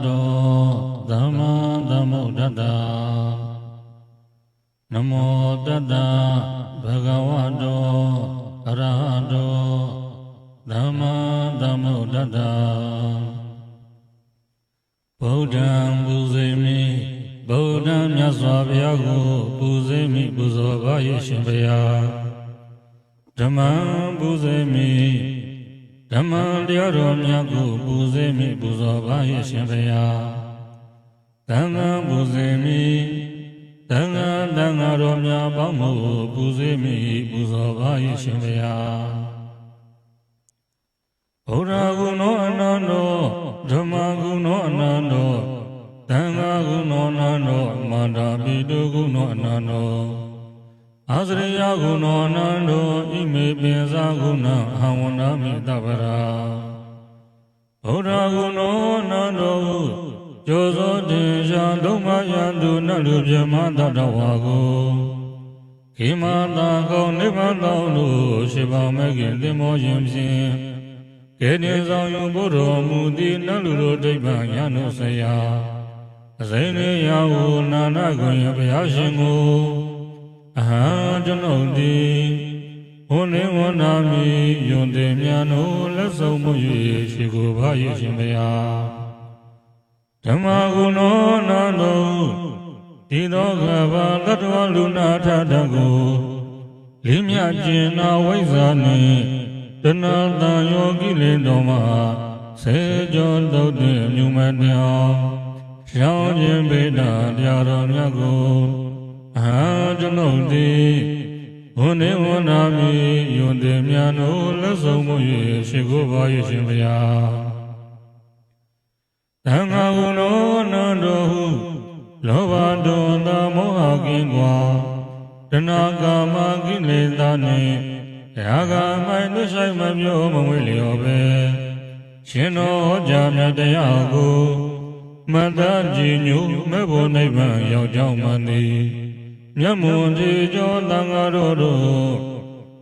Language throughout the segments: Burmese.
တောသမ္မာသမ္ဗုဒ္ဓတ္တနမောတတ္တဘဂဝတောအရဟတောသမ္မာသမ္ဗုဒ္ဓတ္တဗုဒ္ဓံပူဇေမိဗုဒ္ဓံမြတ်စွာဘုရားကိုပူဇေမိပူဇော်ပါ၏ရှင်ဘုရားဓမ္မံပူဇေမိဓမ္မံတရားတော်မြတ်ကိုပူဇေမိပူဇော်ပါ၏ရှင်ဘုရားသံဃာပူဇေမိသံဃာတော်များပေါင်းကိုပူဇေမိပူဇော်ပါ၏ရှင်ဘုရားဘုရားကုဏောအနန္တောဓမ္မကုဏောအနန္တောသံဃာကုဏောအနန္တောမန္တာပိတုကုဏောအနန္တောအာစရိယကုဏောအနန္တောဣမေပိသကုဏံအဟံဝန္ဒာမိတပ္ပရာဘုရားကုဏောအနန္တောကျော်သောတင်ရှားလုံးမယံသူနတ်လူပြမတတဝါကိုခေမသာကောင်းနိဗ္ဗာန်တော်တို့ရှိပါမဲ့ခင်သင်္ဘောရင်ဖြင့်ကဲတင်ဆောင်ယူဘုရားမူသည်နတ်လူတို့ဒိဗ္ဗံယံတို့ဆရာအစိမ့်လေးရာဟုနာနာခွင်ဘုရားရှင်ကိုအဟံကျွန်ုပ်သည်ဝန္နေဝန္နာမိယွန်တင်မြန်တို့လက်ဆုံးမှု၍ရှိကိုပါ၏ရှင်ဘုရားဓမ္မဂုဏောနန္တောဒီသောကဘာတတ္တဝလူနာထတကိုလေးမြကျင်နာဝိဇ္ဇာနှင့်တဏှာတန်ယောကိလေတော်မှာဆေကြောတုတ်တဲ့မြုံမတောင်ရှောင်းခြင်းဗေဒတရားတော်မြတ်ကိုအဟံကျွန်ုပ်သည်ဝန္နေဝန္နာမိယွန်တင်မြန်တို့လက်ဆုံးမှု၍ရှိခိုးပါ၏ရှင်ဘုရားသံဃာကုဏောအနန္တောဟုလောဘဒေါသမောဟကင်းကွာတဏှာကာမကိလေသာနှင့်ရာဂမိုင်နှဆိုင်မပြောမဝေလျော်ပဲရှင်တော်ဟောကြားမြတ်တရားကိုမတ္တကြည်ညိုမဲ့ဖို့နိဗ္ဗာန်ရောက်ကြောင်းမှန်သည်မြတ်မွန်ဒီကျော်သံဃာတော်တို့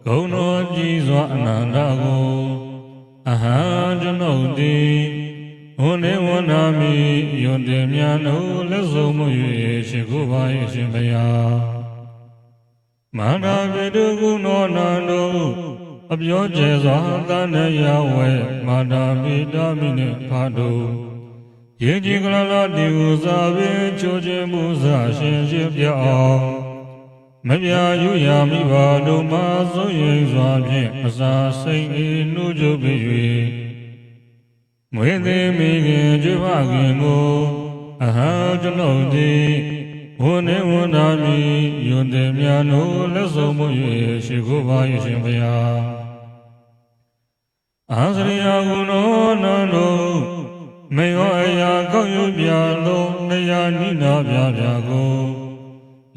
ဂုဏ်တော်ကြီးစွာအနန္တကိုအဟံကျွန်ုပ်သည်ဝန္နေဝန္နာမိယွန်တင်မြန်တို့လက်ဆုံးမှု၍ရှိခိုးပါ၏ရှင်ဘုရားမန္တာပိတုကုဏောနန္တောအပြောကျဲစွာသန္တယဝေမန္တာပိတာမိနှင့်ဖာတို့ယေကြီးကလလတိဟုသာပင်ချိုးခြင်းမှုစာရှင်ရှိပြောင်းမပြယူရမိပါတို့မှာစိုးရိမ်စွာဖြင့်အစာစိတ်ဤနှုတ်ချုပ်ပြီး၍မွေသေးမိခင်ကျွဖခင်ကိုအဟံကျွန်ုပ်သည်ဝန္နေဝန္နာမိယွန်တင်မြန်တို့လက်ဆုံးမှု၍ရှိခိုးပါ၏ရှင်ဘုရားအာစရိယကုဏောနန္တောမေယောအရာကောက်ယူပြလုံးနေရာနိနာပြပြကို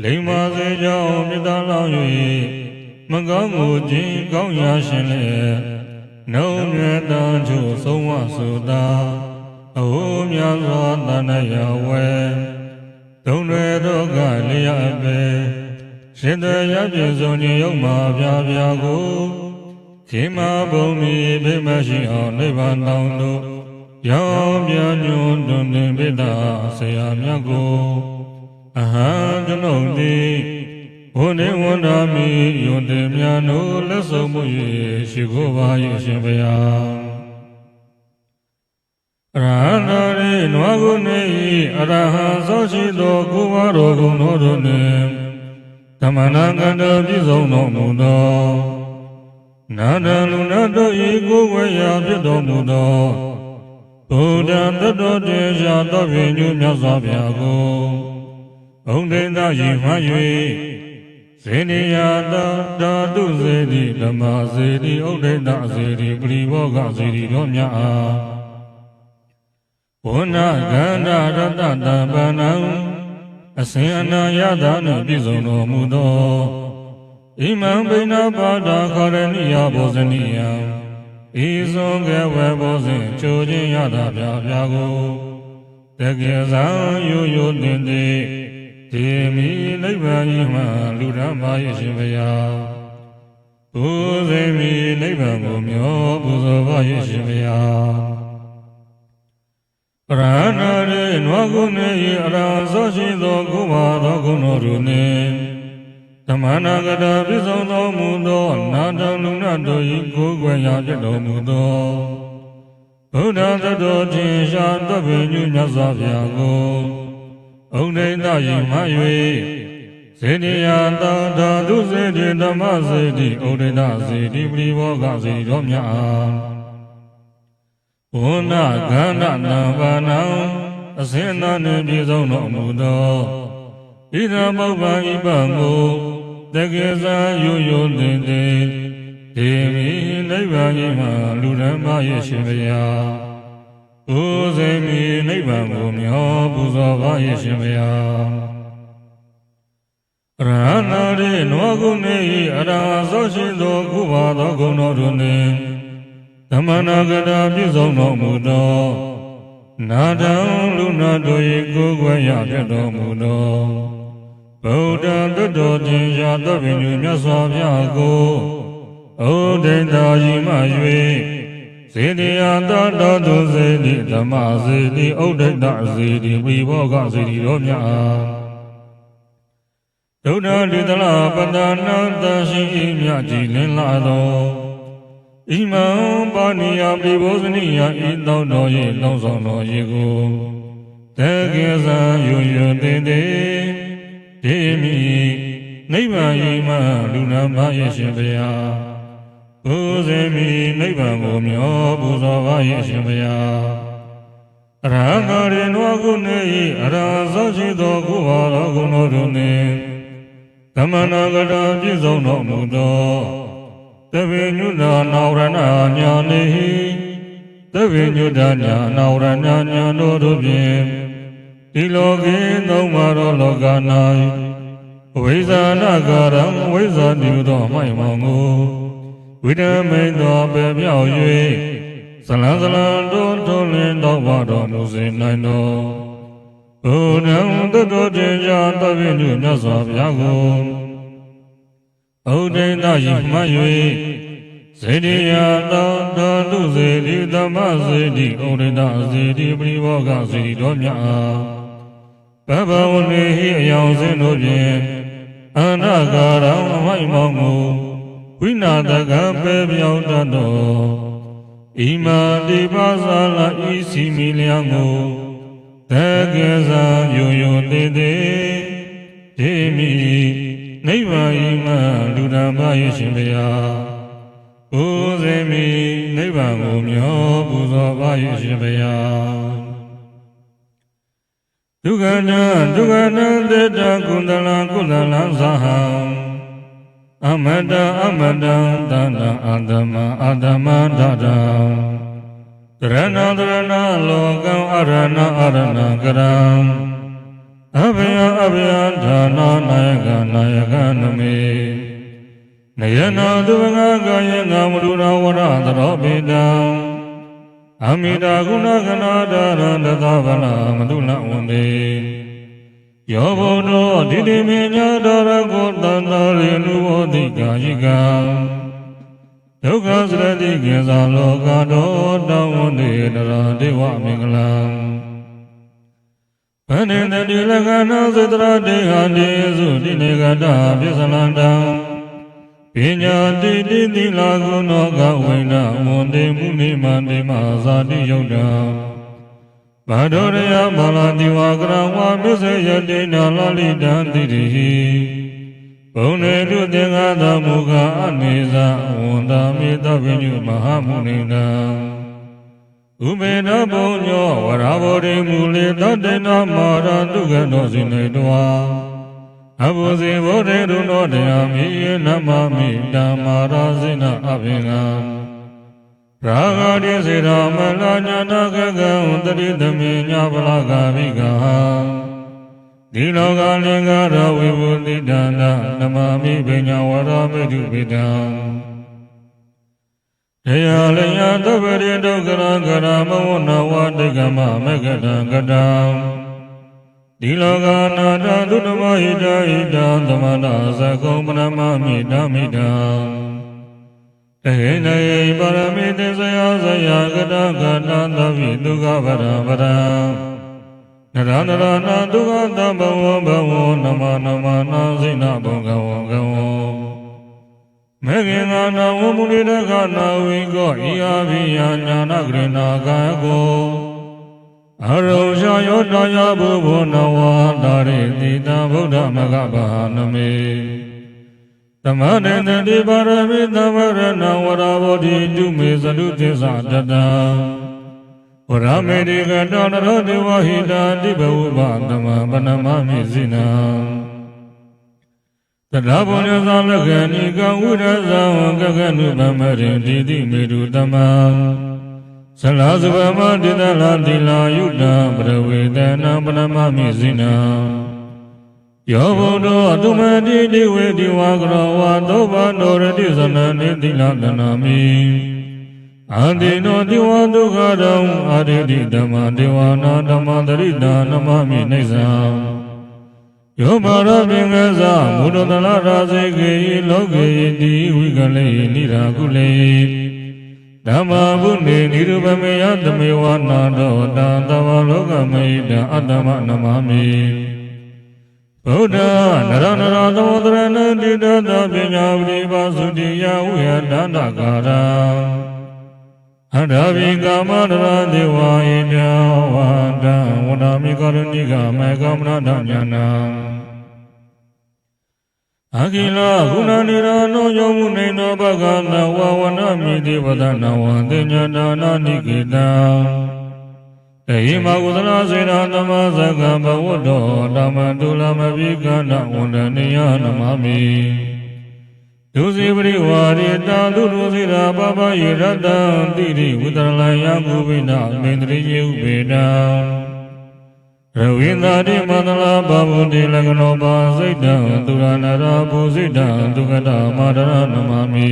လိမ္မာစေကြောင်းမြတ်သားလောင်း၍မကောင်းကိုခြင်းကောင်းရာရှင်လေနှုံးမြတ်တန်ချို့ဆုံးဝဆိုသာအဟုမြတ်စွာတဏ္ဍယဝေသုံးတွေတော့ကလျက်ပဲရှင်တရားပြည့်စုံခြင်းရောက်မှာပြပြကိုခေမဘုံမီဖိမရှိအောင်နိဗ္ဗာန်တောင်တို့ရောင်ပြညွန်းတွင်တွင်ပိတ္တာဆရာမြတ်ကိုအဟံကျွန်ုပ်သည်ဝန္နေဝန္နာမိယွန်တင်မြန်တို့လက်ဆုံးမှု၍ရှိခိုးပါ၏ရှင်ဘုရားအရဟံရိနွားကုနေ၏အရဟံသောရှိသောကိုယ်ဝါတော်ကုံတော်တို့နှင့်ဓမ္မနာကန္တပြည့်စုံတော်မူသောနာတလူနာတို့၏ကိုယ်ဝေရာဖြစ်တော်မူသောဘုဒ္ဓံတတော်တေရှာသောဖြင့်ညမြတ်စွာဘုရားကိုဘုံဒိန္တယိမှ၍ဇေနိယတာဓာတုစေတိဓမ္မစေတိဥဒ္ဒိတစေတိပရိဘောဂစေတိတို့မြတ်အားဝဏ္ဏကန္ဓရတ္တတပန္နံအစဉ်အနာယတာနှင့်ပြည့်စုံတော်မူသောဣမံဘိနာပါဒခရဏိယဘောဇနိယံဤဆုံးကဝေဘောဇင်ချိုးခြင်းရတာပြပြကိုတကယ်သာရိုးရိုးတင်သည်ဒီမိနိဗ္ဗာန်ဤမှလူရမ၏ရှင်ဘုရားဘုဇေမိနိဗ္ဗာန်ကိုမျောပူဇော်ပါ၏ရှင်ဘုရားပရဏရေ နွားကုနေ၏အရာသောရှိသောကုဘာသောကုဏတို့နှင့်သမဏဂတပြည့်စုံတော်မူသောနာတလူနာတို့၏ကိုယ်ွယ်ရာဖြစ်တော်မူသောဘုရားသတ္တတင်ရှားတပည့်ညမြတ်စွာဘုရားကိုဥဒိဋ္ဌယိမ၍စေတယသာဓာတုစေတိဓမ္မစေတိဥဒိဋ္ဌစေတိပရိဘောဂစေတိတော်မြတ်အားဝန္နကန္နနံဘာနံအစင်သာနှင့်ပြည့်စုံတော်မူသောဣဒံပုဗ္ဗံဤပံကိုတကေဇာယုယုတင်တင်ဒေမိနိဗ္ဗာန်ကြီးမှာလူရန်မရဲ့ရှင်ဘုရားကိုယ်စေမိနိဗ္ဗာန်ကိုမျောပူဇော်ပါရဲ့ရှင်ဘုရားရဟနာရေနွားကုနေ၏အရာသောရှိသောကုဘာသောဂုဏ်တော်တို့နှင့်သမဏဂတပြည့်စုံတော်မူသောနာတံလူနာတို့၏ကိုယ်ွယ်ရဖြစ်တော်မူသောဗုဒ္ဓတတ္တောတင်ရှားတပည့်ညမြတ်စွာဘုရားကိုဩဒိဋ္ဌာယိမ၍စေတယသာဓာတုစေတိဓမ္မစေတိဥဒိဋ္ဌစေတိဝိဘောဂစေတိတော်မြတ်အားဒုဒ္ဓလိတလပတ္တနာတရှိ၏မြတ်ကြည်လင်းလာသောဣမံပါဏိယပိဘောဇနိယဤတောင်းတော်၏လောင်းဆောင်တော်၏ကိုတကေဇာယုယုတင်တေဒေမိနိဗ္ဗာန်၏မှလူနာမရဲ့ရှင်ဘုရားကိုယ်စေမိနိဗ္ဗာန်ကိုမျောပူဇော်ပါရဲ့ရှင်ဘုရားအရဟံရေနွားကုနေ၏အရာသောရှိသောကုဘာသောဂုဏ်တော်တို့နှင့်သမဏဂတပြည့်စုံတော်မူသောတဗေညုနာနာဝရဏညာနေတဗေညုဒညာနာဝရဏညာတို့ဖြင့်ဒီလောကေသုံးပါသောလောက၌ဝိဇာနာကာရံဝိဇာတိသောမိုက်မောင်ကိုဝိဓမိန်သောပေမြောက်၍ဇလံဇလံတို့ထုံးလင်းတော်ပါတော်မူစေနိုင်တော်ဘုရားတတ္တတင်ရှားတပည့်ညမြတ်စွာဘုရားကိုဩဒိဋ္ဌယိမ၍စေတယသာဓာတုစေတိဓမ္မစေတိဩဒိဋ္ဌစေတိပရိဘောဂစေတိတော်မြတ်အားဘဘဝနေဟိအယောင်စင်တို့ဖြင့်အနာဂါရံအမိုက်မောင်ကိုဝိနာတကပေပြောင်းတတ်တော်ဣမာတိပါဇာလဤစီမီလျံကိုတကေဇာယုယုတေတေဒေမိနိဗ္ဗာန်ဤမှလူဓမ္မရဲ့ရှင်ဘုရားကိုယ်စေမိနိဗ္ဗာန်ကိုမျောပူဇော်ပါရဲ့ရှင်ဘုရားဒုက္ခနာတေတကုန္တလံကုသလံသဟံအမတအမတံသန္တအာတမအာတမဒဒံတရဏလောကံအရဏကရံအဘယဌာနနာယကနမေနယနာသူငါကာယငါမရူရဝရသရောပိတံအမိတာဂုဏကနာဒရန္တသဗလာမတုလဝန္တေယောဘုဒ္ဓဒိဋ္ဌိမေညာတော်ရကိုတန္တရေနုဘောတိကာယိကံဒုက္ခစရတိကေဇာလောကတော်တောင်းဝန္တေတရာဒေဝမင်္ဂလံဗန္တေတတိလက္ခဏာသတ္တရတေဟံတေစုတိနေကတပြစ္ဆလန္တံပညာတိတိသီလာကုဏောကဝိနဝန္တေမုနိမန္တေမဇာတိယုတ်တံဘာဒရယဘာလာတိဝါကရဝါမစ္ဆေယတိနာလလိတံတိတိဟိဘုံနေတုသင်္ဃာသမုခာအနေဇာဝန္တာမေတဗိညုမဟာမုနိနံဥပေနဘုံညောဝရဘောရိမူလေတတေနမာရတုကနောစိနေတဝါအဘုဇေဘောဓေရုနောတယမိနမမိဓမ္မာရာဇိနအဘိငံရာဂတိစေရမလညာနာကကံတတိသမေညာပလကာမိကံဒီလောကလင်္ကာရဝိဘုတိတန္တနမမိပညာဝရမေတုပိတံတရားလျာတပရိဒုက္ခရကရမဝနဝတိကမမေကတံကတံဒီလောကနာတသုတမဟိတဟိတံသမဏသကုံပရမမိတမိတံတဟိနေပါရမိတေဇယဇယကတကတသဗ္ဗိဒုက္ခဗရဗရ နရန္တရနာဒုက္ခတဘဝဘဝနမနမနာစိနဘုံကဝံကဝံမေခင်္ဂနာဝမုနိတခနာဝိကောဤအဘိယညာနာဂရိနာကကောအရုံရှာယောတယဘုဘောနဝတာရိတိတဗုဒ္ဓမဂဗာနမေသမတေတတိပါရမိသမရဏဝရဘောဓိတုမေသတုသစ္စာတတဝရမေတိကတောနရောဒေဝဟိတာတိဘဝုပသမပနမမိစိနာတတဘုံရသလက္ခဏိကဝုရဇံကကနုဗမရိတိတိမေတုတမသလာသဗမတိတလာတိလာယုတပရဝေတနာပနမမိစိနာယောဘုဒ္ဓသုမတိတိဝေတိဝါကရောဝါသောဘနောရတိသနနိတိလတနာမိအတိနောတိဝဒုက္ခတောအာရိတိဓမ္မဒေဝနာဓမ္မတရိတာနမမိနေသံယောဘာရမေငဇာမုဒ္ဒတလရာစေကေလောကေတိဝိကလေနိရာကုလေဓမ္မဘုနေနိရုပမေယသမေဝနာတောတံသဝလောကမေတံအတ္တမနမမိဗုဒ္ဓနရနရသောတရဏတိတတပညာဝိပါစုတိယဝိဟတန္တကာရအန္တဘိကာမနရဒေဝဣညဝန္တဝန္တမိကရုဏိကမေကမနတညာနာအခိလဂုဏနိရနောယောမုနေနောဘဂနဝဝနမိတိဝဒနဝန္တေညနာနာနိကေတံတေဟိမကုသလစေနာသမသကံဘဝတ္တောဓမ္မတုလမဘိကနဝန္တနိယနမမိဒုစီပရိဝါရိတံသူဒုစီရာပပယေရတံတိရိဝိတရလယံကုပိနမေန္ဒရိယေဥပေတံရဝိန္ဒာတိမန္တလာဘဝတိလကနောပါစိတ်တံသူရဏရာဘုစိတံဒုက္ကတမာဒရနမမိ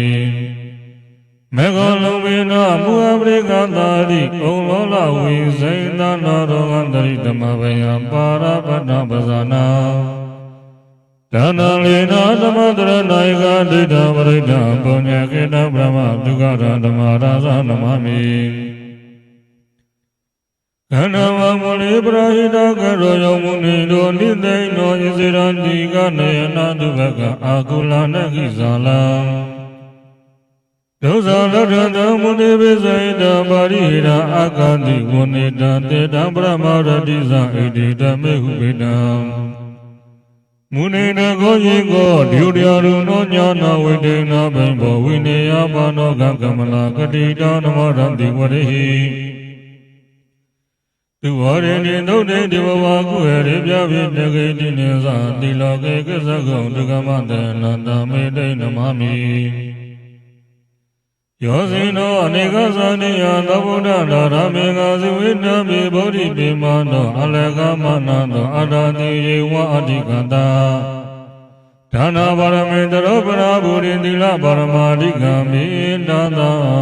မေဃလုံးဝိနာမူအပရိကတာတိဩလောလဝိစိန္ဒနာရောဂန္တရိတမဘယံပါရပတ္တပဇာနာဒါနလေနာသမတရဏယကဒိဋ္ဌပရိဒံပုညကေတဗြဟ္မဒုက္ခရဓမ္မရာဇနမမိခန္ဓာဝမုလိပရာဟိတကရောယောမုနိတောနိသိနောဣဇိရန္တိကနယနာတုဘကအာကုလနခိဇာလံဒုဇာလထံမုနိပိစိတပါရိဟိရာအာကတိဝနိတံတေတံပရမရတိဇဣတိတမေဟုပိတံမုနိနကောယေကောဒုရယရုနောညာနာဝိတေနာဘိံဘောဝိနေယပါနောကကမလာကတိတောနမောရတိဝရိဟိသူဝရဏိသုတ်တေဒီဘဝကုဟရေပြပိတကေတိနေသတိလောကေကစ္စကုံဒုက္ခမတေနန္တမေတိနမမိယောဇိနောအနေကသတိယသဗ္ဗုဒ္ဓနာရမေကဇိဝိတံမေဗောဓိပိမနောအလကမနသောအတ္တတိယေဝအဋ္ဌိကတာဒါနပါရမေတရောပရာဘူရိသီလပါရမာဓိကမေတ္တာ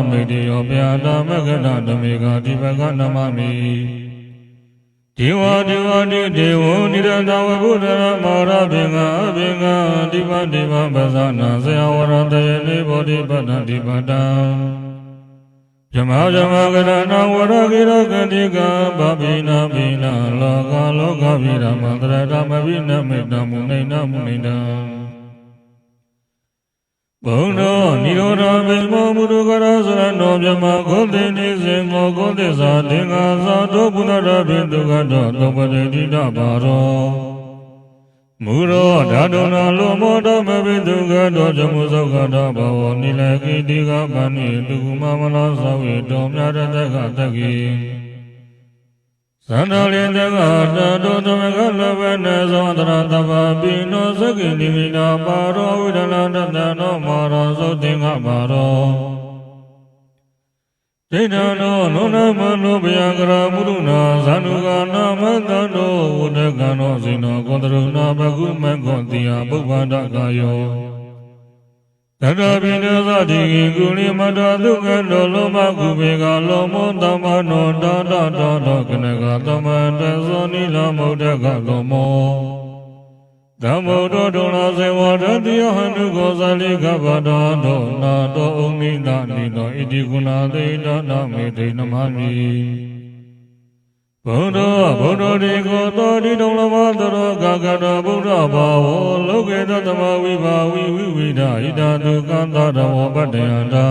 မေတ္တိယောပြာတမဂ္ဂတမေကတိပကနမမိဒေဝဒေဝတိဒေဝနိရတဝဘုဒ္ဓရမောရဘေငါဘေငါတိပတိပပဇာနာဇယဝရတယေနိဘောဓိပတ္တတိပတ္တံဇမဇမကရဏဝရကိရကတိကဗဗိနာဘိနာလောကလောကဗိရမန္တရဓမ္မဗိနမေတ္တမုနိနမုနိတံဘုံတော်နိရောဓဘေမောမုဒုကရသရဏောမြမဂောတိနိစေမောဂောတိသာသင်္ဃာသာတောပုဏ္ဏရပိတုကတောသောပတိတိတပါရောမူရောဓာတုနာလောမောဓမ္မပိတုကတောဇမုသောကတောဘဝနိလကိတိကပဏိတုမမလောသဝေတောမြတ်တကတကိသန္တာလိတကတတောသမကလဘနေသောတရတဘာပိနောသကိနိမိနာပါရောဝိဒနာတတနောမာရောသုတ်တင်္ဂပါရောဒိဋ္ဌာနောနုနမနောဗျာကရမုဒုနာဇန္နုကနာမတတောဝုဒကံနောဇိနောကောတရုဏဘဂုမခောတိယပုဗ္ဗန္တကာယောတတပိနသတိကိကုလိမတ္တဒုက္ခတောလောမကုပေကလောမောတမနောတာတတောကနကသမတဇောနိလမုဒ္ဒကလောမောဓမ္မုဒ္ဒဒုနာစေဝရတိယဟနုကောဇလိကဗတာတောနာတောဩမိတနိတောဣတိကုဏသေတနာမေတိနမမိ ဗုဒ္ဓဗုဒ္ဓတိကိုသောတိတုံလမသောကာကတဗုဒ္ဓဘာဝလောကေတသမဝိဘာဝိဝိဝိဒဣဒတုကံသာဓမ္မောပတ္တယန္တာ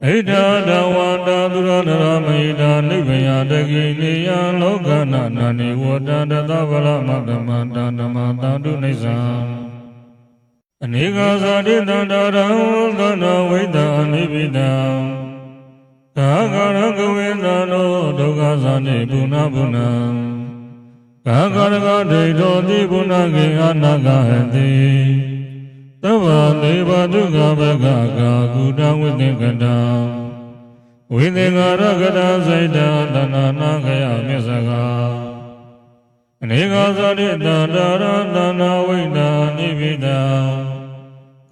ဣဒဒဝန္တာသူရနရမိတာနိဗ္ဗယတကိနိယလောကနာနာနိဝတ္တတသဗလမတ္တမန္တဓမ္မတန္တုနိစ္စံအနေကသာတိတန္တရံသနဝိတံနိဗ္ဗိတံကာကရကဝေသနောဒုက္ခသနိပုဏ္ဏပုဏ္ဏကာကရကဒိဋ္ဌောတိပုဏ္ဏကေအနာဂဟတိသဗ္ဗသေဘဒုက္ခဘဂကာကုတဝိသင်္ကတံဝိသင်္ကာရကတစိတ်တသနာနာခယမြစ္စကာအနေကသာတိတန္တရသနာဝိတံနိဗ္ဗိတံ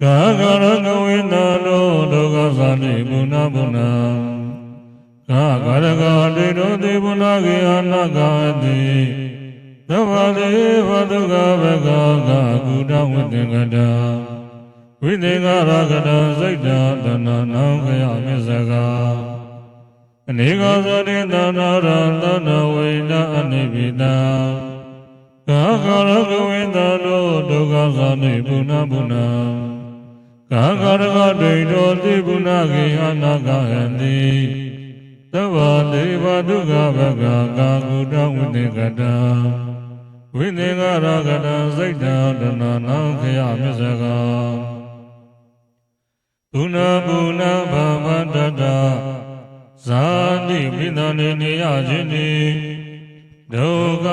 ကာကရကဝေသနောဒုက္ခသနိပုဏ္ဏပုဏ္ဏကာကရကဒိဋ္ဌောတိပုဏ္ဏကေအနာဂတိသဗ္ဗသေဘဒုက္ခဘဂကာကုတဝိသင်္ကတံဝိသင်္ကာရကတစိတ်တသနာနာခယမြစ္စကာအနေကသာတိတန္တရသနဝိတံအနိဗ္ဗိတံကာကရကဝေသနောဒုက္ခသနိပုဏ္ဏပုဏ္ဏကာကရကဒိဋ္ဌောတိပုဏ္ဏကေအနာဂဟတိသဗ္ဗသေဘဒုက္ခဘဂကာကုတဝိသင်္ကတံဝိသင်္ကာရကတစိတ်တသနာနာခယမြစ္စကာပုဏ္ဏပုဏ္ဏဘာဝတတဇာတိပိသနေနေယခြင်းတိဒုက္ခ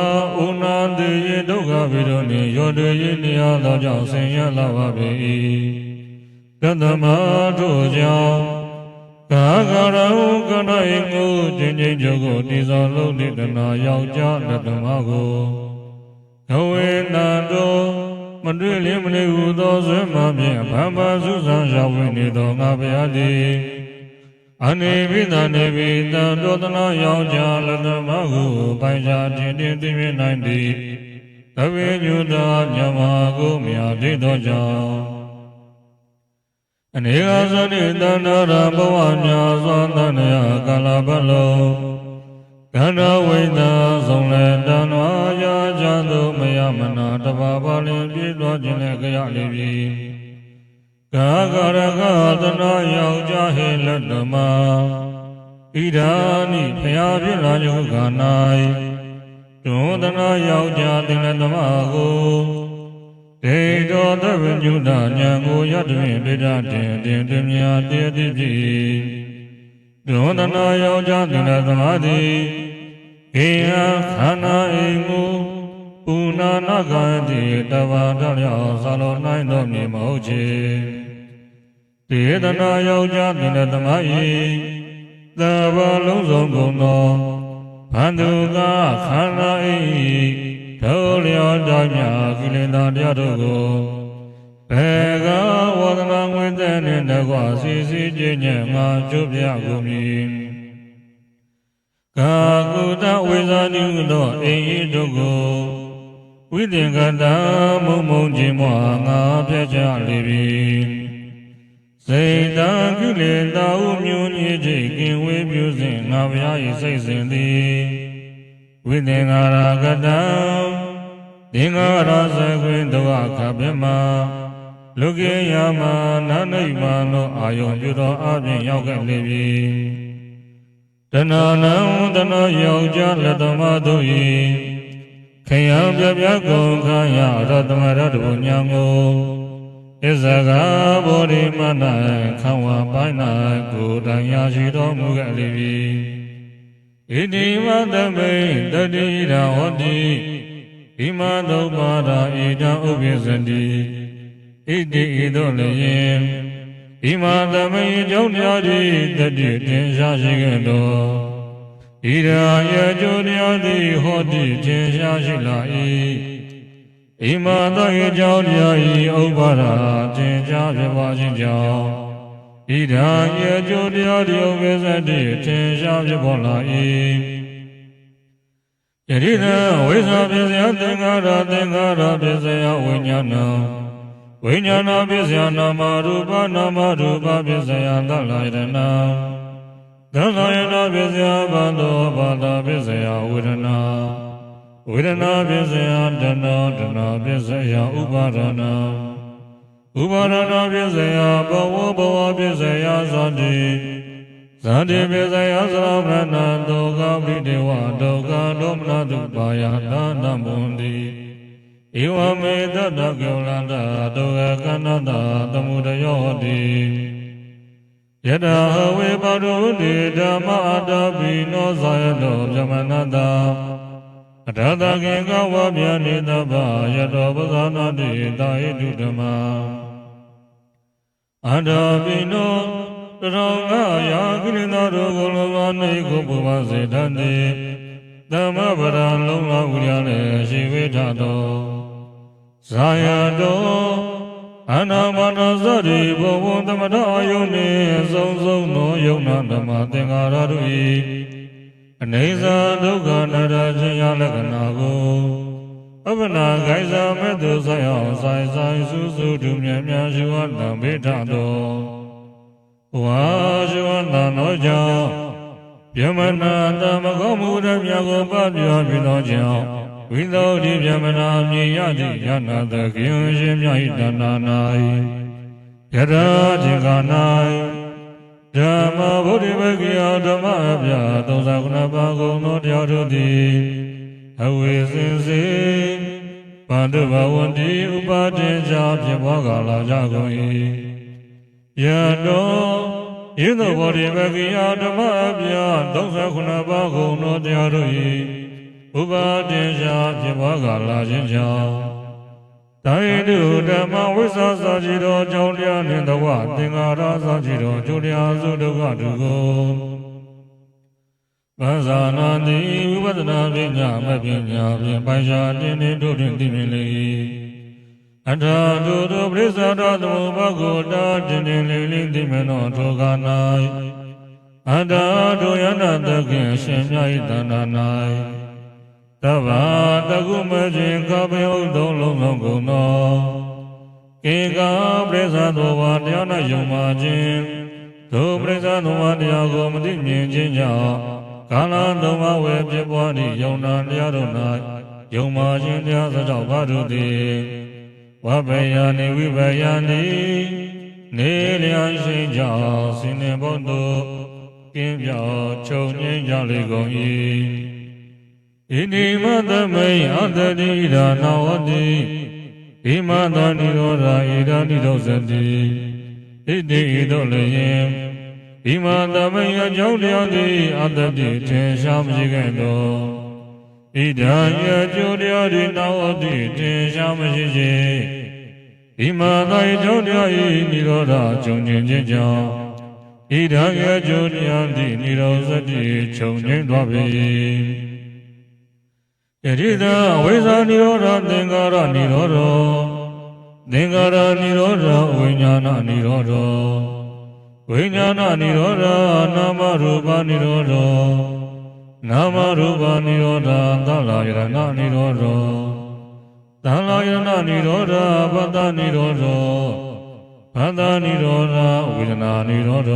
ဥနာတိယေဒုက္ခဗေဒုနေယောတေယေနေယသောကြောင့်ဆင်းရဲလာပါပေ၏တသမထို့ကြောင့်ကာကရံကနယင်ကိုခြင်းချင်းကျုပ်ကိုတိသောလုံးတိတနာယောက်ျားလက်သမကိုဒဝေနန္တောမတွေ့လင်းမနေဟုသောဆွေမှဖြင့်ဗမ္မာစုဆံရောက်ဝင်နေသောငါဘုရားသည်အနေဘိသနေဘိတံတောတနာယောက်ျားလက်သမကိုပိုင်ရှားခြင်းတင်သိမြင်နိုင်သည်သဗ္ဗေညုတာညမကိုမြာတိသောကြောင့်အနေကသတိတန္တရာဘဝများစွာသန္နယကာလပတ်လုံးကန္ဓဝိတံဆုံးလက်တန်ဝါရာချသောမယမနာတဘာပါလင်ပြည့်တော်ခြင်းနဲ့ကြရလိမ့်မည်ကာကရကသနာယောက်ျားဟေလက်တမဣဒာနိဖျားဖြစ်လာခြင်းက၌ဒုသနာယောက်ျားတင်လက်တမကိုဒေတောသဗ္ဗညုတဉာဏ်ကိုရတ္တွင်ပိဋကတင်တင်မြာတည်တည်ဖြစ်ဒုသနာယောက်ျားတင်လက်သမာတိဧယခန္ဓာအိကိုပုဏ္ဏနာဂတိတဘာတလျောက်သာလောနိုင်သောမြေမဟုတ်ချေဒေသနာယောက်ျားတင်လက်သမာဤသဘာလုံးစုံကုန်သောဘန္တုကခန္ဓာအိထိုလျောတိုင်းမြကိလေသာတရားတို့ကိုဘေကဝဒနာငွေတဲ့နှင့်တကွစီစီကျင့်ညံ့ငါကျုပ်ပြကုန်မည်ကာကုတဝိဇာတိဟုသောအိမ်ဤတို့ကိုဝိသင်္ကတမုံမုံခြင်းမငါပြချလေပြီစိတ်တံကိလေသာဟုမြူညစ်ခြင်းကင်ဝေးပြုစဉ်ငါဘုရား၏စိတ်စဉ်သည်ဝိသင်္ကာရကတံသင်္ကာရသခွင်တောအခဗေမလူကေယမနာနိမနောအာယုံပြုသောအပြင်ရောက်ခဲ့လေပြီတဏနံတဏယောက်ျားလက်သမတို့၏ခယံပြပြကုန်ခံရရတမရတဘုညာကိုဣဇဂါဘောဓိမနခံဝပိုင်း၌ကိုယ်တိုင်ရရှိတော်မူခဲ့လေပြီဣတိမသမိတတိရာဟောတိဣမသုပါဒာဣဒံဥပ္ပစ္စတိဣတိဣသောလည်းဣမသမိကြောင့်တရားသည်တတိတင်ရှားရှိခဲ့သောဣရာယကျိုးတရားသည်ဟောတိတင်ရှားရှိလာ၏ဣမသော၏ကြောင့်တရား၏ဥပ္ပါဒာတင်ရှားဖြစ်ပါခြင်းကြောင့်ဣရာယကျိုးတရားသည်ဥပ္ပစ္စတိတင်ရှားဖြစ်ပေါ်လာ၏ယတိနဝိဇ္ဇာပစ္စယသင်္ခါရပစ္စယဝိညာဏဝိညာဏပစ္စယနာမရူပပစ္စယသလယတနာ သံဃာယနာပစ္စယဘာသောဘာသာပစ္စယဝေဒနာဝေဒနာပစ္စယတဏတဏပစ္စယဥပါဒနာဥပါဒနာပစ္စယဘဝဘဝပစ္စယဇာတိဇာတိပစ္စယသရမဏဒုက္ခပိတေဝဒုက္ခဒေါမနတုပါယသာနမွန်တိဧဝမေတ္တကေဝလန္တဒုက္ခကန္နတသမုဒယောတိယတဝေပါရုတိဓမ္မအတ္တပိနောဇာယတောဗြဟ္မဏတအထာတကေကဝဗျာနိတဗယတောပဇာနာတိတာဟိတုဓမ္မာအတ္တပိနောတရောငါယာကိလေသာတို့ကိုလောဘနေကိုပူပါစေတတ်သည်သမ္မဗရလုံးလာဝိရနဲ့ရှိဝိထတော်ဇာယတော်အနာမနာဇတိဘဝသမထအယုန်နှင့်အဆုံးဆုံးသောယုံနာဓမ္မသင်္ခါရတို့၏အနေစာဒုက္ခနာရခြင်းရလက္ခဏာကိုအပနာဂိုင်စာမဲ့သူဆိုင်အောင်ဆိုင်ဆိုင်စုစုတူမြတ်များရှိဝတံဘေထတော်ဝါရှိဝတံသောကြောင့်ဗျမနာတမကောမှုရမြတ်ကိုပပြပြီးသောကြောင့်ဝိသောတိဗျမနာမြင်ရသည့်ယနာသခင်ရှင်မြတ်၏တဏ္ဍာ၌ယထာจิกာ၌ဓမ္မဗုဒ္ဓဘေကိယဓမ္မအပြ39ပါးကုန်သောတရားတို့သည်အဝိစင်စေဗန္ဓုဘဝန္တိဥပါဒေကြောင့်ဖြစ်ပွားကြလာကြကုန်၏ယတောဣသောဗုဒ္ဓဘေကိယဓမ္မအပြ39ပါးကုန်သောတရားတို့၏ဥပါဒေကြောင့်ဖြစ်ပွားကြလာခြင်းကြောင့်တာယိတုဓမ္မဝိသစာကြည်တော်ကြောင့်တရားနှင့်တဝသင်္ဃာရစာကြည်တော်ကျိုးတရားစုဒုက္ခတုကိုပဇာနာတိဝိပဿနာပညာမပညာဖြင့်ပိုင်ရှားတင်းတင်းတို့တွင်သိမြင်လေ၏အထာတုတုပရိစ္ဆာတသမုပ္ပါကိုတာတင်းတင်းလေးလေးသိမြင်သောထိုကာ၌အထာတုယနာတခင်အရှင်မြတ်၏တဏ္ဍာ၌တဗ္ဗတကုမခြင်းကပေဥသုံးလုံးလုံးကုန်သောကေကပရိစ္ဆာသောဝါတရား၌ယုံပါခြင်းထိုပရိစ္ဆာသောဝါတရားကိုမသိမြင်ခြင်းကြောင့်ကာလသုံးပါးဝယ်ဖြစ်ပွားသည့်ယုံနာတရားတို့၌ယုံပါခြင်းတရားစတောက်ပါတို့သည်ဝဗယနိဝိဗယနိနေလျာရှိကြောင့်စင်နေဘုဒ္ဓကင်းပြောင်းချုပ်ငြိမ်းကြလေကုန်၏ဣတိမသမိအတ္တိဒါနာဝတိဣမသာနိရောဓဣဒာနိရောဇတိဣတိဣတောလည်းဣမသမိအကြောင်းတရားသည်အတ္တိထင်ရှားမရှိခဲ့သောဣဒာယအကျိုးတရားသည်နာဝတိထင်ရှားမရှိစေဣမသာအကြောင်းတရား၏နိရောဓကျုံငြိမ်းခြင်းကြောင့်ဣဒာယအကျိုးတရားသည်နိရောဇတိချုပ်ငြိမ်းသွားပေယတိတဝိဇာနိရောဓသင်္ခါရနိရောဓသင်္ခါရနိရောဓဝိညာဏနိရောဓဝိညာဏနိရောဓနာမရူပနိရောဓနာမရူပနိရောဓသလယရဏနိရောဓသလယရဏနိရောဓပတ္တနိရောဓပတ္တနိရောဓဝေဒနာနိရောဓ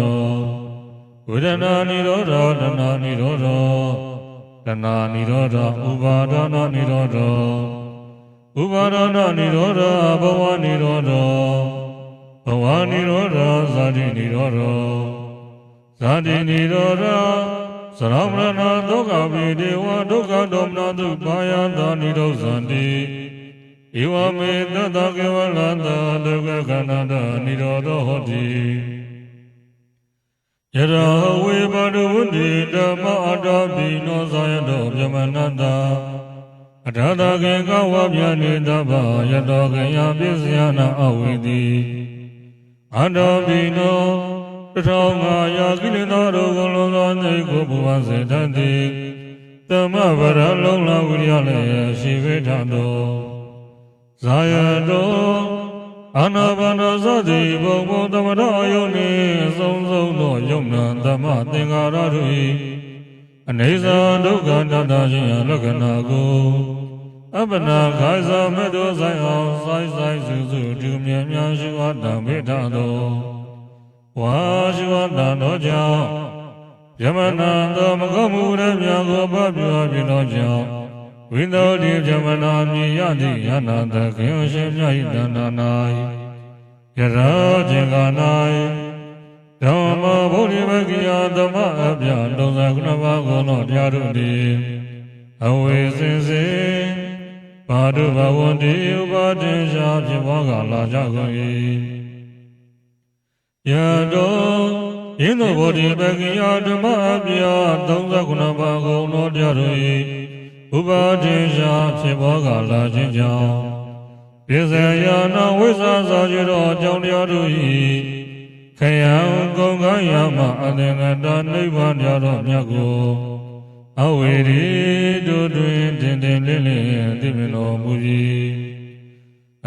ဝေဒနာနိရောဓတဏှာနိရောဓတဏှာနိရောဓဥပါဒနာနိရောဓဥပါဒနာနိရောဓဘဝနိရောဓဘဝနိရောဓဇာတိနိရောဓဇာတိနိရောဓသရမရဏဒုက္ခပိဒေဝဒုက္ခဒေါမနတုပါယတာနိရောဇန္တိဧဝမေတတကေဝလန္တဒုက္ခခန္ဓာတနိရောဓဟောတိယထာဝေပါဒဝန္တိဓမ္မအတ္တပိနောဇာယတောဗြဟ္မဏတအထာတကေကဝဗျာနိတဗ္ဗယတောကေယပစ္စယနာအဝိတိအတ္တပိနောတထောငါယာကိလေသာတို့ကိုလုံးသောနေကိုဘဝစေတတ်သည်သမဗရလုံးလာဝိရလည်းရှိဝေထသောဇာယတောအာနာပါနသတိဘုံဘုံသမထအယုန်နှင့်အဆုံးဆုံးသောယုံနာဓမ္မသင်္ခါရတို့၏အနေစာဒုက္ခတတခြင်းလက္ခဏာကိုအပ္ပနာခါဇာမေတ္တောဆိုင်အောင်ဆိုင်ဆိုင်စုစုတူမြတ်များရှိဝတံမေတ္တာသောဝါရှိဝတံသောကြောင့်ဗြ မနာသောမကောမှုရမြာကိုပပြပြသောကြောင့်ဝိသောတိဇမနာမြည်ရသည့်ယနာတခင်ရှင်မြတ်၏တဏ္ဍာ၌ယရာဇင်္ဂာ၌ဓမ္မဗုဒ္ဓမဂိယသမအပြ39ပါးကိုသောတရားတို့သည်အဝေစင်စေဘာဒုဘဝန္တိဥပါဒေရှာဖြစ်ပွားကလာကြကုန်၏ယတောယင်းသောဗုဒ္ဓမဂိယဓမ္မအပြ39ပါးကိုသောတရားတို့၏ဥပါဒေရှာဖြစ်ပွားကလာခြင်းကြောင့်ပြစ္ဆေယနာဝိသစာရသောအကြောင်းတရားတို့၏ခယံကုံကံယမအသင်္ကတနိဗ္ဗာန်တရားတော်မြတ်ကိုအဝေရီတို့တွင်တင်တင်လင်းလင်းသိမြင်တော်မူ၏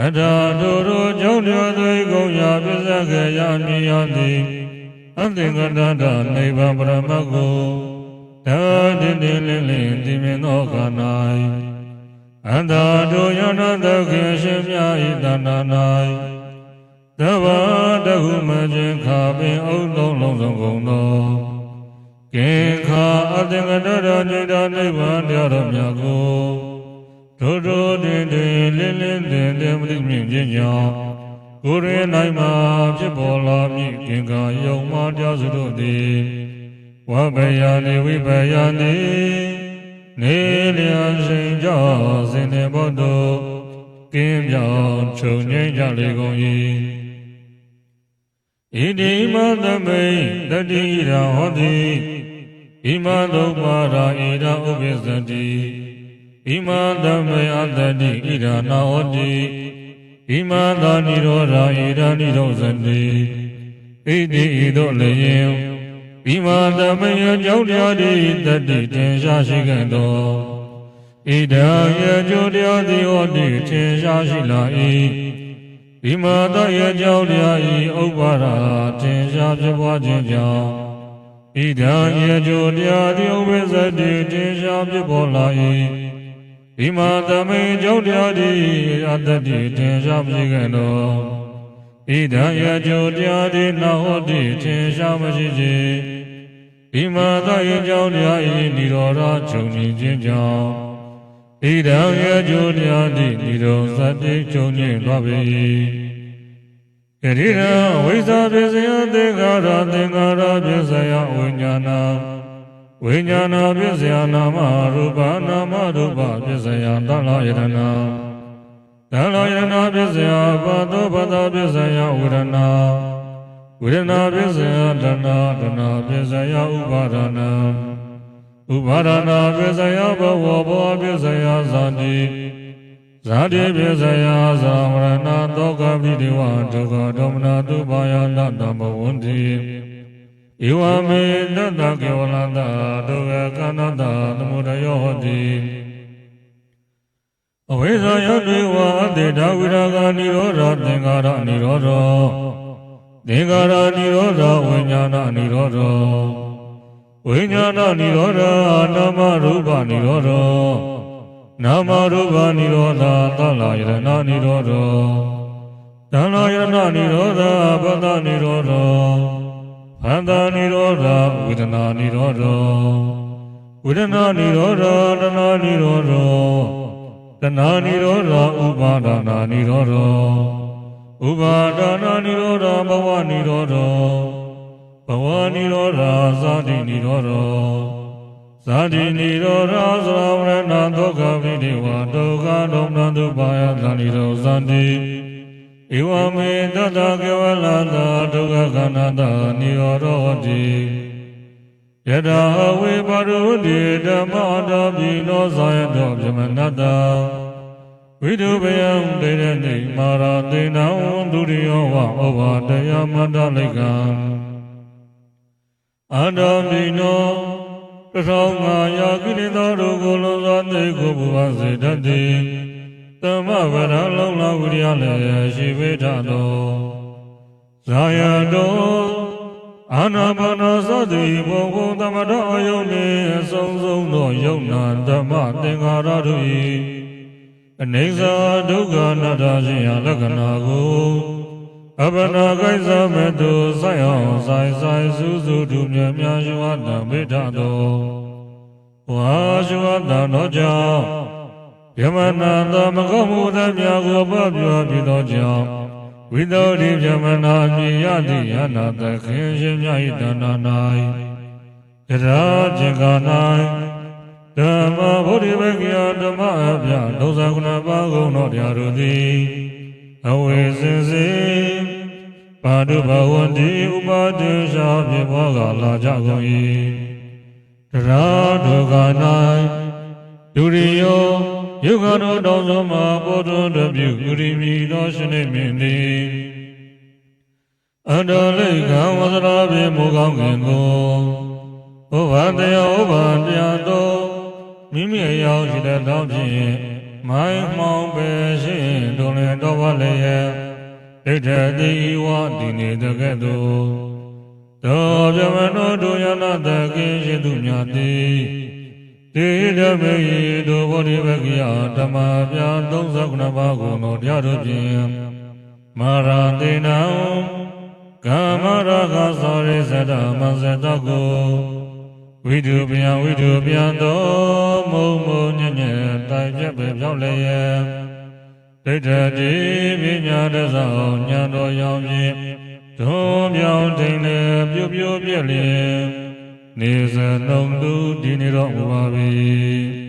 အထာတို့တို့ကြောင့်တရားသွေးကုန်ရာပြစ္ဆေခေယမြည်ရသည်အသင်္ကတနိဗ္ဗာန်ပရမတ်ကိုသာတင်တင်လင်းလင်းသိမြင်သောခါ၌အန္တာတို့ယနာသခင်ရှင်မြတ်၏တဏ္ဍာ၌သဘာတဟုမခြင်းခါပင်အုပ်သုံးလုံးစုံကုန်သောကေခာအသင်္ကတရညိတာနိဗ္ဗာန်တရားတော်မြတ်ကိုတို့တို့တင်တင်လင်းလင်းတင်တင်မသိမြင်ခြင်းကြောင့်ကိုယ်ရင်း၌မှဖြစ်ပေါ်လာမည်ကင်္ကာယုံမှတရားစုတို့သည်ဝဘယနိဝိဘယနိနေလျာရှင်ကြောင့်စင်တဲ့ဘုဒ္ဓကင်းပြောင်းချုပ်ငြိမ်းကြလေကုန်၏ဣတိမသမိတတိရာဟောတိဣမသုပါရာဣရာဥပိသတိဣမသမိအတတိဣရာနာဟောတိဣမသာနိရောဓာဣရာနိရောဇတိဣတိဣသောလည်းဣမသမိအကြောင်းတရားသည်တတိတင်ရှားရှိခဲ့သောဣဒံယေကျိုးတရားသည်ဟောတိတင်ရှားရှိလာ၏ဣမသယေကြောင့်တရားဤဥပ္ပါဒတင်ရှားဖြစ်ပွားခြင်းကြောင့်ဣဒံယေကျိုးတရားသည်ဥပ္ပဇ္ဇတိတင်ရှားဖြစ်ပေါ်လာ၏ဣမသမိကြောင့်တရားသည်အတ္တတိတင်ရှားဖြစ်ခဲ့သောဣဒံယေကျိုးတရားသည်နာဟောတိတင်ရှားမရှိခြင်းဣမသယေကြောင့်တရားဤនិရောဓချုပ်ငြိမ်းခြင်းကြောင့်ဣဒံယေကျိုးတရားသည်និရောဓတိချုပ်ငြိမ်းသွားပေ၏ကတိရဝိဇ္ဇာပစ္စယသင်္ခါရသင်္ခါရပစ္စယဝိညာဏဝိညာဏပစ္စယနာမရူပနာမရူပပစ္စယသလယတနာသလယတနာပစ္စယဘာသောဘာသောပစ္စယဝိရဏဝိရဏပစ္စယတဏတဏပစ္စယဥပါဒနာဥပါဒနာပစ္စယဘဝဘောပစ္စယဇာတိဇာတိပစ္စယသာမရဏသောကပိတိဝဒုက္ခဒေါမနတုပါယနာတမဝန္တိဧဝမေတတကေဝလတဒုက္ခကနတသမုဒယောဟောတိအဝိဇ္ဇာယတေဝအတေဒဝိရာဂနိရောဓသင်္ခါရနိရောဓသင်္ခါရနိရောဓဝိညာဏနိရောဓဝိညာဏနိရောဓနာမရူပနိရောဓနာမရူပနိရောဓသလယရဏနိရောဓသလယရဏနိရောဓပတ္တနိရောဓဖန္တာနိရောဓဝေဒနာနိရောဓဝေဒနာနိရောဓတဏှာနိရောဓတဏှာနိရောဓဥပါဒနာနိရောဓဥပါဒနာနိရောဓဘဝနိရောဓဘဝနိရောဓဇာတိနိရောဓဇာတိနိရောဓသရဝရဏဒုက္ခပိတိဝဒုက္ခဒေါမနတုပါယသနိရောဇန္တိဧဝမေတတကေဝလတဒုက္ခခန္ဓာတနိရောဓောတိယထာဝေပါရုတိဓမ္မတောပိနောဇာယတောပြမနတဝိတုပယံတေရဏိမာရတေနံဒုရိယောဝဩဘာတယမန္တလိကံအန္တမိနော1500ကိလေသာတို့ကိုလုံးစွာသိကိုဘုရားစေတတ်သည်သမဗရလုံလဝိရိယလည်းရှိဝိထသောဇာယတောအာနာပါနသတိဘုံဘုံသမထအယုန်နှင့်အဆုံးသောယုံနာဓမ္မသင်္ခါရတို့၏ အနေစာဒုက္ခအနတ္တရှင်ရာလက္ခဏာကို အပနာကိစ္စမေတုဆိုင်အောင်ဆိုင်ဆိုင်စုစုသူမြတ်များရှုအပ်တံမိထသောဝါရှုအပ်တံသောကြောင့်ယမနာသောမကောမှုသမျှကိုပပြောပြီးသောကြောင့်ဝိသုဒ္ဓိယမနာမြည်ရသည့်ယနာသခင်ရှင်မြတ်၏တဏ္ဍာ၌ယထာကျင်္ဂါ၌ဓမ္မဗုဒ္ဓဝေကယဓမ္မအပြဒုစကုဏပါကုံတော်တရားတို့သည်အဝေစင်စေပါတုဘဝန္တိဥပါဒေရှာပြေပွားကလာကြကုန်၏တရားဒုက္ခ၌ဒုရိယောယုဂတော်တော်ဆုံးမှာပေါ်တော်တပြုဥရိမိတော်ရှင်နေမင်းသည်အန္တလိကံဝဇရာပြေမူကောင်းခင်ကိုဥပတရားဥပတရားတော်မိမိအယောက်ရှိတဲ့တောင်းဖြင့်မိုင်းမှောင်ပဲရှိတော်လင်တော်ပါလေရဲ့ဒိဋ္ဌတိဝတိနေတဲ့ကဲ့သို့တော်ပြမတော်တို့ယနာတကိရှိသူများသည်တိဓမေတို့ဘောဓိဝကယဓမ္မပြ39ပါးကိုတော်တရားတို့ဖြင့်မာရတေနံကာမရာဂသောရိသတမဇ္ဇတကိုဝိတုပြန်တော်မုံမုံညံ့ညံ့တိုင်ပြက်ပဲပြောင်းလဲရဲ့ဒိဋ္ဌတိပညာတသောဉာဏ်တော်ရောင်ဖြင့်ဒုံပြောင်းထိန်လေပြိုပြိုပြက်လျင်နေစလုံးသူဒီနေတော်မူပါ၏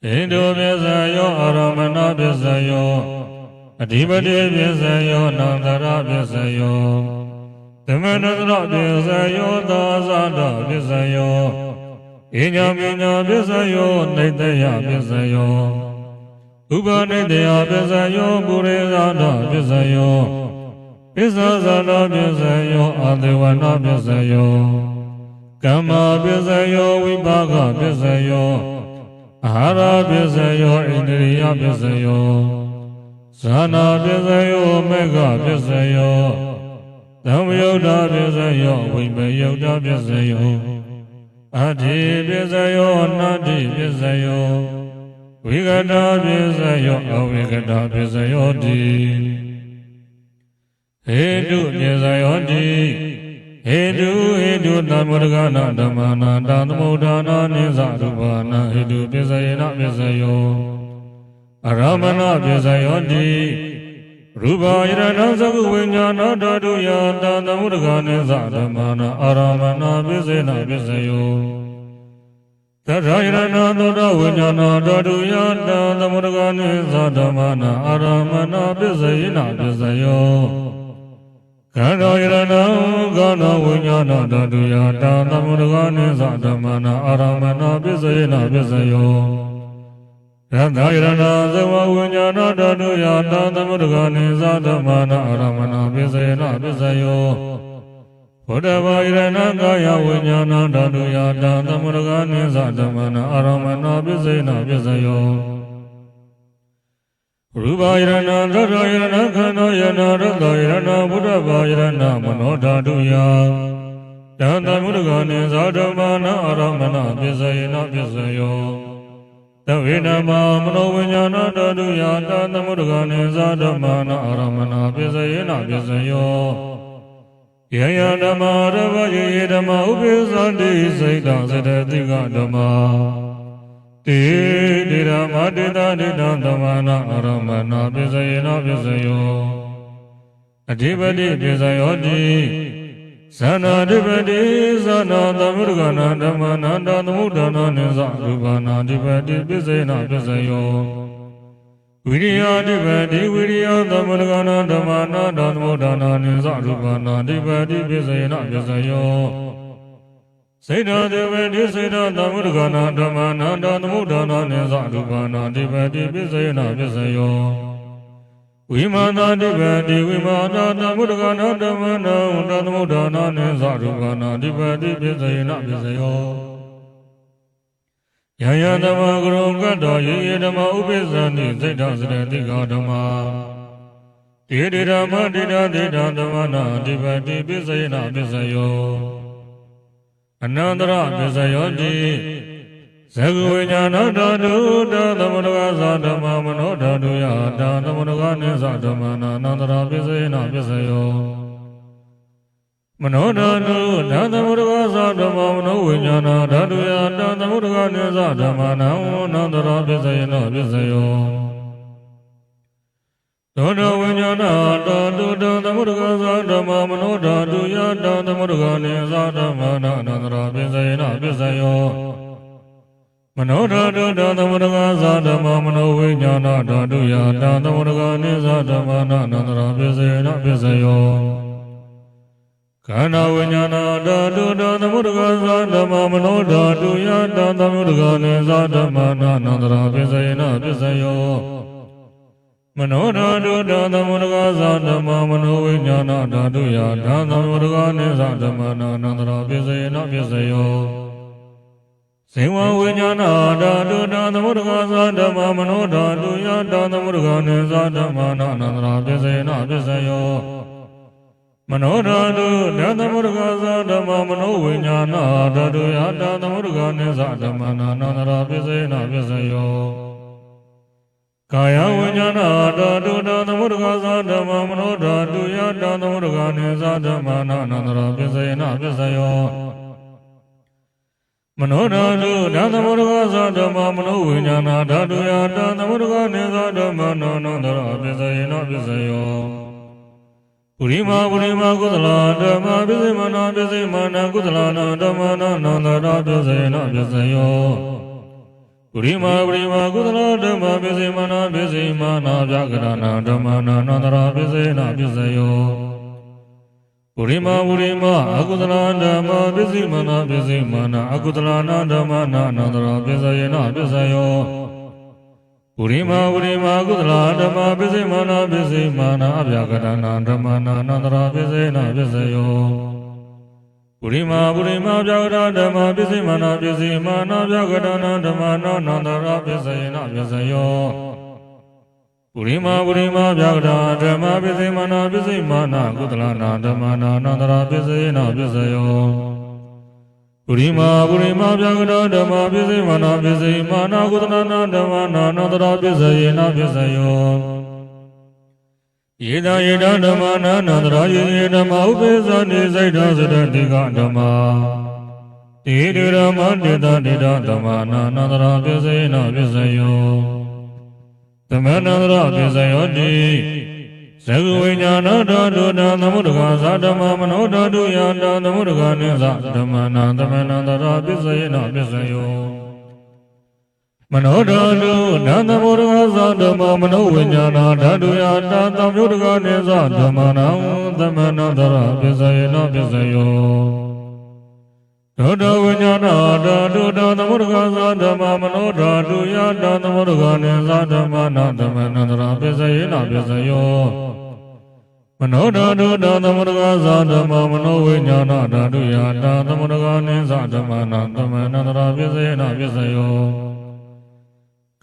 ဣန္ဒုပစ္စယောအာရမဏပစ္စယောအဓိပတိပစ္စယောနန္တရပစ္စယောသမဏတရပစ္စယောသာသတပစ္စယောဣညာပညာပစ္စယောနိတ္တယပစ္စယောဥပနိတ္တယပစ္စယောပုရိသနာပစ္စယောပစ္စဇာနာပစ္စယောအာသေဝနာပစ္စယောကမ္မပစ္စယောဝိပါကပစ္စယောအာဟာရပစ္စယောဣန္ဒြိယပစ္စယောဇာနာပစ္စယောမေဃပစ္စယောသမယုတ်တာပစ္စယောဝိပယုတ်တာပစ္စယောအဋ္ဌိပစ္စယောအနတ္တိပစ္စယောဝိကတာပစ္စယောအဝိကတာပစ္စယောတိဟေတုပစ္စယောတိဟေတုသမုဒ္ဒကနာဓမ္မနာတသမုဒ္ဒနာနိသရူပနာဟေတုပစ္စယေနပစ္စယောအရမဏပစ္စယောတိရူပယရဏသကုဝိညာဏဓာတုယတသမုဒ္ဒကနိသဓမ္မနာအရမဏပစ္စေနပစ္စယောသတ္ထယရဏသောတဝိညာဏဓာတုယတသမုဒ္ဒကနိသဓမ္မနာအရမဏပစ္စေနပစ္စယောခန္ဓာယရဏကာနဝိညာဏဓာတုယတသမုဒ္ဒကနိသဓမ္မနာအရမဏပစ္စေနပစ္စယောယတယရဏသဝဝိညာဏဓာတုယတသမုဒ္ဒကနိသဓမ္မနာအရမဏပစ္စေနပစ္စယောဘုဒ္ဓဘာယရဏကာယဝိညာဏဓာတုယတသမုဒ္ဒကနိသဓမ္မနာအရမဏပစ္စေနပစ္စယောရူပယရဏသတ္တယရဏခန္ဓာယရဏရတ္တယရဏဘုဒ္ဓဘာယရဏမနောဓာတုယတသမုဒ္ဒကနိသဓမ္မနာအရမဏပစ္စေနပစ္စယောသဝေနမမနောဝိညာဏဓာတုယတသမုဒ္ဒကနိသဓမ္မနာအရမဏပစ္စေနပစ္စယောယယဓမ္မာရဝယေဓမ္မာဥပိသန္တိစိတ်တသတ္တတိကဓမ္မာတေတိဓမ္မာတေတတိတံဓမ္မာနာအရမဏပစ္စယေနပစ္စယောအဓိပတိပစ္စယောတိဇာနာဓိပတိဇာနာသမုဒ္ဒကနာဓမ္မနာတသမုဒ္ဒနာနိသရူပနာဓိပတိပစ္စေနပစ္စယောဝိရိယဓိပတိဝိရိယသမုဒ္ဒကနာဓမ္မနာတသမုဒ္ဒနာနိသရူပနာဓိပတိပစ္စေနပစ္စယောစေတဓိပတိစေတသမုဒ္ဒကနာဓမ္မနာတသမုဒ္ဒနာနိသရူပနာဓိပတိပစ္စေနပစ္စယောဝိမာနာဓိပတိဝိမာနာသမုဒ္ဒကနာဓမ္မနာတသမုဒ္ဒနာနိသရူပနာဓိပတိပစ္စေနပစ္စယောယယဓမ္မဂရုံကတ္တောယေယေဓမ္မဥပိသန္တိစိတ်တစရတိကဓမ္မာတေတိဓမ္မတေတတေတဓမ္မနာဓိပတိပစ္စေနပစ္စယောအနန္တရပစ္စယောတိဇဂဝိညာဏဓာတုတသမုဒ္ဒကသဓမ္မမနောဓာတုယတသမုဒ္ဒကနိသဓမ္မနာန န္တရာပစ္စယေနပစ္စယောမနောဓာတုဓာသမုဒ္ဒဂသဓမ္မမနောဝိညာဏဓာတုယဓာသမုဒ္ဒဂနိသဓမ္မနာနန္တရာပစ္စယေနပစ္စယောသောတဝိညာဏဓာတုဓာသမုဒ္ဒဂသဓမ္မမနောဓာတုယဓာသမုဒ္ဒဂနိသဓမ္မနာနန္တရာပစ္စယေနပစ္စယောမနောဓာတုဓာသမုဒ္ဒဂသဓမ္မမနောဝိညာဏဓာတုယဓာသမုဒ္ဒဂနိသဓမ္မနာနန္တရာပစ္စယေနပစ္စယောခန္ဓာဝိညာဏဓာတုဓာသမုဒ္ဒဂသဓမ္မမနောဓာတုယဓာသမုဒ္ဒဂနိသဓမ္မနာနန္တရာပစ္စယေနပစ္စယောမနောဓာတုဓာသမုဒ္ဒဂသဓမ္မမနောဝိညာဏဓာတုယဓာသမုဒ္ဒဂနိသဓမ္မနာနန္တရာပစ္စယေနပစ္စယောဇေဝဝိညာဏဓာတုဓာသမုဒ္ဒဂသဓမ္မမနောဓာတုယဓာသမုဒ္ဒဂနိသဓမ္မနာနန္တရာပစ္စယေနပစ္စယောမနောဓာတုဓာသမုဒ္ဒဂသဓမ္မမနောဝိညာဏဓာတုယဓာသမုဒ္ဒဂနိသဓမ္မနာနန္တရာပစ္စယေနပစ္စယောကာယဝိညာဏဓာတုဓာသမုဒ္ဒဂသဓမ္မမနောဓာတုယဓာသမုဒ္ဒဂနိသဓမ္မနာနန္တရာပစ္စယေနပစ္စယောမနောဓာတုဓာသမုဒ္ဒဂသဓမ္မမနောဝိညာဏဓာတုယဓာသမုဒ္ဒဂနိသဓမ္မနာနန္တရာပစ္စယေနပစ္စယောပုရိမာကုသလဓမ္မပစ္စည်းမနာပစ္စည်းမနာကုသလနာဓမ္မနာနန္တရာပစ္စယေနပစ္စယောပုရိမာကုသလဓမ္မပစ္စည်းမနာပစ္စည်းမနာဗျာကရဏဓမ္မနာနန္တရာပစ္စယေနပစ္စယောပုရိမာအကုသလဓမ္မပစ္စည်းမနာပစ္စည်းမနာအကုသလနာဓမ္မနာနန္တရာပစ္စယေနပစ္စယောပုရိမာကုသလဓမ္မပစ္စည်းမနာပစ္စည်းမနာအဗျာကရဏဓမ္မနာနန္တရာပစ္စယေနပစ္စယောပုရိမာဗျာကရဓမ္မပစ္စည်းမနာပစ္စည်းမနာဗျာကရဏဓမ္မနာနန္တရာပစ္စယေနပစ္စယောပုရိမာဗျာကရဓမ္မပစ္စည်းမနာပစ္စည်းမနာကုသလနာဓမ္မနာနန္တရာပစ္စယေနပစ္စယောပုရိမာဗျာကရဓမ္မပစ္စည်းမနာပစ္စည်းမနာကုသလနာဓမ္မနာနန္တရာပစ္စယေနပစ္စယောယေဒဓမ္မနာနန္တရာယေဓမ္မဥပိသနိစိတ်ဓာစတတိကဓမ္မတေဓမ္မတေတဓမ္မနာနန္တရာပစ္စယေနပစ္စယောသမန္တရာပစ္စယောတိသကုဝိညာဏဓာတုဓာသမုဒ္ဒဂသဓမ္မမနောဓာတုယဓာသမုဒ္ဒဂနိသဓမ္မနာသမန္တရာပစ္စယေနပစ္စယောမနောဓာတုဓာသမုဒ္ဒဂသဓမ္မမနောဝိညာဏဓာတုယဓာသမုဒ္ဒဂနိသဓမ္မနာသမန္တရာပစ္စယေနပစ္စယောသောတဝိညာဏဓာတုဓာသမုဒ္ဒဂသဓမ္မမနောဓာတုယဓာသမုဒ္ဒဂနိသဓမ္မနာသမန္တရာပစ္စယေနပစ္စယောမနောဓာတုဓာသမုဒ္ဒဂသဓမ္မမနောဝိညာဏဓာတုယဓာသမုဒ္ဒဂနိသဓမ္မနာသမန္တရာပစ္စယေနပစ္စယော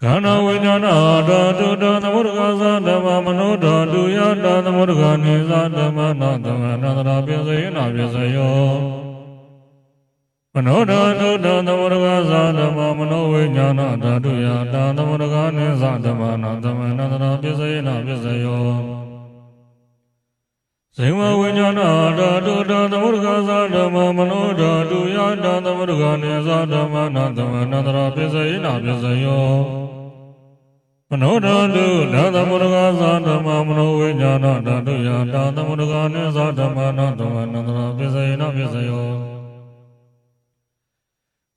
ခန္ဓာဝိညာဏဓာတုဓာသမုဒ္ဒဂသဓမ္မမနောဓာတုယဓာသမုဒ္ဒဂနိသဓမ္မနာသမန္တရာပစ္စယေနပစ္စယောမနောဓာတုဓာသမုဒ္ဒဂသဓမ္မမနောဝိညာဏဓာတုယဓာသမုဒ္ဒဂနိသဓမ္မနာသမန္တရာပစ္စယေနပစ္စယောဇေဝဝိညာဏဓာတုဓာသမုဒ္ဒဂသဓမ္မမနောဓာတုယဓာသမုဒ္ဒဂနိသဓမ္မနာသမန္တရာပစ္စယေနပစ္စယောမနောဓာတုဓာသမုဒ္ဒဂသဓမ္မမနောဝိညာဏဓာတုယဓာသမုဒ္ဒဂနိသဓမ္မနာသမန္တရာပစ္စယေနပစ္စယော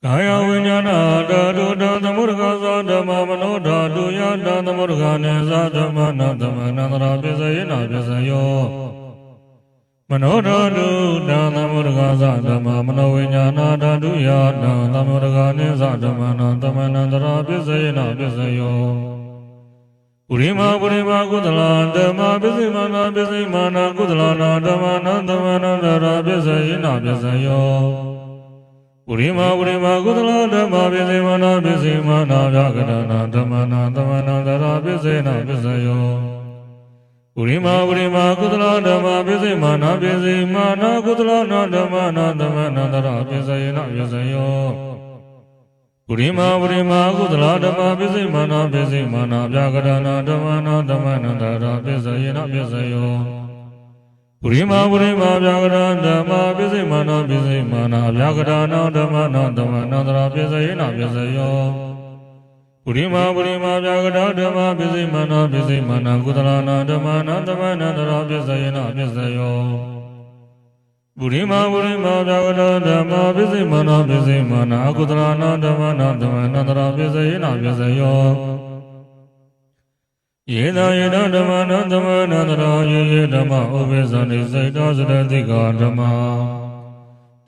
ကာယဝိညာဏဓာတုဓာသမုဒ္ဒဂသဓမ္မမနောဓာတုယဓာသမုဒ္ဒဂနိသဓမ္မနာသမန္တရာပစ္စယေနပစ္စယောမနောဓာတုဓာသမုဒ္ဒဂသဓမ္မမနောဝိညာဏဓာတုယဓာသမုဒ္ဒဂနိသဓမ္မနာသမန္တရာပစ္စယေနပစ္စယောပုရိမာကုသလဓမ္မပစ္စည်းမနာပစ္စည်းမနာကုသလနာဓမ္မနာသမန္တရာပစ္စယေနပစ္စယောပုရိမာကုသလဓမ္မပစ္စည်းမနာပစ္စည်းမနာဗျာကရဏဓမ္မနာသမန္တရာပစ္စယေနပစ္စယောပုရိမာကုသလဓမ္မပစ္စည်းမနာပစ္စည်းမနာကုသလနာဓမ္မနာသမန္တရာပစ္စယေနပစ္စယော ပုရိမာပုရိမာကုသလဓမ္မပစ္စည်းမာနပစ္စည်းမာနဗျာကရဏဓမ္မနာဓမ္မနန္တရာပစ္စယေနပစ္စယောပုရိမာပုရိမာဗျာကရဏဓမ္မပစ္စည်းမာနပစ္စည်းမာနဗျာကရဏဓမ္မနာဓမ္မနန္တရာပစ္စယေနပစ္စယောပုရိမာပုရိမာဗျာကရဏဓမ္မပစ္စည်းမာနပစ္စည်းမာနကုသလနာဓမ္မနာဓမ္မနန္တရာပစ္စယေနပစ္စယောပုရိမာပုရိမာဗျာကရဏဓမ္မပစ္စည်းမာနပစ္စည်းမာနကုသလနာဓမ္မနာဓမ္မနန္တရာပစ္စယေနပစ္စယောယေနယေနဓမ္မနာဓမ္မနန္တရာယေယေဓမ္မဥပိသနိစိတ်တောစရတိကဓမ္မ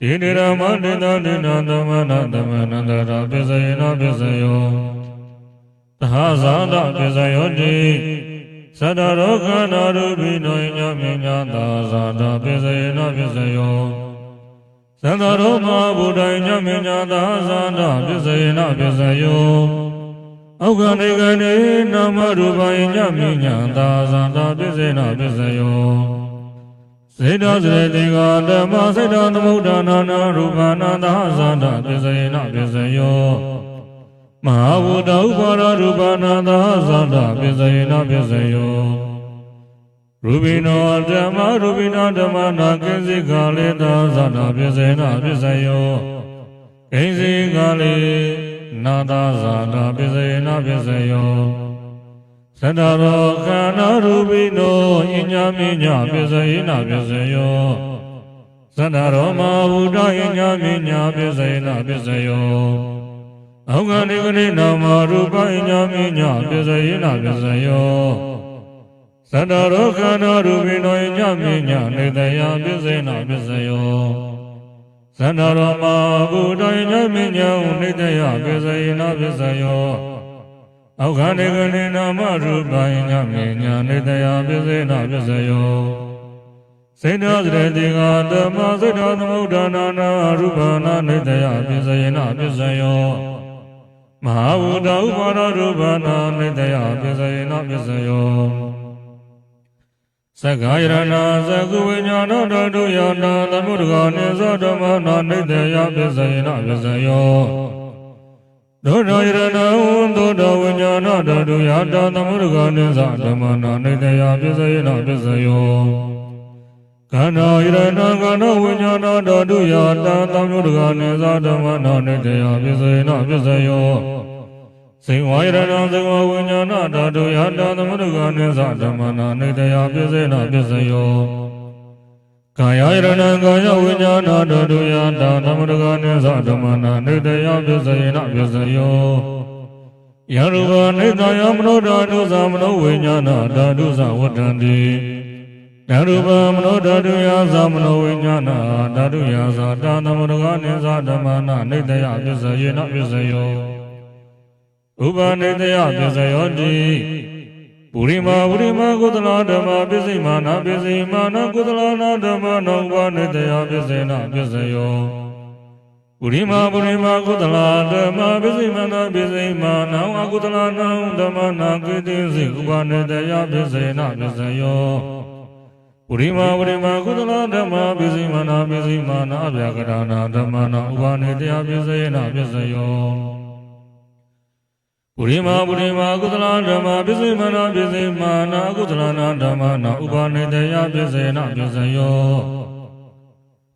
ဒေနေရမတေတဒေနဓမ္မနာဓမ္မနန္တရာပစ္စယေနပစ္စယောသဟဇာတပစ္စယောတိသတ္တရောခန္ဓာရူပိနောညမြညာသာဇာတပစ္စယေနပစ္စယောသတ္တရောမဗုဒ္ဓညမြညာသာဇာတပစ္စယေနပစ္စယောဩဃံဒေကတိနာမရူပယညမြညာသာဇာတပစ္စေနပစ္စယောစေတစရတိကဓမ္မစေတသမုဒ္ဒနာနာရူပနာသာဇာတပစ္စယေနပစ္စယောမဟာဝုဒ္ဓဥပါရရူပနာသာဇာတပစ္စယေနပစ္စယောရူပိနောဓမ္မရူပိနောဓမ္မနာကိစိကလေသာဇာတပစ္စေနပစ္စယောကိစိကလေနာသာဇာတပစ္စယေနပစ္စယောသတ္တရောခန္ဓာရူပိနောညညာမိညာပစ္စယေနပစ္စယောသတ္တရောမဝုဒ္ဓညညာမိညာပစ္စယေနပစ္စယောဩဃံဒေကတိနာမရူပညညာမိညာပစ္စယေနပစ္စယောသတ္တရောခန္ဓာရူပိနောညညာမိညာနေတယပစ္စေနပစ္စယောသန္တာရောမဘုဒ္ဓညမြညာနိတယပစ္စယေနပစ္စယောဩဃံဒေကတိနာမရူပညညာမြညာနိတယပစ္စေနပစ္စယောစေတစရတိကဓမ္မစေတသမုဒ္ဒနာနာရူပနာနိတယပစ္စယေနပစ္စယောမဟာဝုဒ္ဓဥပါရရူပနာနိတယပစ္စယေနပစ္စယောသက္ကာယရဏသက္ကုဝိညာဏဓာတုယနာသမုဒ္ဒဂာနိသဓမ္မနာနိတယပစ္စယေနပစ္စယောဒုဒ္ဓယရဏဝံဒုဒ္ဓဝိညာဏဓာတုယတာသမုဒ္ဒဂာနိသဓမ္မနာနိတယပစ္စယေနပစ္စယောခန္ဓာယရဏခန္ဓာဝိညာဏဓာတုယတာသမုဒ္ဒဂာနိသဓမ္မနာနိတယပစ္စယေနပစ္စယောစေဝယရဏသေဝဝိညာဏဓာတုယတာသမုဒ္ဒဂာနိသဓမ္မနာနိတယပစ္စေနပစ္စယောကာယယရဏကာယဝိညာဏဓာတုယတာသမုဒ္ဒဂာနိသဓမ္မနာနိတယပစ္စေနပစ္စယောယရူပနိတယမနောဓာတုသမနောဝိညာဏဓာတုသဝတ္တန္တိဓာတုပမနောဓာတုယသမနောဝိညာဏဓာတုယသတာသမုဒ္ဒဂာနိသဓမ္မနာနိတယပစ္စေနပစ္စယောဥပနိတယပစ္စယောတိပုရိမာပုရိမာကုသလဓမ္မပစ္စည်းမာနပစ္စည်းမာနကုသလနာဓမ္မနောဥပနိတယပစ္စေနပစ္စယောပုရိမာပုရိမာကုသလဓမ္မပစ္စည်းမာနပစ္စည်းမာနအကုသလနာဓမ္မနာကိတိစိဥပနိတယပစ္စေနပစ္စယောပုရိမာပုရိမာကုသလဓမ္မပစ္စည်းမာနပစ္စည်းမာနအဗျာကရဏဓမ္မနာဥပနိတယပစ္စေနပစ္စယောပုရိမာပုရိမာကုသလဓမ္မပစ္စည်းမာနပစ္စည်းမာနကုသလနာဓမ္မနာဥပနိတယပစ္စေနပစ္စယော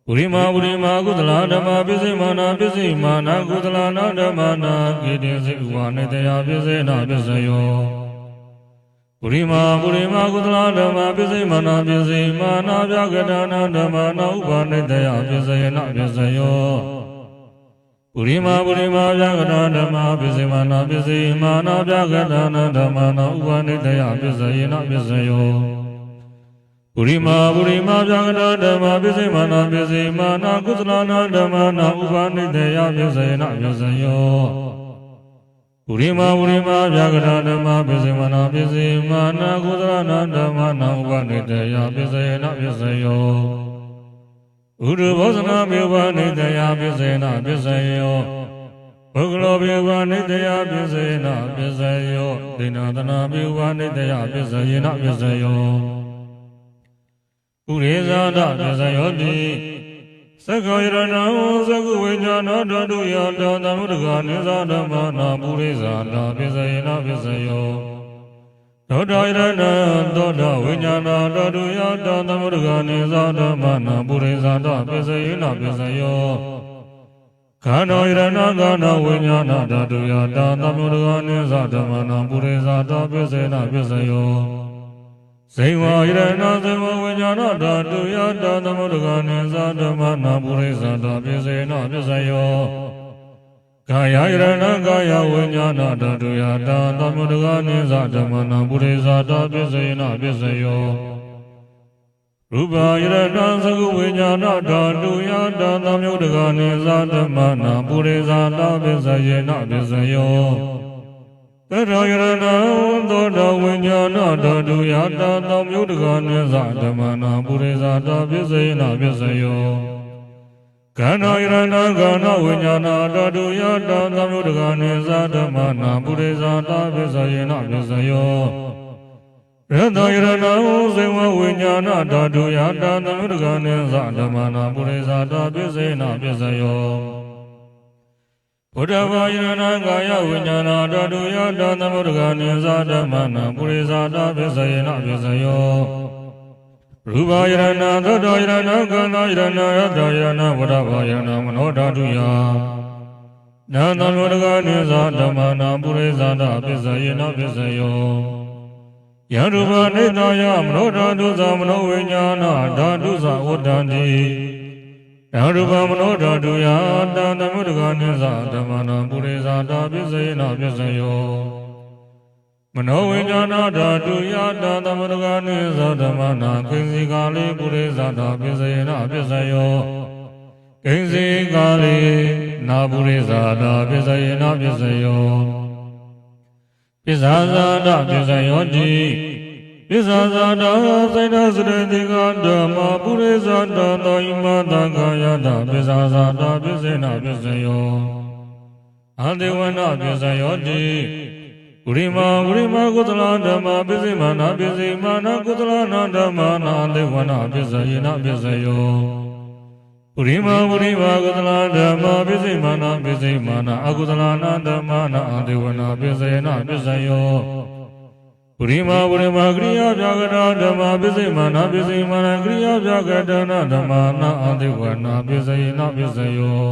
ပုရိမာပုရိမာကုသလဓမ္မပစ္စည်းမာနပစ္စည်းမာနကုသလနာဓမ္မနာကိတိစိဥပနိတယပစ္စေနပစ္စယောပုရိမာပုရိမာကုသလဓမ္မပစ္စည်းမာနပစ္စည်းမာနဗျာကရဏဓမ္မနာဥပနိတယပစ္စေနပစ္စယောပုရိမာပုရိမာဗျာကရဏဓမ္မပစ္စည်းမာနပစ္စည်းမာနဗျာကရဏဓမ္မနာဥပနိတယပစ္စေနပစ္စယောပုရိမာပုရိမာဗျာကရဏဓမ္မပစ္စည်းမာနပစ္စည်းမာနကုသလနာဓမ္မနာဥပနိတယပစ္စေနပစ္စယောပုရိမာပုရိမာဗျာကရဏဓမ္မပစ္စည်းမာနပစ္စည်းမာနကုသလနာဓမ္မနာဥပနိတယပစ္စေနပစ္စယောဥဒ္ဓဘောဇနာမေဝနိတယပစ္စေနပစ္စယောပုဂ္ဂလောမေဝနိတယပစ္စေနပစ္စယောဒိဏသနာမေဝနိတယပစ္စေနပစ္စယောဥရေဇာတပစ္စယောတိသ က္ခယရဏံသက္ကဝိညာဏဓာတုယတာသမုဒ္ဒဂနိသဓမ္မနာပုရိသတာပစ္စယေနပစ္စယောသောတာယရဏံသောတာဝိညာဏဓာတုယတာသမုဒ္ဒဂနိသဓမ္မနာပုရိသတာပစ္စယေနပစ္စယောခန္ဓာယရဏခန္ဓာဝိညာဏဓာတုယတာသမုဒ္ဒဂနိသဓမ္မနာပုရိသတာပစ္စယေနပစ္စယောဇေဝယရဏဇေဝဝိညာဏဓာတုယတာသမုဒ္ဒဂနိသဓမ္မနာပုရိသတာပစ္စယေနပစ္စယောကာယယရဏကာယဝိညာဏဓာတုယတာသမုဒ္ဒဂနိသဓမ္မနာပုရိသတာပစ္စယေနပစ္စယောရူပယရဏသကုဝိညာဏဓာတုယတာသမုဒ္ဒဂနိသဓမ္မနာပုရိသတာပစ္စယေနပစ္စယောသတ္တယရဏသောတာဝိညာဏဓာတုယတာသမုဒ္ဒဂနိသဓမ္မနာပုရိသတာပစ္စယေနပစ္စယောခန္ဓာယရဏခန္ဓာဝိညာဏဓာတုယတာသမုဒ္ဒဂနိသဓမ္မနာပုရိသတာပစ္စယေနပစ္စယောရတယရဏဇေဝဝိညာဏဓာတုယတာသမုဒ္ဒဂနိသဓမ္မနာပုရိသတာပစ္စယေနပစ္စယောဘုဒ္ဓဘာယရဏကာယဝိညာဏဓာတုယတာသမုဒ္ဒဂနိသဓမ္မနာပုရိသတာပစ္စယေနပစ္စယောရူပယရဏသောတာယရဏခန္ဓာယရဏယတယရဏဘုဒ္ဓဘာယရဏမနောဓာတုယနာသမုဒ္ဒဂနိသဓမ္မနာပုရိသတာပစ္စယေနပစ္စယောယရူပနိတယမနောဓာတုသမနောဝိညာဏဓာတုသဝတ္တန္တိယရူပမနောဓာတုယတာသမုဒ္ဒဂနိသဓမ္မနာပုရိသတာပစ္စယေနပစ္စယောမနောဝိညာဏဓာတုယတာသမုဒ္ဒဂနိသဓမ္မနာကိဉ္စီကာလိပုရိသတာပစ္စယေနပစ္စယောကိဉ္စီကာလိနာပုရိသတာပစ္စယေနပစ္စယောပစ္ဆာဇာတပစ္စယောတိပစ္ဆာဇာတစိတ္တစရတိကဓမ္မပုရိသတာသောဣမသံဃာယတာပစ္ဆာဇာတပစ္စေနပစ္စယောအတေဝနပစ္စယောတိဂုရိမာကုသလဓမ္မပစ္စေမာနပစ္စေမာနကုသလနာဓမ္မာနာအတေဝနပစ္စယေနပစ္စယောဂုရိမာကုသလဓမ္မပစ္စေမာနပစ္စေမာနအကုသလနာဓမ္မာနာအတေဝနပစ္စယေနပစ္စယောဂုရိမာကရိယာပြကတာဓမ္မပစ္စေမာနပစ္စေမာနကရိယာပြကတနာဓမ္မာနာအတေဝနပစ္စယေနပစ္စယော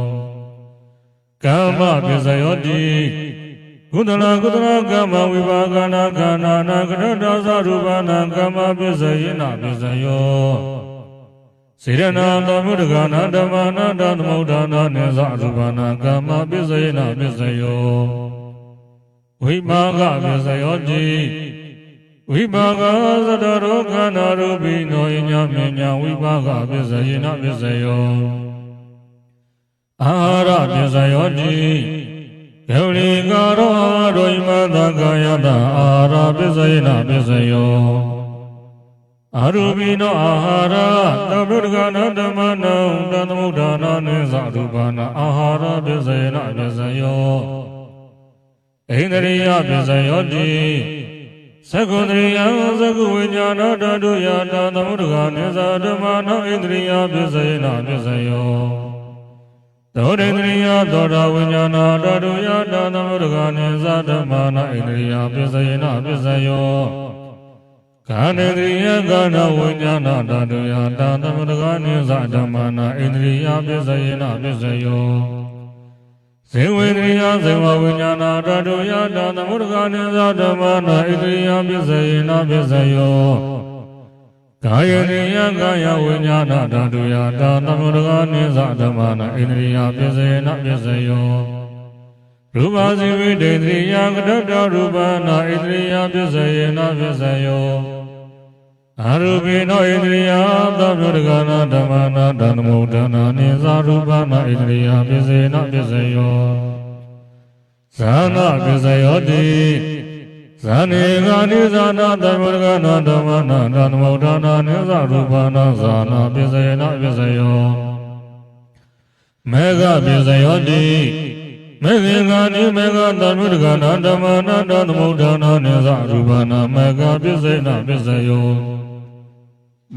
ကမ္မပစ္စယောတိကုသလကမ္မဝိပါကနာခန္ဓာနာကရတသရူပနာကမ္မပစ္စယေနပစ္စယောစေရဏသမုဒ္ဒဂနာဓမ္မနာတသမုဒ္ဒနာနိသရူပနာကမ္မပစ္စယေနပစ္စယောဝိပါကပစ္စယောတိဝိပါကသတ္တရောခန္ဓာရူပိနောယညမေညဝိပါကပစ္စယေနပစ္စယောအာဟာရပစ္စယောတိဂௌလိကာရောအာရောဣမသံဃာယတာအာဟာရပစ္စယေနပစ္စယောအာရူပိနောအာဟာရသမုဒ္ဒဂနာဓမ္မနံတသမုဒ္ဒနာနိသရူပနာအာဟာရပစ္စယေနပစ္စယောဣန္ဒရိယပစ္စယောတိသက္ကုန္ဒရိယသက္ကုဝိညာဏဓာတုယတာသမုဒ္ဒဂနိသဓမ္မနာဣန္ဒရိယပစ္စယေနပစ္စယောသောတေန္ဒရိယသောတာဝိညာဏဓာတုယတာသမုဒ္ဒဂနိသဓမ္မနာဣန္ဒရိယပစ္စယေနပစ္စယောကာနေန္ဒရိယကာနဝိညာဏဓာတုယတာသမုဒ္ဒဂနိသဓမ္မနာဣန္ဒရိယပစ္စယေနပစ္စယောဇေဝေန္ဒရိယဇေဝဝိညာဏဓာတုယတာသမုဒ္ဒဂနိသဓမ္မနာဣန္ဒရိယပစ္စယေနပစ္စယောကာယန္ဒရိယကာယဝိညာဏဓာတုယတာသမုဒ္ဒဂနိသဓမ္မနာဣန္ဒရိယပစ္စယေနပစ္စယောရူပဇိဝိတေန္ဒရိယကတ္တရူပနာဣန္ဒရိယပစ္စယေနပစ္စယောအာရူပိနောဣန္ဒရိယသမုဒ္ဒဂနာဓမ္မနာတသမုဒ္ဒနာနိသရူပနာဣန္ဒရိယပစ္စယေနပစ္စယောဇာနာပစ္စယောတိဇာနေဂာနိဇာနာသမုဒ္ဒဂနာဓမ္မနာတသမုဒ္ဒနာနိသရူပနာဇာနာပစ္စယေနပစ္စယောမေဃပစ္စယောတိမေဃေဂာနိမေဃသမုဒ္ဒဂနာဓမ္မနာတသမုဒ္ဒနာနိသရူပနာမေဃပစ္စေနပစ္စယော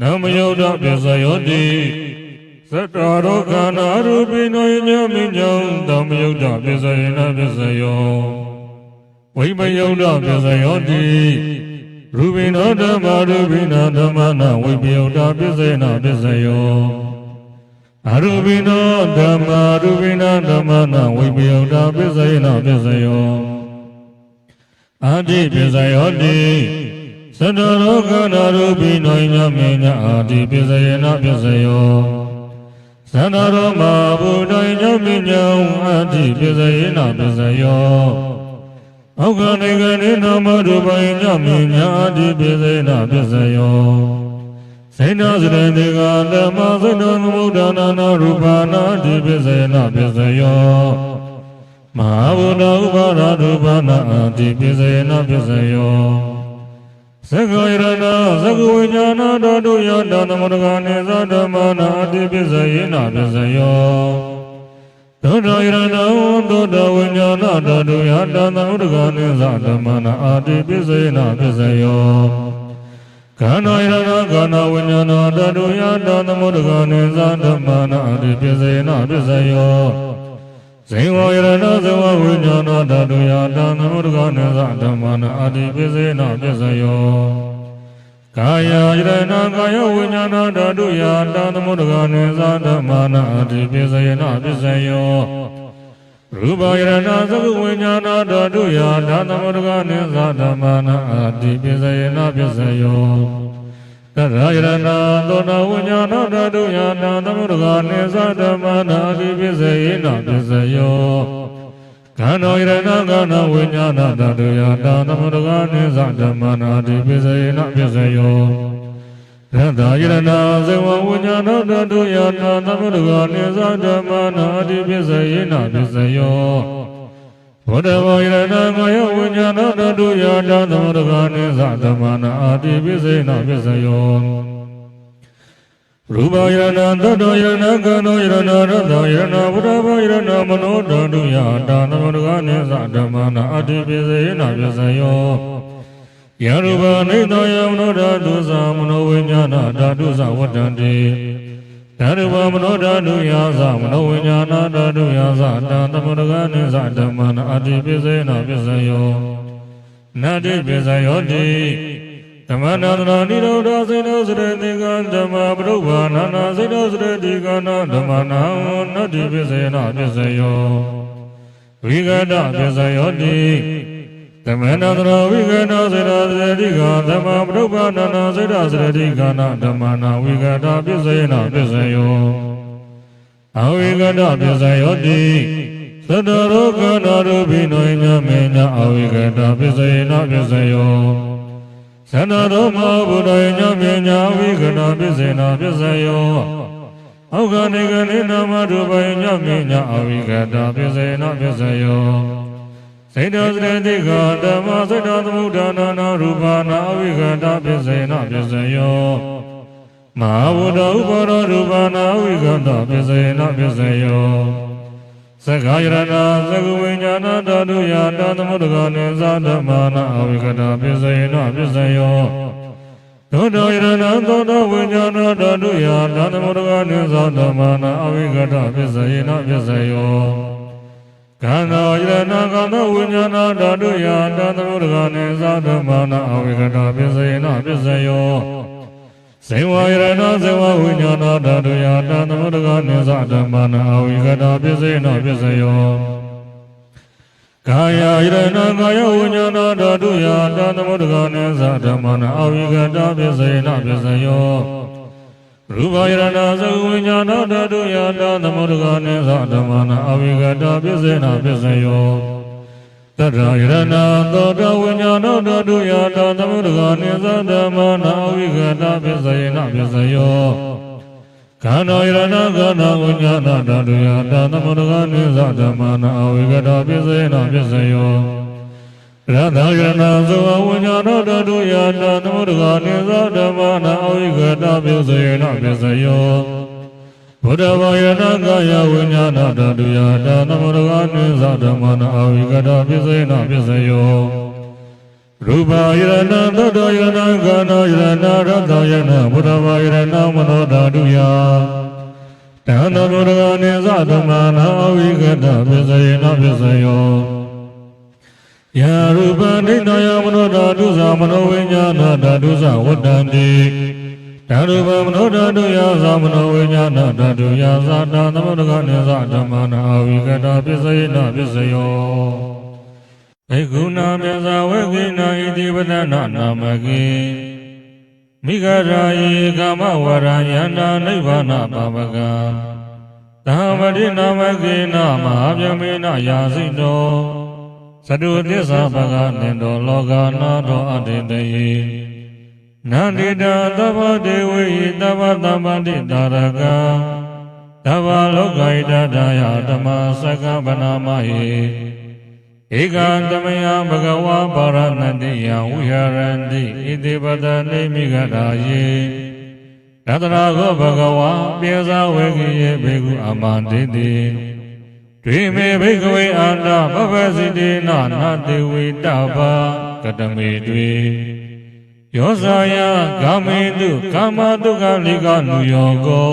နမယုဒ္ဓပစ္စယောတိ Sataro Kana Rubino Yaminyo Damyuda Pisayana Pisayo Vimayuda Pisayoti Rubino Dama Rubina Damana Vipyuda Pisayana Pisayo Arubino Dama Rubina Damana Vipyuda Pisayana Pisayo Adi Pisayoti Sataro Kana Rubino Yamina Adi Pisayana Pisayo Sanaroma Buddha Yaminyam Adi Pisayana Pisayo Oganiganina Maduba Yaminya Adi Pisayana Pisayo Sainazrendiga Lama Sinan Mudana Rupana Adi Pisayana Pisayo Mahabuddha Ubara Rupana Adi Pisayana Pisayo Sagairana Saguvinyana Daduya Danamurgani Zadamana Adi Pisayana Pisayo Dodairana Dodavinyana Daduya Danamurgani Zadamana Adi Pisayana Pisayo Kanairana Kanavinyana Daduya Danamurgani Zadamana Adi Pisayana Pisayo Sivayana Sivavinyana Daduya Danamurgani Zadamana Adi Pisayana Pisayo Kaya Irana Kaya Vinyana Daduya Danamurgani Zadamana Adi Pisayana Pisayo Rupa Irana Saguvinyana Daduya Danamurgani Zadamana Adi Pisayana Pisayo Tarayana Dona Vinyana Daduya Danamurgani Zadamana Adi Pisayana Pisayo Kanoirana Kana Vinyana Daduya Danamurgani Zadamana Adi Pisayana Pisayo Radayana Seva Vinyana Daduya Danamurgani Zadamana Adi Pisayana Pisayo Vodavairana Kaya Vinyana Daduya Danamurgani Zadamana Adi Pisayana Pisayo Rubayana Dadayana Kanoirana Radayana Vodavairana Mano Daduya Danamurgani Zadamana Adi Pisayana Pisayo Yaruba Nidaya Mano Dadusa Mano Vinyana Dadusa Vadanti Daruba Mano Daduya Mano Vinyana Daduya Danamurgani Zadamana Adi Pisayana Pisayo Nadi Pisayoti Tamana Niroda Sino Sredigan Dama Prabhana Sino Sredigana Damana Nadi Pisayana Pisayo Vigada Pisayoti Tamana Vigada Sira Sredigan Dama Prabhana Sira Sredigana Damana Vigada Pisayana Pisayo Avigada Pisayoti Sadaro Kana Rubino Yamina Avigada Pisayana Pisayo Sanaroma Buddha Yaminya Vigada Pisayana Pisayo Oganiganina Maduba Yaminya Avigada Pisayana Pisayo Sainazrendiga Dama Siddhamudana Rupana Avigada Pisayana Pisayo Mahabuddha Ubara Rupana Avigada Pisayana Pisayo Sagairana Saguvinyana Daduya Danamurgani Zadamana Avigada Pisayana Pisayo Dodairana Dodavinyana Daduya Danamurgani Zadamana Avigada Pisayana Pisayo Kana Irana Kana Vinyana Daduya Danamurgani Zadamana Avigada Pisayana Pisayo Sivayana Sivavinyana Daduya Danamurgani Zadamana Avigada Pisayana Pisayo Kaya Irana Kaya Vinyana Daduya Danamurgani Zadamana Avigada Pisayana Pisayo Rupa Irana Saguvinyana Daduya Danamurgani Zadamana Avigada Pisayana Pisayo Tarayana Doda Vinyana Daduya Danamurgani Zadamana Avigada Pisayana Pisayo Kanairana Kana Vinyana Daduya Danamurgani Zadamana Avigada Pisayana Pisayo Radhayana Seva Vinyana Daduya Danamurgani Zadamana Avigada Pisayana Pisayo Vodavayana Kaya Vinyana Daduya Danamurgani Zadamana Avigada Pisayana Pisayo Rupa Irana Dadayana Kana Irana Radhayana Vodavayana Mano Daduya န္တဗုဒ္ဓဂနိသဓမ္မာနာဝိကတပစ္စယေနပစ္စယောယာရူပဒိဋ္ဌယမနောဓာတုသမနောဝိညာဏဓာတုသဝတ္တံတိဓာတုပမနောဓာတုယာသမနောဝိညာဏဓာတုယာသတာသမုဒ္ဒဂနိသဓမ္မာနာဝိကတပစ္စယေနပစ္စယောဘေကုဏမြဇဝေကိနာဣတိပဒနာနာမကေမိဂရာယေကာမဝရယန္တာနိဗ္ဗာနပါပကသမ္ပတိနာမကေနမဟာဗျမေနယာစိတောသတုသစ္စာပကနင်တောလောကနာတောအတ္တေတယေနန္တိတာသဗ္ဗဒေဝေသဗ္ဗသမ္ပတိတာရကသဗ္ဗလောကဣတဒါယဓမ္မစကဗနာမယေဧကံတမယဘဂဝါပါရဏတိယဝိဟရန္တိဣတိပဒနေမိဂရာယေရတရာကောဘဂဝါပြေဇာဝေကိယေဘေကုအမန္တိတိဒွေမေဘိကဝေအန္တပပစိတေနနာတေဝိတဘာကတမေတွေယောဇာယကာမေတုကာမတုခလိကနုယောကော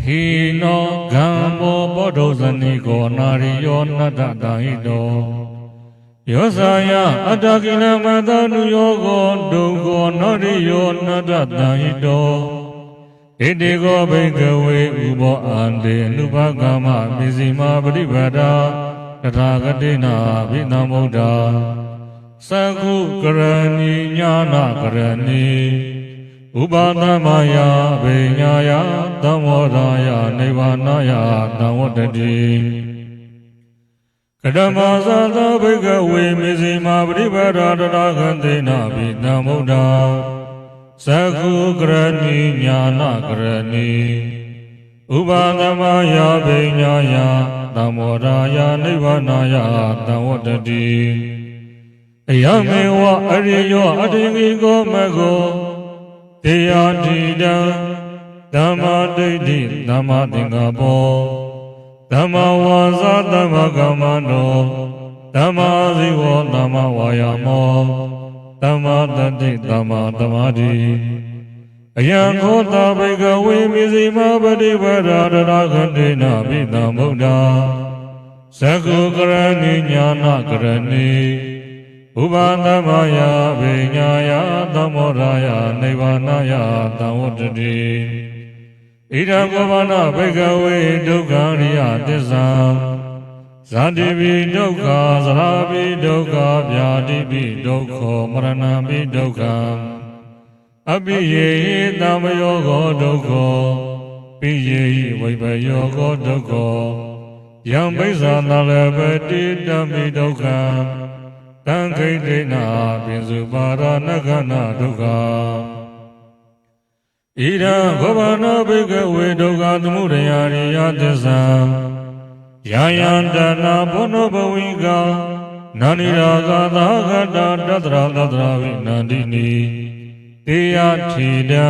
ဟိနောဂံဘောဘောဓုဇနိကောနာရိယောနတ္တတဟိတောယောဇာယအတ္တကိလမတနုယောကောဒုက္ခောနောရိယောနတ္တတဟိတောဣတိကောဘိကဝေဥဘောအန္တေအနုဘကမ္မမေဇိမာပရိပဒာတထာဂတိနာဘိနမုဒ္ဒာသကုကရဏီညာနာကရဏီဥပါဒမယဘေညာယသမောရာယနိဗ္ဗာနယသံဝတ္တတိကဓမ္မသသဘိကဝေမေဇိမာပရိပဒာတထာဂတိနာဘိနမုဒ္ဒာသကုကရဏီညာနာကရဏီဥပါဒမယဘေညာယသမောရာယနိဗ္ဗာနယသံဝတ္တတိအယမေဝအရိယောအတ္တိကိကောမကောတေယတိတံသမ္မာဒိဋ္ဌိသမ္မာသင်္ကပ္ပောသမ္မာဝါစာသမ္မာကမ္မန္တောသမ္မာဇီဝောသမ္မာဝါယာမောသမ္မာတတိသမ္မာသမာဓိအယံခောတာဘိကဝေမိဇိမာပฏิပဒါတရာခတိနာဘိသံဗုဒ္ဓသကုကရဏိညာနာကရဏီဥပါဒမယဘေညာယသမောရာယနိဗ္ဗာနယသံဝတ္တတိဣဒံကောဘာနာဘိကဝေဒုက္ခရိယသစ္စာဇာတိပိဒုက္ခသရာပိဒုက္ခဗျာတိပိဒုက္ခမရဏပိဒုက္ခအပိယေဟိတမယောဂောဒုက္ခပိယေဟိဝိပယောဂောဒုက္ခယံပိစ္ဆာနာလပတိတမိဒုက္ခတံခိတေနာပိစုပါရဏခဏဒုက္ခဣဒံခောဘာနာဘိကဝေဒုက္ခသမုဒယရိယသစ္စာယာယန္တနာဘောနောဘဝိကနာနိရာဂသာခတတတရာတတရာဝိနန္တိနိတေယထိတံ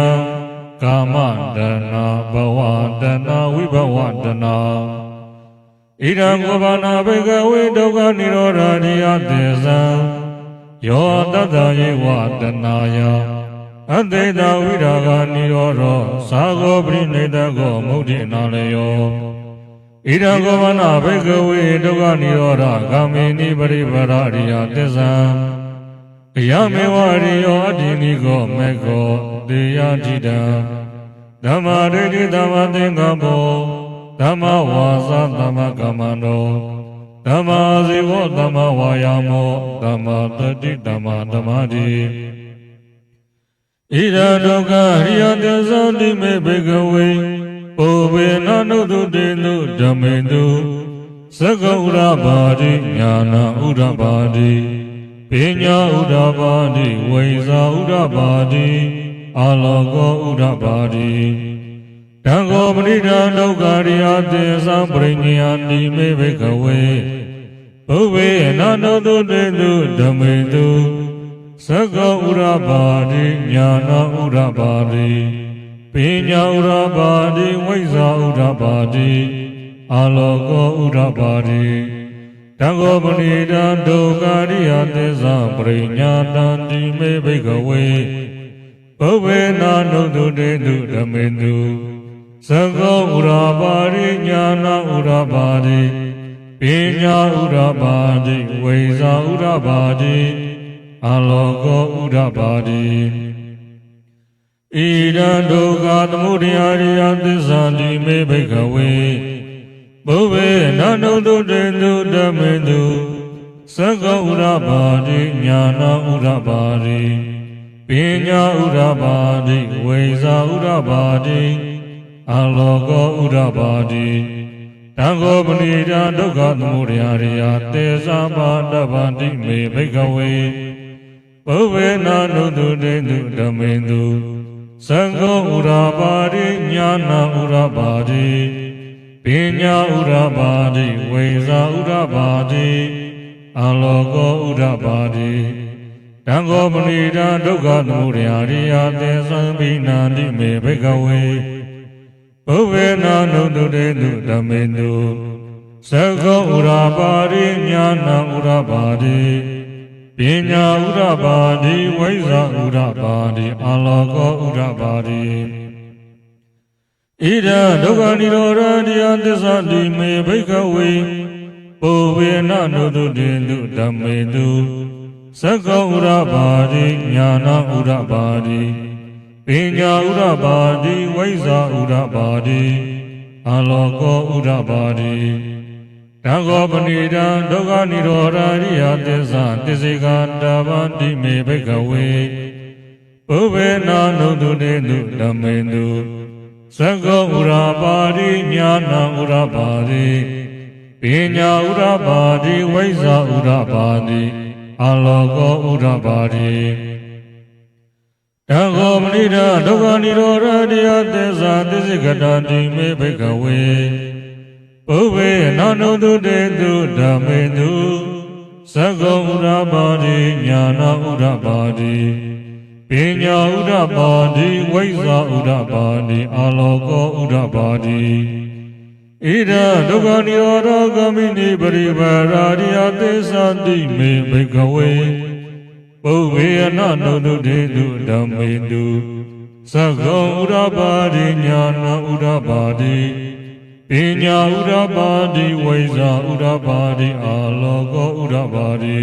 ကာမတနာဘဝတနာဝိဘဝတနာဣဒံကောဘာနာဘိကဝေဒုက္ခនិရောဓရိယသစ္စာယောတတယေဝတနာယအတေတဝိရာဂនិရောဓောသာဂောပရိနိတကောမုဒ္ဒိနာလယောဣဒံကောဘာနာဘိကဝေဒုက္ခនិရောဓဂာမိနိပရိပရာရိယသစ္စာအယမေဝရိယောအတ္တိနိကောမေကောတေယတိတံဓမ္မာဒိဋ္ဌိသမ္မာသင်္ကပ္ပောသမ္မာဝါစာသမ္မာကမ္မန္တောသမ္မာဇီဝောသမ္မာဝါယာမောသမ္မာတတိသမ္မာသမာဓိဣဒံဒုက္ခရိယသစ္စာတိမေဘေကဝေပုဗ္ဗေနနုတုတေတုဓမ္မေတုသက္ကဥရပါတိညာနာဥရပါတိပညာဥရပါတိဝိဇာဥရပါတိအာလောကောဥရပါတိတံဃောပရိဒံဒုက္ခရိယသစ္စာပရိညာတိမေဘေကဝေပုဗ္ဗေနနုတုတေတုဓမ္မေတုသက္ကဥရပါတိညာနာဥရပါတိပညာဥရပါတိဝိဇ္ဇာဥရပါတိအာလောကောဥရပါတိတံဃောပရိဒံဒုက္ခရိယသစ္စာပရိညာတံတိမေဘိကဝေပုဗ္ဗေနနုတုတေတုဓမ္မေတု Sako Urabadi Jnana Urabadi Pinya Urabadi Vesa Urabadi Aloka Urabadi Ida Dukkha Samudaya Tissati Me Bhikkhave Bhuve Nanudu Dendu Dhammendu Saka Urabadi Jnana Urabadi Pinya Urabadi Vesa Urabadi Aloka Urabadi Tango Panita Dukkha Samudaya Tissati Me Bhikkhave Bhuve Nanudu Dendu Dhammendu Saka Urabadi Jnana Urabadi Pinya Urabadi Vesa Urabadi Aloka Urabadi Tango Panita Dukkha Samudaya Tissati Me Bhikkhave Bhuve Nanudu Dendu Dhammendu Saka Urabadi Jnana Urabadi Pinya Urabadi Vesa Urabadi Aloka Urabadi Ida Dukkha Nirodha Tissati Me Bhikkhave Bhuve Nanudu Dendu Dhammendu Saka Urabadi Jnana Urabadi Pinya Urabadi Vesa Urabadi Aloka Urabadi Tango Panita Dukkha Nirodha Tissati Me Bhikkhave Bhuve Nanudu Dendu Dhammendu Saka Urabadi Jnana Urabadi Pinya Urabadi Vesa Urabadi Aloka Urabadi Tango Panita Dukkha Nirodha Tissati Me Bhikkhave Bhuve Nanudu Dendu Dhammendu Saka Urabadi Jnana Urabadi Pinya Urabadi Vesa Urabadi Aloka Urabadi Ida Dukkha Nirodha Gamini Parivaradiya Tissati Me Bhikkhave Bhuve Nanudu Dendu Dhammendu Saka Urabadi Jnana Urabadi Pinya Urabadi Vesa Urabadi Aloka Urabadi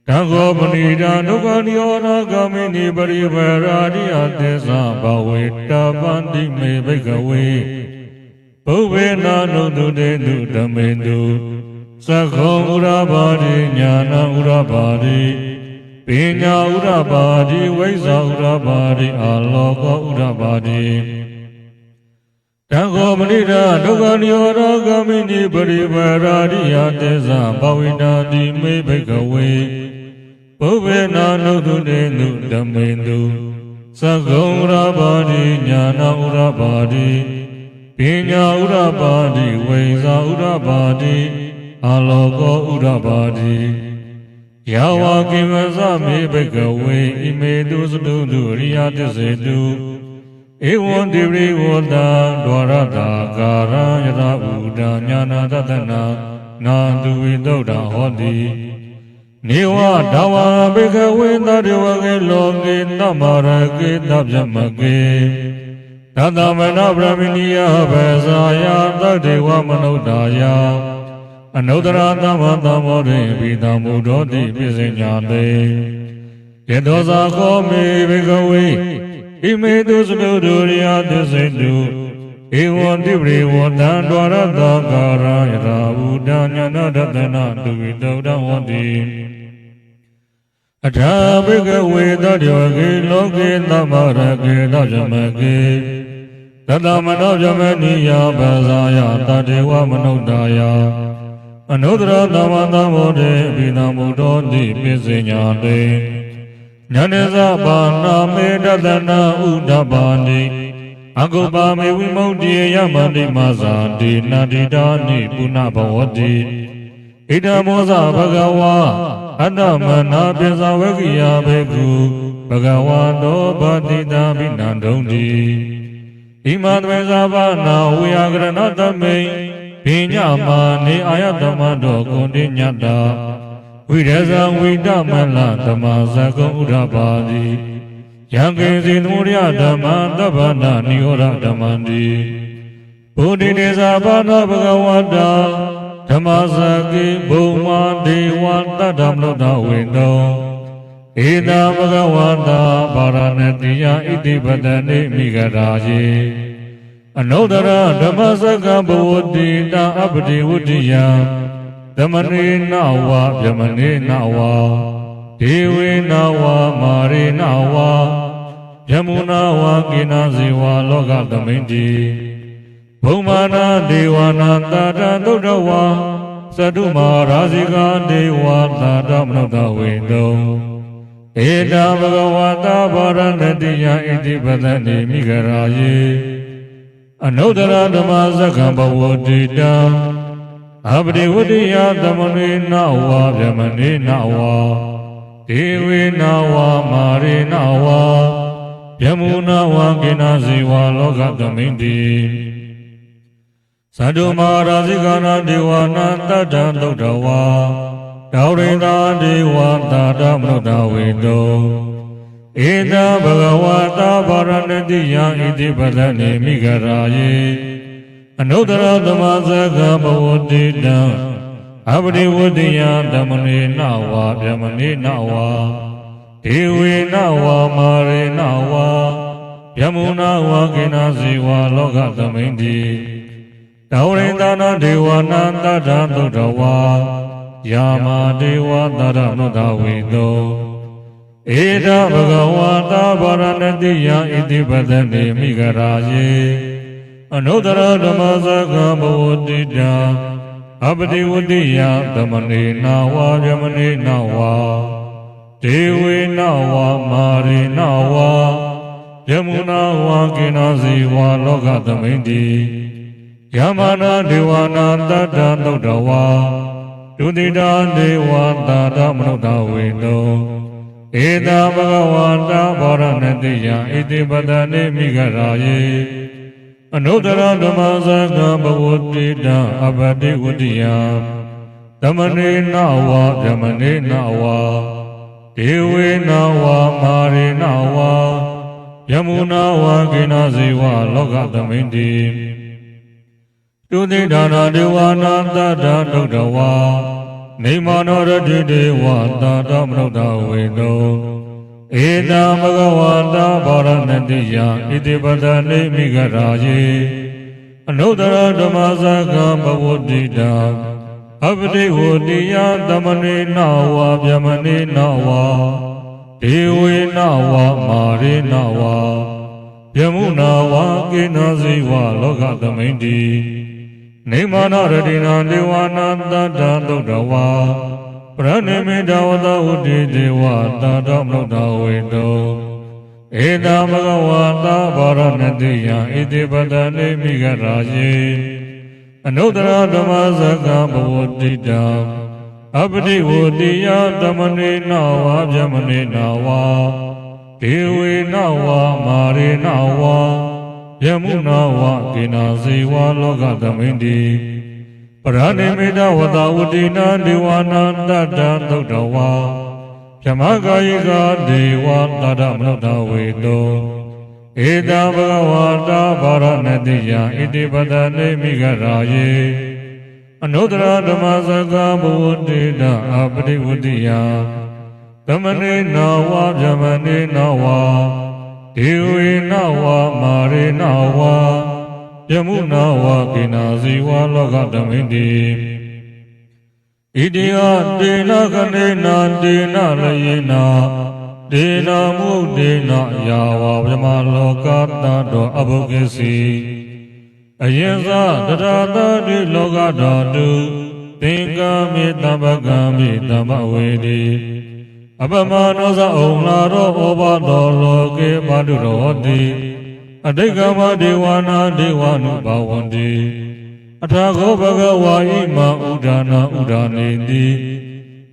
Tango Panita Dukkha Nirodha Gamini Parivaradiya Tissati Me Bhikkhave Bhuve Nanudu Dendu Dhammendu Saka Urabadi Jnana Urabadi Pinya Urabadi Vesa Urabadi Aloka Urabadi Tango Panita Dukkha Nirodha Gamini Parivaradiya Tissati Me Bhikkhave Bhuve Nanudu Dendu Dhammendu Saka Urabadi Jnana Urabadi Pinya Urabadi Vesa Urabadi Aloka Urabadi Yawa Kimasa Me Bhikkhave Imedu Sudu Riya Tissetu Ewan Divri Vada Dwarata Kara Yada Uda Jnana Tatana Nandu Vidoda Hodi Niwa Dawa Bhikkhave Tadivage Loke Tamarake Tapjamake Tatamana Brahminiya Vesaya Tadewa Manodaya Anodara Tamathamore Vidamudoti Pisenyate Yedosa Komi Bhikkhave Imedu Suduriya Tissetu Ewan Divri Vada Dwarata Kara Yada Uda Jnana Tatana Vidoda Hodi Atha Bhikkhave Tadivage Loke Tamarake Tapjamake Tatamana Brahminiya Vesaya Tadewa Manodaya Anodara Tamathamore Vidamudoti Pisenyate Jnanesa Bana Me Tatana Udabani Agopa Me Vimukti Yamati Masati Nadidani Punabhavati Ida Mosa Bhagava Adamana Pisavekiya Bhikkhu Bhagavato Bhattita Vinandonti Imadvesa Bana Vyaghranatame Pinya Mani Ayatamato Kundi Nyata Videsa Vidamala Tamasako Urabadi ယံကေစီသမုဒယဓမ္မသဗ္ဗနာနိရောဓဓမ္မန္တိဘုဒ္ဓိတေသာဘာနာဘဂဝတာဓမ္မစကိဘုံမာဒေဝတတ္တမနုဿဝေတောဧတာဘဂဝတာဗာရဏတိယဣတိပတနေမိဂရာယေအနုတ္တရဓမ္မစကဘဝတိတာအပတိဝတ္တိယသမနေနဝဗျမနေနဝဒေဝေနဝမာရေနဝယမုနာဝကိနာဇေဝလောကသမိန်တိဘုံမာနာဒေဝနာတာတသုဒ္ဓဝါသတုမာရာဇိကာဒေဝတာတမနုဿဝေတောဧတာဘဂဝတာဗာရဏတိယဣတိပတနေမိဂရာယေအနုတ္တရဓမ္မစက္ကံဘဝတိတံအပတိဝတ္တိယသမနေနဝဗျမနေနဝဒေဝေနဝမာရေနဝယမုနာဝကိနာဇေဝလောကသမိန်တိသတ္တမရာဇိကနာဒေဝနာတတ္တသုဒ္ဓဝါတောရိန္ဒာဒေဝတာတမနုဿဝေတောဧတာဘဂဝတာဗာရဏတိယဣတိပတနေမိဂရာယေအနုတ္တရသမစကဘဝတိတံအပတိဝတ္တိယဓမ္မနေနဝဗျမနေနဝဒေဝေနဝမာရေနဝယမုနာဝကိနာဇေဝလောကသမိန်တိတောရိန္ဒနာဒေဝနာတတ္တသုဒ္ဓဝါယာမဒေဝတာရမနုဿဝေတောဧတာဘဂဝတာဗာရဏတိယဣတိပတနေမိဂရာယေအနုတ္တရဓမ္မစကဘဝတိတံအပတိဝတ္တိယသမနေနဝဗျမနေနဝဒေဝေနဝမာရေနဝယမုနာဝကိနာဇေဝလောကသမိန်တိယမနာဒေဝနာတတ္တသုဒ္ဓဝါဒုတိတာဒေဝတာတမနုဿဝေတောဧတာဘဂဝတာဗာရဏတိယဣတိပတနေမိဂရာယေအနုတ္တရဓမ္မစကဘဝတိတံအပတိဝတ္တိယသမနေနဝဗျမနေနဝဒေဝေနဝမာရေနဝယမုနာဝကိနာဇေဝလောကသမိန်တိတုတိဒါနာဒေဝနာတတ္တသုဒ္ဓဝါနေမနောရတိဒေဝတာတမနုဿဝေတောဧတာဘဂဝတာဗာရဏတိယဣတိပတနေမိဂရာယေအနုတ္တရဓမ္မစကဘဝတိတံအပတိဝတ္တိယသမနေနဝဗျမနေနဝဒေဝေနဝမာရေနဝယမုနာဝကိနာဇေဝလောကသမိန်တိနေမနာရတိနာဒေဝနာတတ္တသုဒ္ဓဝါပရဏိမေတဝတဝတိဒေဝတာတမနုဿဝေတောဧတာဘဂဝတာဗာရဏတိယဣတိပတနေမိဂရာယေအနုတ္တရဓမ္မစကဘဝတိတံအပတိဝတိယသမနေနဝဗျမနေနဝဒေဝေနဝမာရေနဝယမုနာဝကိနာဇေဝလောကသမိန်တိပရဏိမေတဝတဝတိနာဒေဝနာတတ္တသုဒ္ဓဝါဗြဟ္မကာယိကဒေဝတာတမနုဿဝေတောဧတာဘဂဝတာဗာရဏတိယဣတိပတနေမိဂရာယေအနုတ္တရဓမ္မစကဘဝတိတံအပတိဝတ္တိယသမနေနဝဗျမနေနဝဒေဝေနဝမာရေနဝယမုနာဝကိနာဇေဝလောကသမိန်တိဣတိယတေနခနေနာတေနလယေနာဒေနာမုဒေနာယာဝဗြဟ္မာလောကတတောအဘုကိစီအယင်္ဇတရာတတိလောကဓာတုသင်္ကာမေတမ္ပကံမေတမ္ပဝေတိအပမနောဇအုံလာရောဩဘာတောလောကေပါတုရောတိအတိတ်ကမဒေဝနာဒေဝနုဘာဝန္တိအထာဂောဘဂဝါဣမဥဒါနာဥဒါနေတိ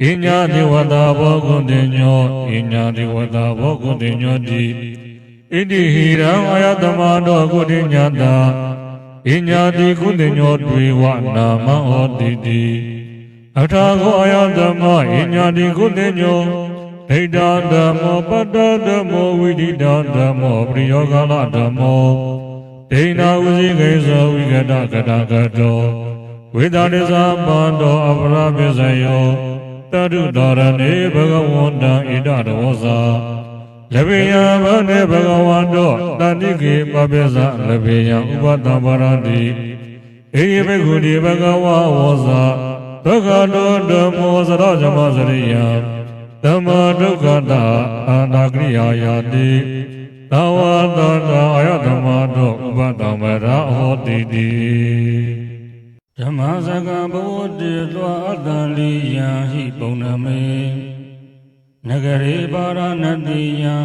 ဣညာဒေဝတာဘောဂုဏ်တေညောဣညာဒေဝတာဘောဂုဏ်တေညောတိဣတိဟိရံအာယတမနောကုဋိညာတာဣညာတိကုတေညောတွေဝနာမဟောတိတိအထာဂောအာယတမဣညာတိကုတေညော ဒိဋ္ဌဓမ္မောပတ္တဓမ္မောဝိဒိတဓမ္မောပရိယောဂလဓမ္မောဒိဏဝစီကိသောဝိကတကတကတောဝိသတိသပန္တောအပရပိစယောတတုတော်ရဏေဘဂဝန္တံဣဒတဝဇာလဘေယဗန္နေဘဂဝန္တောတတိကေပပိစလဘေယဥပတံပရတိဧယဘေကုတိဘဂဝါဝဇာဒုက္ခတောဓမ္မောသရဇမစရိယဓမ္မဒုက္ခတာအနာကရိယာယာတိသဝတ္တအာယဓမ္မတောဥပတံပရဟောတိတိဓမ္မစကံဘဝတေသောအတ္တလိယံဟိပုံနမေနဂရေပါရဏတိယံ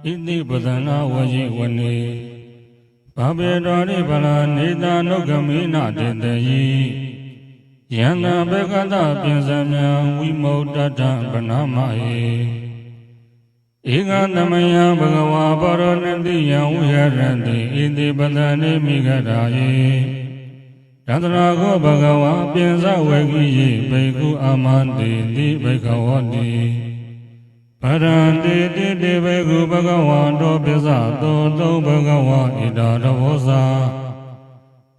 ဣတိပဒနာဝယေဝနေဘာဘေတော်ရိဗလာနေတာနုဂမိနတေတယိယန္တဘေကတပြင်စမြံဝိမုတ်တတဗနာမယေဧကသမယံဘဂဝါပါရဏတိယံဝိဟရတိဣတိပဒနေမိဂရာယေတန္တရာကိုဘဂဝါပြင်စဝေကိယေဘေကုအာမန္တိတိဘေခဝတိဗရံတိတိတိဘေကုဘဂဝါတောပိစသောတုံဘဂဝါဣဒရဝဇာ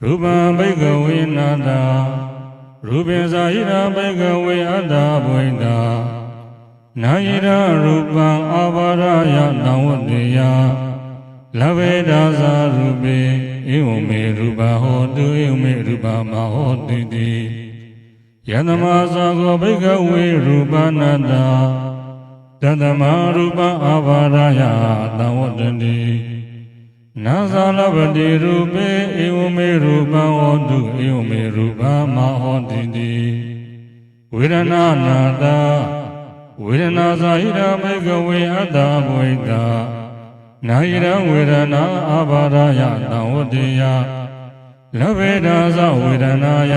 ရူပံဘေကဝေနတာရူပိဇာဟိရဘေကဝေအတ္တဘဝိတာနာယိရရူပံအာဘာရယနဝတ္တိယလဗေဒာဇာရူပေဧဝမေရူပဟောတုဧဝမေရူပမဟောတိတိယန္တမသာကောဘိကဝေရူပနတ္တတတမရူပအာဘာရယနဝတ္တိနာဇာလဗတိရူပေဧဝမေရူပဟောတုဧဝမေရူပမဟောတိတိဝေဒနာနာတဝေဒနာဇာဟိရဘေကဝေအတ္တဘဝိတာနာယိရဝေဒနာအာဘာရယနဝတ္တိယလဗေဒာဇဝေဒနာယ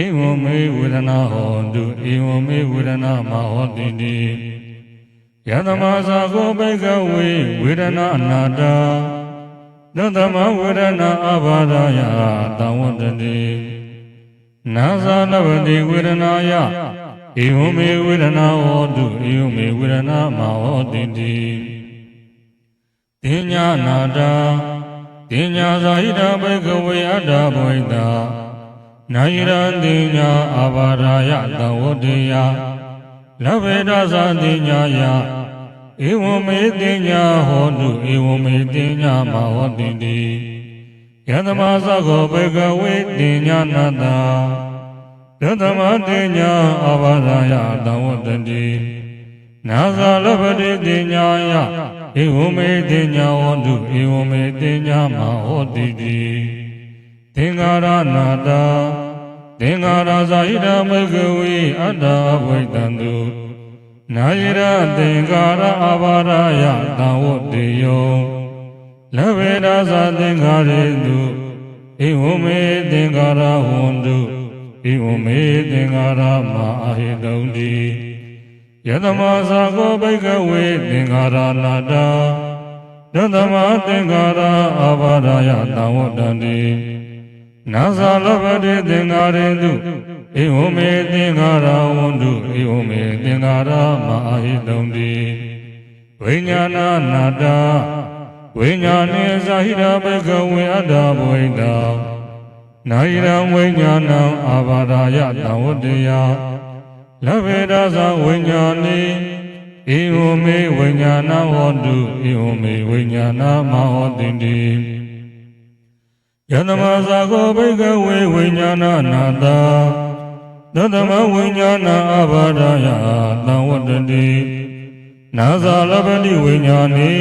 ဧဝမေဝေဒနာဟောတုဧဝမေဝေဒနာမဟောတိတိယတမဇာကိုဘေကဝေဝေဒနာအနာတာသတ္တမဝေဒနာအာဘာရယတဝတ္တိနာဇာလဗတိဝေဒနာယဧဝမေဝေဒနာဟောတုဧဝမေဝေဒနာမဟောတိတိတင်ညာနာတာတင်ညာဇာဟိတဘေကဝေအတ္တဘဝိတာနာယိရတင်ညာအာဘာရယတဝတ္တိယလဗေဒာဇာတင်ညာယဧဝမေတင်ညာဟောတုဧဝမေတင်ညာမဟောတိတိယတမသကောဘေကဝေတင်ညာနာတာသတ္တမတင်ညာအာဘာရယတဝတ္တိနာဇာလဗတိတင်ညာယဧဝမေတင်ညာဟောတုဧဝမေတင်ညာမဟောတိတိသင်္ဃာရနာတာသင်္ဃာရဇာဟိတမေကဝေအတ္တဝိတံတုနာယိရသင်္ဃာရအာဘာရယတဝတ္တိယောလဗေဒာဇာသင်္ဃာရေတုဧဝမေသင်္ဃာရဟွန်တုဧဝမေသင်္ဃာရမအာဟိတုံတိယတမဇာကောဘိကဝေသင်္ဃာရနာတာယတမသင်္ဃာရအာဘာရယတဝတ္တိနာဇာလဗတိသင်္ဃာရေတုဧဝမေသင်္ဃာရဝန္တုဧဝမေသင်္ဃာရမအာဟိတုံတိဝိညာဏနာတာဝိညာဏေဇာဟိရဘေကဝေအတ္တဘဝိတာနာယိရဝိညာဏံအာဘာရယတဝတ္တိယလဗေဒာဇဝိညာဏေဧဝမေဝိညာဏဟောတုဧဝမေဝိညာဏမဟောတိတိယတမဇာကောဘိကဝေဝိညာဏနာတာသတ္တမဝိညာဏအာဘာရယတဝတ္တိနာဇာလဗတိဝိညာဏေ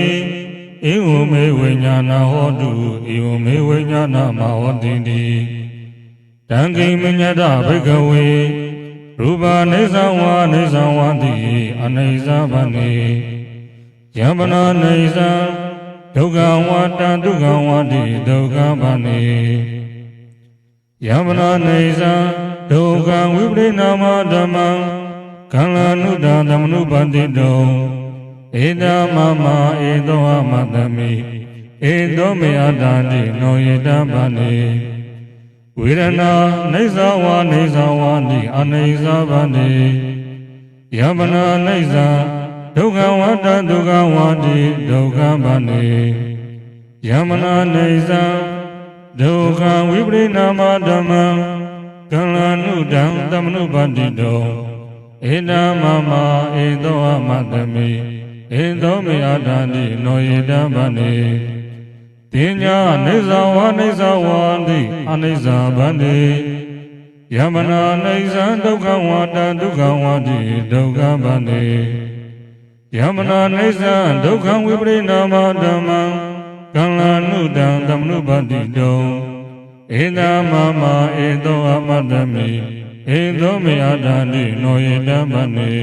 ဧဝမေဝိညာဏဟောတုဧဝမေဝိညာဏမဟောတိတိတံကိမညတဘိကဝေရူပနေသံဝါနေသံဝါတိအနေဇာဗနေယံပနာနေသံဒုက္ခဝါတံဒုက္ခဝါတိဒုက္ခဗနေယံပနာနေသံဒုက္ခဝိပရိနာမဓမ္မံကံလာနုဒသမနုပတိတောဧတမမဧသောအမတမိဧသောမေအတ္တတိနောယေတဗနေဝေဒနာနေသဝါနေသဝါတိအနေဇာဗနေယမနာနေသဒ ဒုက္ခဝတ္တဒုက္ခဝါတိဒုက္ခဗန္တိယမနာနေသံဒုက္ခဝိပရိနာမဓမ္မံကလနုတံသမနုပတိတောဧတမမဧသောအမတမိဧသောမေအတန္တိနောယေတဗန္တိတင်ညာနေဇဝါနေဇဝါတိအနိစ္စဗန္တိယမနာနေဇံဒုက္ခဝါတဒုက္ခဝါတိဒုက္ခဗန္တိယမနာနေဇံဒုက္ခဝိပရိနာမဓမ္မံကလနုတံသမနုပတိတောဧတမမဧသောအမတမိဧသောမေအတန္တိနောယေတဗန္တိ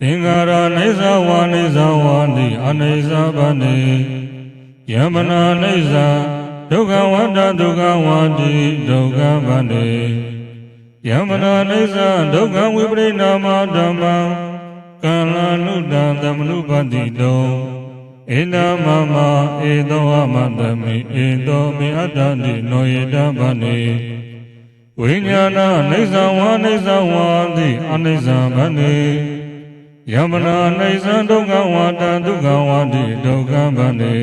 သင်္ခါရနေဇဝါနေဇဝါတိအနိစ္စဗန္တိယမနာနေဇံဒုက္ခဝတ္တဒုက္ခဝါတိဒုက္ခဗန္တိယမနာနေဇံဒုက္ခဝိပရိနာမဓမ္မံကလနုတံသမနုပတိတောဧတမမဧသောအမတမိဧသောမေအတ္တတိနောယေတဗန္တိဝိညာဏနေဇဝါနေဇဝါတိအနိစ္စဗန္တိယမနာနေဇံဒုက္ခဝါတဒုက္ခဝါတိဒုက္ခဗန္တိ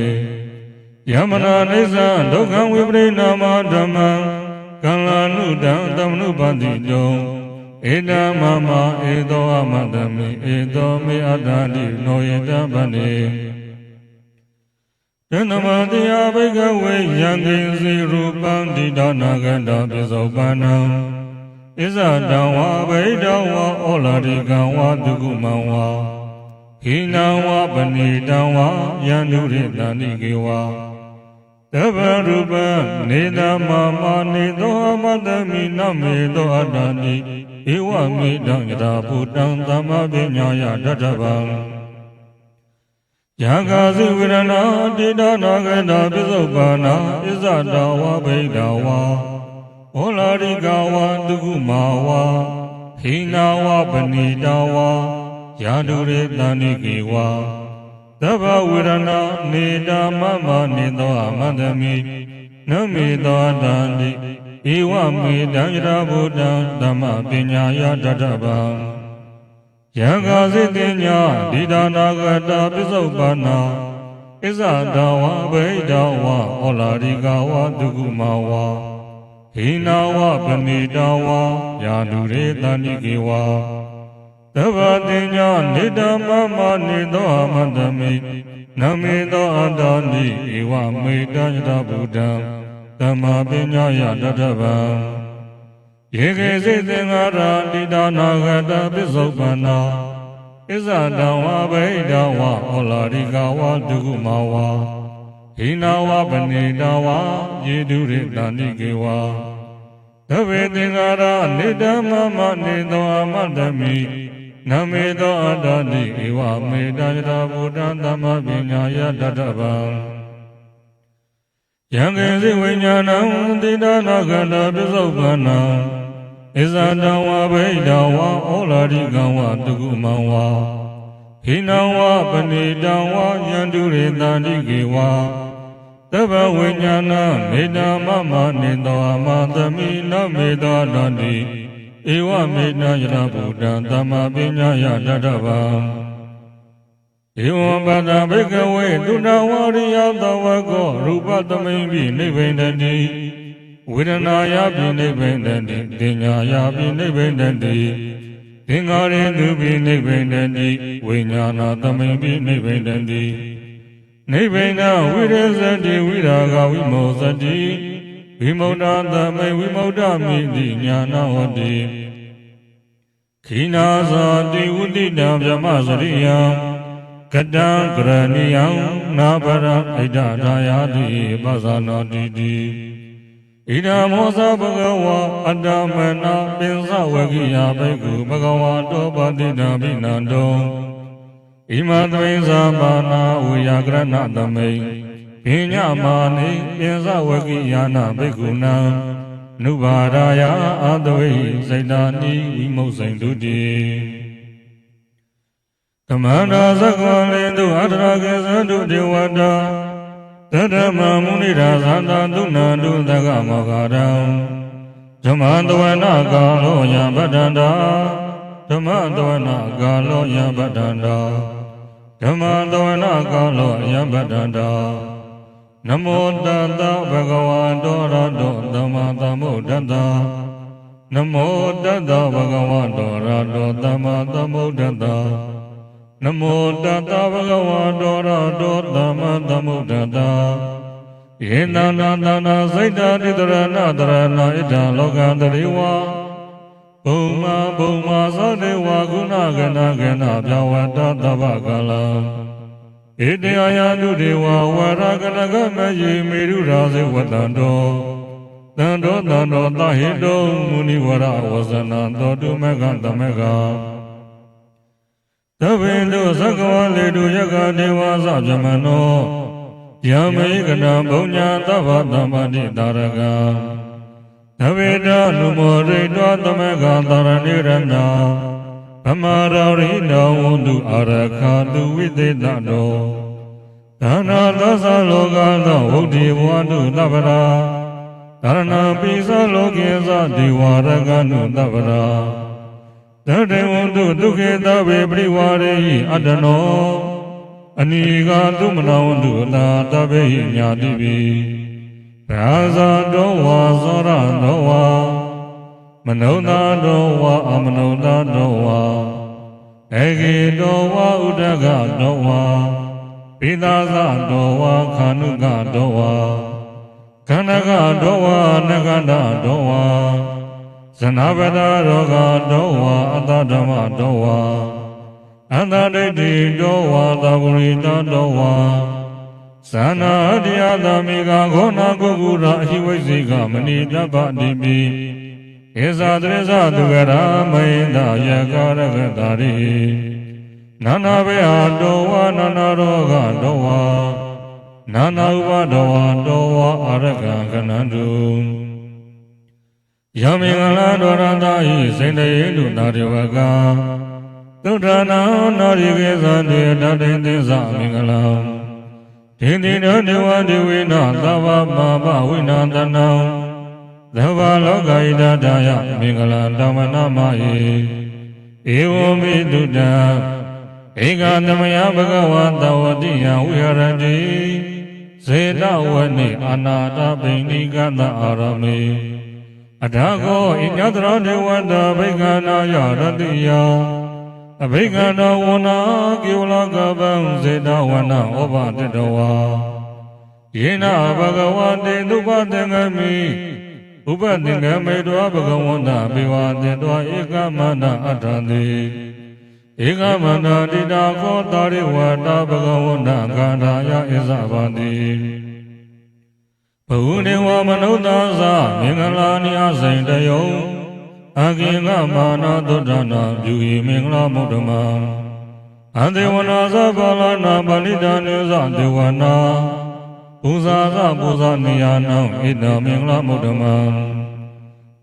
ယမနာနေဇံဒုက္ခဝိပရိနာမဓမ္မံကလနုတံသမနုပတိတောဧတမမဧသောအမတမိဧသောမေအတ္တတိနောယေတဗန္တိယနမတိယဘိကဝေယံကိစီရူပံတိဒါနာကန္တာပိသောပန္နံဣဇတံဝါဗိဒံဝါဩလာရိကံဝါဒုက္ခမံဝါဟိနံဝါပဏိတံဝါယန္တုရိတန္တိကေဝါတဗ္ဗရူပံနေတမမနေသောအမတမိနမေသောအတ္တတိဧဝမေတံယထာဘုတံသမ္မာပညာယတတ္ထဗံယံကာစုဝိရဏတိဒါနာကန္တာပိစုပ္ပန္နာဣဇတဝါဗိဒဝါဩလာရိကဝါဒုက္ခမာဝါဟိနာဝါပဏိတဝါယာတုရေတန္တိကေဝါသဗ္ဗဝိရဏနေတမမနေသောအမတမိနမေသောတန္တိဧဝမေတံယထာဘုတံသမ္မာပညာယတတ္ထဗံယံကာစိတ္ညာဒီဒါနာကတာပိစုပ္ပန္နာဣဇတဝါဗိဒဝါဩလာရိကဝါဒုက္ခမဝါဟိနာဝပဏိတဝါယာတုရေတန္တိကေဝါသဗ္ဗတင်ညာနေတမမနေသောအမတမိနမေသောအတ္တနိဧဝမေတံယတဗုဒ္ဓံသမ္မာပညာယတတ္ထဗံယေကေစိသင်္ဃာရတိဒါနာဂတပိစုပ္ပန္နာဣဇတံဝါဗိဒဝါဩလာရိကဝါဒုက္ခမဝါဟိနာဝပဏိတဝါယေတုရိတန္တိကေဝါသဗ္ဗေသင်္ဃာရနေတမမနေသောအမတမိနမေသောအတ္တတိဧဝမေတံယထာဘုဒ္ဓံသမ္မာပညာယတတ္ထဗံယံကေစိဝိညာဏံတိဒါနာကန္တာပိစုပ္ပန္နာဣဇတံဝါဗိဒဝါဩလာရိကံဝါဒုက္ခမံဝါဟိနံဝါပဏိတံဝါယန္တုရေတန္တိကေဝါသဗ္ဗဝိညာဏနေတမမနေသောအမသမိနမေသောတန္တိဧဝမေတယတဗုဒ္ဓံသမ္မာပညာယတတ္ထဗံဧဝံပတ္တဘိကဝေတုဏဝရိယသဝကောရူပသမိံပိနိဗ္ဗိန္ဒတိဝေဒနာယပိနိဗ္ဗိန္ဒတိတင်ညာယပိနိဗ္ဗိန္ဒတိသင်္ခါရေသူပိနိဗ္ဗိန္ဒတိဝိညာဏသမိံပိနိဗ္ဗိန္ဒတိနိဗ္ဗိန္ဒဝိရဇတိဝိရာဂဝိမောဇတိဝိမု ဒ္ဓသမိဝိမု ဒ္ဓမိတိညာနာဟောတိခိနာဇာတိဝုတိတံဗြဟ္မစရိယံကတံကရဏီယံနာဗရဣဒဒါယာတိပဇာနာတိတိဣဒမောဇဘဂဝါအတ္တမနာပင်စဝကိယဘိက္ခုဘဂဝါတောပတိတံဘိနန္တောဣမသဝိဇာပါဏဝေယကရဏသမိန်ပညာမာနိပင်စဝကိယာနာဘိက္ခုနံနုဘာရာယအာတဝိစိတ်တာနိဝိမုတ်စိန်တုတိသမန္တာသက္ကဝလေတုအတရာကေသတုဒေဝတာသတ္တမမုနိရာသန္တာသုဏန္တုသက္ကမောဂရံဓမ္မတဝနာကာလောယံဗဒ္ဒန္တာဓ ဓမ္မတဝနာကာလောယံပတ္တန္တာဓမ္မတဝနာကာလောယံပတ္တန္တာနမောတတ္တဘဂဝတောရတောသမ္မာသမ္ဗုဒ္ဓတ္တနမောတတ္တဘဂဝတောရတောသမ္မာသမ္ဗုဒ္ဓတ္တနမောတတ္တဘဂဝတောရတောသမ္မာသမ္ဗုဒ္ဓတ္တယေနနာတနာစိတ်တတိတရဏတရဏဣဒံလောကတရိဝါဘုံမာသောတေဝဂုဏကနာကနာပြဝတ္တသဗ္ဗကာလံဣတေယယတုဒေဝဝရကနကမယေမေရုရာဇေဝတံတောတံတောသဟိတောမုနိဝရဝဇနံသောတုမကတမကသဗ္ဗေတုသက္ကဝလေတုယကဒေဝသဗ္ဗမနောယမေကနာဘုံညာသဗ္ဗသမ္ပတိတာရကံသဗ္ဗေတနုမောရိတောသမကသာရဏိရဏဗမရာရိတောဝန္တုအာရခာတုဝိသေတတောဒါနာသောသလောကသောဝုဒ္ဓေဘဝတုသဗ္ဗရာဒါရဏပိသလောကေသဒေဝရကနုသဗ္ဗရာသတ္တေဝန္တုဒုက္ခေသဗ္ဗေပရိဝါရေဟိအတ္တနောအနိကာသုမနာဝန္တုအနာတဗ္ဗေဟိညာတိပိရာဇာတောဝါသောရတောဝါမနုဿာတောဝါအမနုဿာတောဝါဧကေတောဝါဥဒကတောဝါပိသာသတောဝါခာနုကတောဝါခန္ဓကတောဝါနကန္တတောဝါဇနဗဒရောဂတောဝါအတ္တဓမ္မတောဝါအတ္တဒိဋ္ဌိတောဝါသဗ္ဗရိတတောဝါသနာတရားသမိကခောနာကုက္ကုရာအဟိဝိဇိကမဏိတပ္ပတိပိဧဇာတရဇသူကရာမိန္ဒယကာရကတာရိနာနာဘေဟတောဝါနာနာရောဂတောဝါနာနာဥပဒေဝတောဝါအာရကံကနန္တုယမေငလာဒောရန္တာဟိစိန္ဒယေတုနာရိဝကသုဒ္ဓနာနာရိကေသန္တေတတေသစ္စာမင်္ဂလံဒေတိနောဒေဝဒေဝိနောသဗ္ဗပါပဝိနန္တနံသဗ္ဗလောကဣဒဒါယမင်္ဂလဓမ္မနာမယေဧဝံမိတုတံဧကသမယဘဂဝတဝတိယဝိဟရတိဇေတဝနိအနာတပိဏိကတအာရမေအထာကောဣညတရဒေဝတဘိက္ခနာယရတိယအဘိက္ခဏဝနာကိဝလကပံစေတဝနာဩဘတတဝါယေနဘဂဝတေနုပသင်္ကမိဥပသင်္ကမေတောဘဂဝန္တဘေဝတေတောဧကမန္တအထံတိဧကမန္တတိတာခောတာရိဝတဘဂဝန္တကန္ဓာယဣဇဗန္တိဘဝနေဝမနုဿာသမင်္ဂလာနိအစိန်တယောအကိငမာနာသုဒ္ဓနာပြု၏မင်္ဂလာမုဒ္ဓမံအတေဝနာသဗ္ဗလာနာပလိတနိသဒေဝနာပူဇာသပူဇာနိယနံဣဒံမင်္ဂလာမုဒ္ဓမံ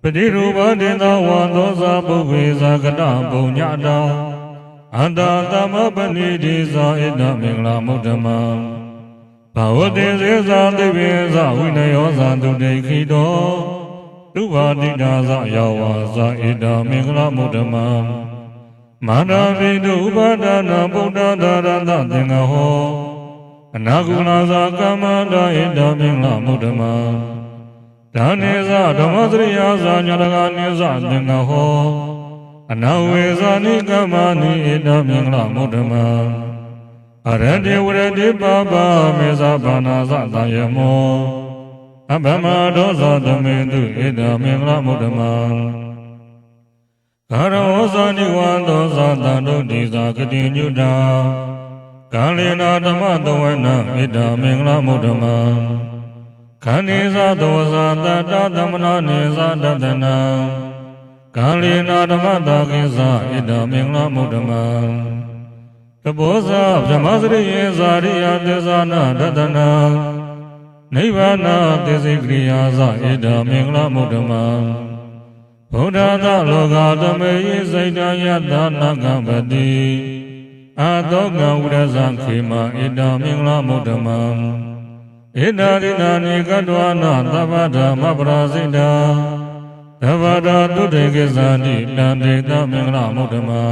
ပတိရူပတေသဝါသောဇာပုဗ္ဗေဇာကတပုံညတာအန္တသမပဏိတိဇာဣဒံမင်္ဂလာမုဒ္ဓမံဘဝတေဇေဇာသိဗေဇဝိနယောဇာတုတေခိတောသုဘာတိတာဇယောဝါဇာဣဒံမင်္ဂလာမုဒ္ဓမံမာနာပိတုဥပါဒနာဗုဒ္ဓသာရတသင်္ဃဟောအနာကုဏဇာကမ္မန္တဣဒံမင်္ဂလာမုဒ္ဓမံဒါနေဇဓမ္မစရိယာဇာညတကနေဇသင်္ဃဟောအနဝေဇာနိကမ္မာနိဣဒံမင်္ဂလာမုဒ္ဓမံအရတေဝရတိပပမေဇဘာနာဇသယမောအဘမဒောဇသမေတုဣဒံမင်္ဂလာမုဒ္ဓမံကာရောဇာနိဝန္တောဇာတန္တုတိဇာကတိညုတာကာလေနာဓမ္မတဝနံဣဒံမင်္ဂလာမုဒ္ဓမံခန္ဒီဇာသောဇာတတသမနာနေဇာတတနံကာလေနာဓမ္မတာကိဇာဣဒံမင်္ဂလာမုဒ္ဓမံတဘောဇာဗြဟ္မစရိယေဇာရိယသေဇာနာတတနံနိဗ္ဗာနာသေစိကရိယာဇဣဒံမင်္ဂလာမုဒ္ဓမံဗုဒ္ဓသာလောကသမေယိစိတ်တယတနာကံပတိအာသောကံဝရဇံခေမဣဒံမင်္ဂလာမုဒ္ဓမံဣဒာရိနာနိကတ္တဝနာသဗ္ဗဓမ္မပရာစိတ္တာ သဗ္ဗတာတုတေကိသတိတံတေသမင်္ဂလမုဒ္ဓမံ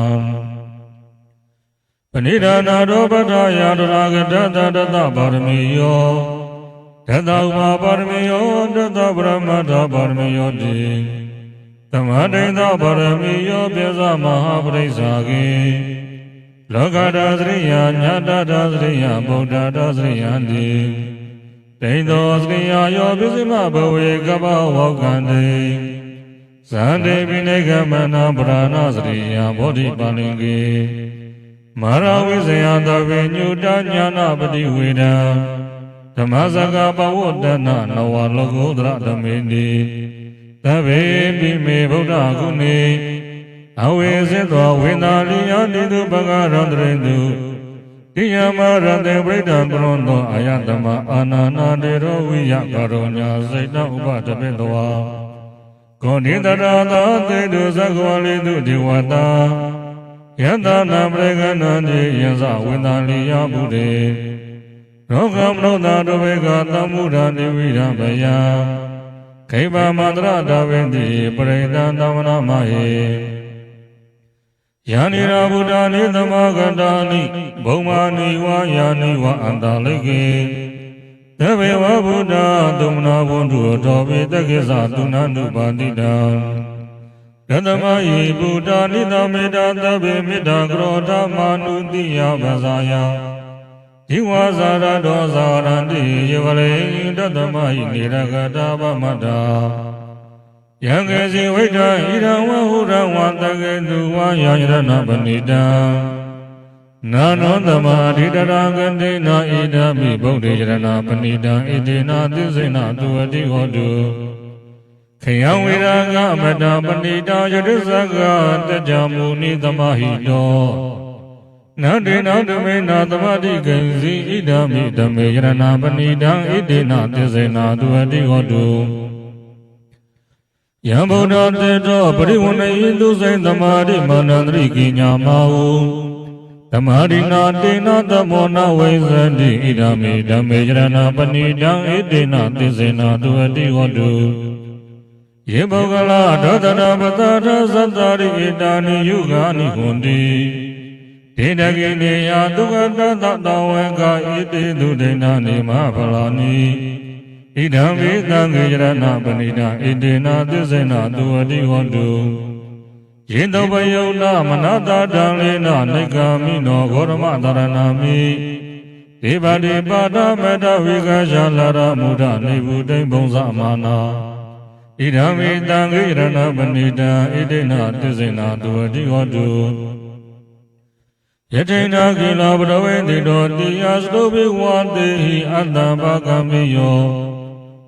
ပဏိဒါနာရောပတ္ထယာတရာဂတတတတပါရမီယောတတဥပပါရမီယောတတပရမတ္ထပါရမီယောတိသမဒိဋ္ဌပါရမီယောပြေသမဟာပရိစ္ဆာကေလောကတာသရိယာညတတာသရိယာဗုဒ္ဓတာသရိယံတိဒိဋ္ဌောသရိယာယောပိစိမဘဝေကပ္ပဝောကံတိဇန္တိပိနေကမနာပရဏသရိယာဘောဓိပါလင်ကေမာရဝိဇယသဗ္ဗညုတညာနာပတိဝေဒံဓမ္မစကပဝတ္တနာနဝလောကုတ္တရဓမေတိသဗ္ဗေပိမေဗုဒ္ဓဂုဏေအဝေစေသောဝေနာလိယတိတုပကရန္တရေတုတိယမရတေပရိဒံပရွန်သောအာယတမအာနာနာတေရောဝိယကရောညာစိတ်တဥပတပိတဝါကောဏိတရာသာတေတုသက္ကဝလိတုဒေဝတာယတနာပရိကဏံတိယံသဝေနာလိယဘုရေရောဂမနောသာတဝေကသမှုရာတိဝိရမယခိဗမန္တရတဝေတိပရိဒံသမနာမဟေယာနိရာဗုဒ္ဓနိသမဂန္တာနိဘုံမာနိဝါယာနိဝအန္တလိကေသဗ္ဗေဝဗုဒ္ဓသုမနာဘုံတုတော်ပိတက္ကိသသုဏနုပါတိတံကတမယိဗုဒ္ဓနိသမေတ္တာသဗ္ဗေမေတ္တာကရောဓမာနုတိယပဇာယဒီဝါဇာရတောဇာရန္တိယေဝလေတတမဟိနေရကတာပမတ္တာယံကေစီဝိဒ္ဓဣရံဝဟုရံဝတကေတုဝါယရဏပဏိတံနာနောသမာဓိတရာကတိနာဣဒာမိဗုဒ္ဓေယရဏပဏိတံဣတိနာသစ္စေနသူအတိဟောတုခေယံဝေရာကအမတပဏိတံယတိသကတကြမူနိသမဟိတောနတေနဓမေနသမတိကေစီဣဒာမိဓမေယရဏပဏိတံဣတိနာသစ္စေနသူအတိဟောတုယံဗုဒ္ဓတေတောပရိဝဏိတုစိန်သမာဓိမနန္တရိကိညာမဟုသမာဓိနာတေနသမောနဝိဇန္တိဣဒာမိဓမေယရဏပဏိတံဣတေနသစ္စေနသူအတိဟောတုယေပုဂ္ဂလဒေါတနာပတထသတ္တရိဣတာနိယုဂာနိဟွန်တိဒေတကိနေယဒုက္ခတတဝေကဣတိသုဒိဏနိမဖလာနိဣဒံဝေသံဃေယရဏပဏိတံဣတေနသစ္စေနသူအတိဟောတုယေတောပယုဏမနတတံလေနနိက္ခာမိနောဂေါရမတရဏမိဒေဝတိပါဒမေတ္တဝိကရှာလာရမုဒ္ဒနိဗ္ဗုတိံဘုံဇမာနာဣဒံဝေသံဃေယရဏပဏိတံဣတေနသစ္စေနသူအတိဟောတုယထိနာကိလဘဒဝေတိတောတိယသတုဘိဝါတေဟိအတ္တဘာကမေယော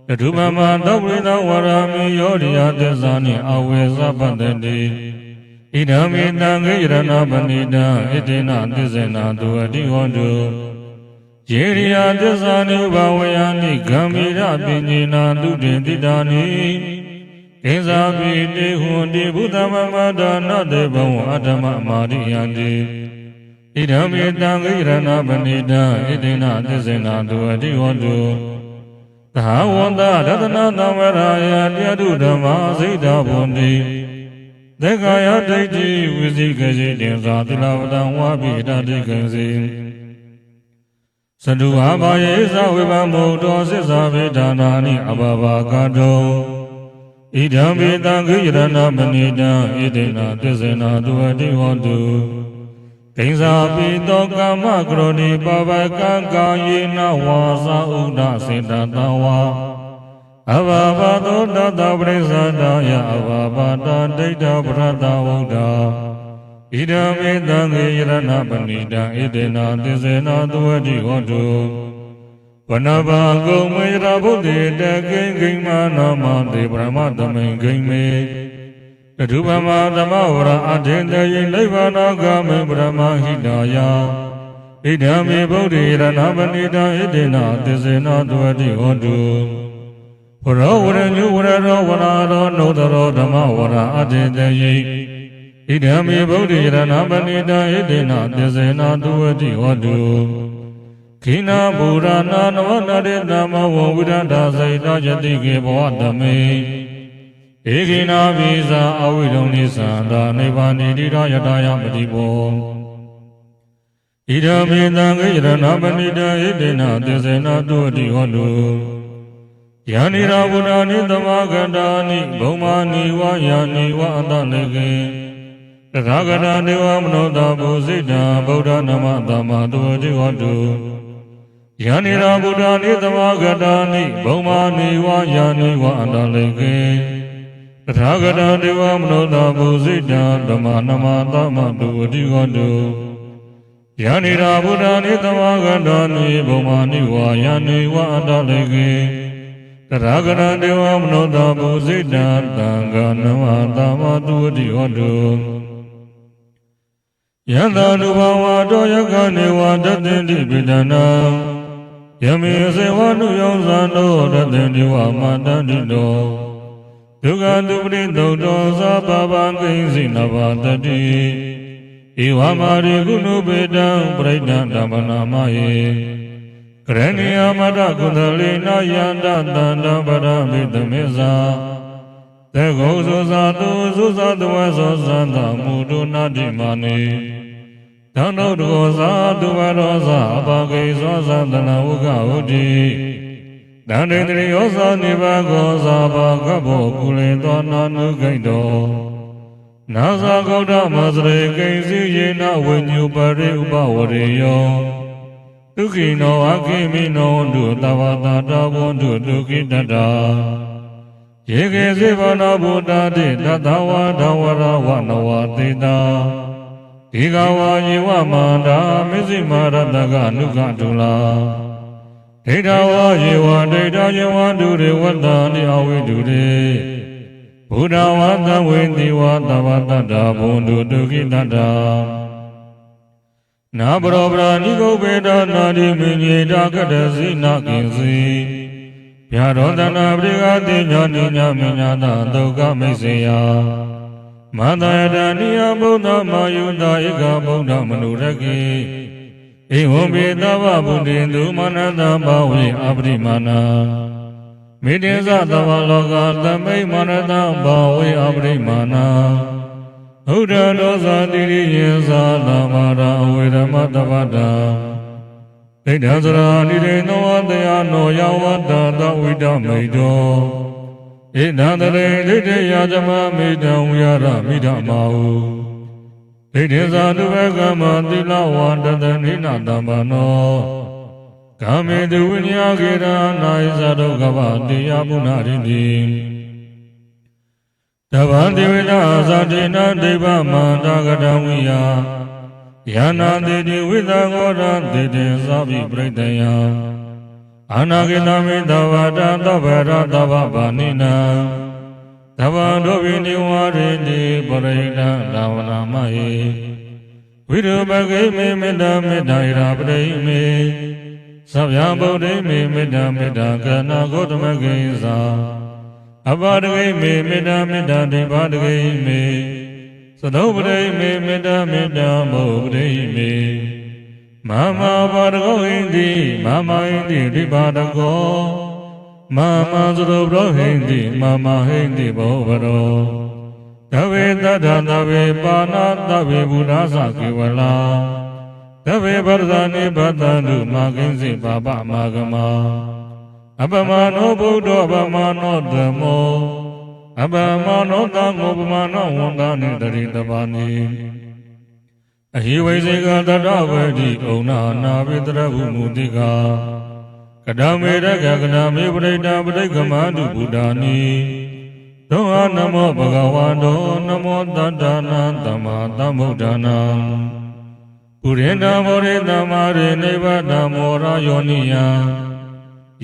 တထုပမသောပရိသဝရမေယောရိယသစ္စာနိအဝေသပတ္တိဣဒံမေတံခေယရဏပဏိတံဣတိနသစ္စေနသူအတိဟောတုယေရိယသစ္စာနိဘဝယနိဂံမိရပညေနာတုတေတိတာနိကိဇာပိတေဟွန်တိဘုဒ္ဓမမဒါနတေဘဝအတ္တမမာရိယန္တိဣဒံမေတံခေယရဏပဏိတံဣတိနသစ္စေနသူအတိဟောတုသဟဝန္တရတနာသဝရယတရားတုဓမ္မစိတ်တော်ဘုန်တိသေကာယဒိဋ္ဌိဝိသိကစေတင်္သာသီလဝတံဝါပိတတိကံစေသတုဟာဘာယေသဝေဘံဘုဒ္ဓောသစ္စာဗေဒနာနိအဘဘာကတောဣဒံမေတံခေယရဏမဏိတံဣတေနသစ္စေနသူအတိဟောတုကိဉ္စာပိတောကာမကရောဏိပဝကံကာယေနဝါစာဥဒ္ဒစေတတဝါအဘာဘသောတတပရိသန္တယအဘာဘတာဒိဋ္ဌပရတဝုဒ္ဓဣဒံမေတံခေယရဏပဏိတံဣတေနသစ္စေနသူအတိဟောတုဝနဘာကုံမေရဘုဒ္ဓေတကိဉ္ကိမနာမတေပရမသမိန်ကိဉ္မေတထုပမဓမ္မဝရအထေတယေနိဗ္ဗာနဂမေပရမဟိတာယဣဒံမေဗုဒ္ဓေရဏပဏိတံဣတေနသစ္စေနသူအတိဟောတုဝရောဝရညုဝရရောဝနာရောနုတရောဓမ္မဝရအထေတယေဣဒံမေဗုဒ္ဓေရဏပဏိတံဣတေနသစ္စေနသူအတိဟောတုခိနာဘူရဏနဝနရေတမဝဝိရဒာစိတယတိကေဘဝတမေဣ ဧကိနာပိဇာအဝိရုံနိသန္တာနိဗ္ဗာနိတိရယတယပတိဘောဣဒံမေတံဂေရဏပဏိတံဣတေနသေစေနတုတိဟောတုယန္တိရာဘုဒ္ဓနိသမဂန္တာနိဘုံမာနိဝယာနိဝအတလေကေတထာဂတဒေဝမနောတဘုစိတံဗုဒ္ဓနာမသမ္မာတုတိဟောတုယန္တိရာဘုဒ္ဓနိသမဂန္တာနိဘုံမာနိဝယာနိဝအတလေကေတထာဂတဒေဝမနောတဘုစိတံဓမ္မနာမသမ္မာတုတိဟောတုယန္တိရာဘုဒ္ဓနိသမဂန္တာနိဘုံမာနိဝယာနိဝအတလေကေတထာဂတဒေဝမနောတဘုစိတံသံဃာနမသမ္မာတုတိဟောတုယန္တာနုဘဝတောယကနေဝတတေတိပိဒနာယမေစေဝနုယောဇာနောတတေတိဝမတန္တိတောဒုက္ခတုပရိသုတ်တောသာပပံကိဉ္စိနဘာတတိဧဝမာရိကုဏုပေတံပရိဒံဓမ္မနာမယေကရဏီယမတကုသလေနယန္တတန္တပရမိတမေဇာသေဂောဇောဇာတုဇောဇာတဝဇောဇန္တမုဒုနာတိမာနေသံတော်တောဇာတုဝရောဇာအပကိဇောဇန္တနာဝုကဟုတိတန္တေတရိယောဇာနိဗ္ဗာကောဇာဘာကဘောကုလေသောနာနုခိတောနာဇာဂௌတမစရေကိဉ္စီယေနဝိညုပရိဥပဝရေယောဒုက္ခိနောအခိမိနောဒုသဝတာတဝန္တုဒုက္ခိတတယေကေစေဝနာဘုဒ္ဓတိတတဝါဓဝရဝနဝတိတာဒီကဝါယေဝမန္တာမေဇိမာရတကနုကတုလာဒိဋ္ဌဝါယေဝဒိဋ္ဌယေဝတုရေဝတ္တနိအဝိတုရေဘုဒ္ဓဝါသဝေတိဝါသဝတ္တဘုံတုဒုက္ခိတတနာဘရောပရာနိဂုပေတနာတိမိညေတာကတစီနာကိဉ္စီဗျာရောတနာပရိဃတိညာနိညာမိညာတဒုက္ခမိစေယမန္တယတနိယဘုဒ္ဓမာယုတဧကဗုဒ္ဓမနုရကေဧဝံပေတဝဗုဒ္ဓေသူမနတဘဝေအပရိမာဏမိတေဇသဝလောကသမိမနတဘဝေအပရိမာဏဘုဒ္ဓဒောဇာတိရိယေဇာနာမရာဝေရမတဝတ္တဒိဋ္ဌံစရာနိရေနောတယနောယဝတ္တသဝိတမိတောဣဒံတရေဒိဋ္ဌိယာဇမမိတံဝိရမိဓမ္မာဟုဒိဋ္ဌိဇာတုဘကမသီလဝါတတနိနာတမ္ပနောကာမေတုဝိညာခေရနာယဇဒုက္ခဝတိယပုဏ္ဏရိတိတဗ္ဗံဒေဝနာဇာတိနာဒိဗ္ဗမန္တာကတံဝိယယာနာတိတိဝိသငောရတိတေသာပိပရိတယအာနာကိနမေတဝတသဗ္ဗရသဗ္ဗပါဏိနံသဗ္ဗံဒုဗ္ဗိနိဝါရိတိပရိဒံသာဝနာမယေဝိရုပဂိမေမေတ္တာမေတ္တာဣရာပရိမေသဗ္ဗယဗုဒ္ဓိမေမေတ္တာမေတ္တာကနာဂေါတမဂိဇာအပါဒဂိမေမေတ္တာမေတ္တာဒိဗ္ဗဒဂိမေသဒုပရိမေမေတ္တာမေတ္တာမောပရိမေမမပါဒဂောဟိန္တိမမဟိန္တိဒိဗ္ဗဒဂောမမသဒုပရောဟိန္တိမမဟိန္တိဘောဝရောသဗ္ဗေတတ္ထသဗ္ဗေပါဏသဗ္ဗေဘုဒ္ဓသကေဝလာသဗ္ဗေဗရဒာနိဘတံတုမာကိဉ္စိပါပမာဂမအပမနောဗုဒ္ဓအပမနောဓမ္မောအပမနောသံဃောပမနောဝန္တနိတရိတပါနိအဟိဝိဇေကတတဝေတိဩနာနာဝေတရဟုမူတိကာကတမေရကကနာမေပရိဒံပရိကမတုဗုဒ္ဓာနိသောအနမောဘဂဝန္တောနမောတတ္တနာသမ္မာသမ္ဗုဒ္ဓနာပုရိန္ဒမောရိတမရိနိဗ္ဗာနမောရယောနိယ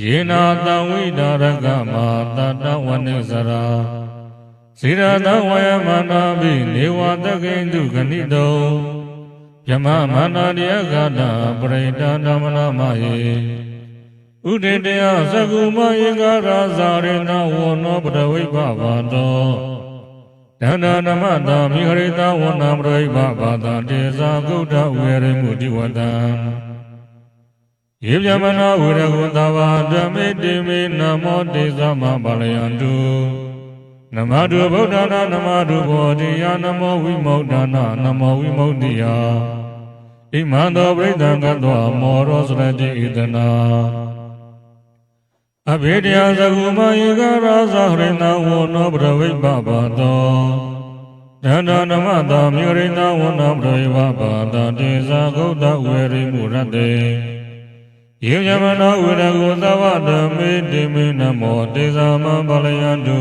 ယေနာတံဝိဒါရကမာတတဝနိစရာစေရတဝယမနာပိနေဝတကိန္တုခဏိတောယမမနာတယဂတာပရိတဓမ္မနာမယေဥဒိတယသကုမယေကာရာဇာရေနဝနောပရဝိဘဘာတောဒန္တနမတာမိခရိတဝနာပရိဘဘာတာတေဇာဂုဋ္ဌဝေရမုတိဝတံယေဗျမနာဝေရကုသဝဓမ္မေတိမေနမောတေသမပါလယန္တု နမတုဗုဒ္ဓနာနမတုဘောဓိယနမောဝိမု ဒနာနမောဝိမု ဒိယဣမံသောပရိသံကတောမောရောစရတိဣတနာအဘိဓယသကုမယေကရာဇဟရိဏဝနောပရဝိပ္ပဘာတောဒန္တနမတာမြေရိဏဝနောပရဝိပ္ပဘာတတေဇာဂௌတဝေရိမုရတေယေယမနောဝေရကုသဝဓမ္မေတိမေနမောတေဇာမံပလယန္တု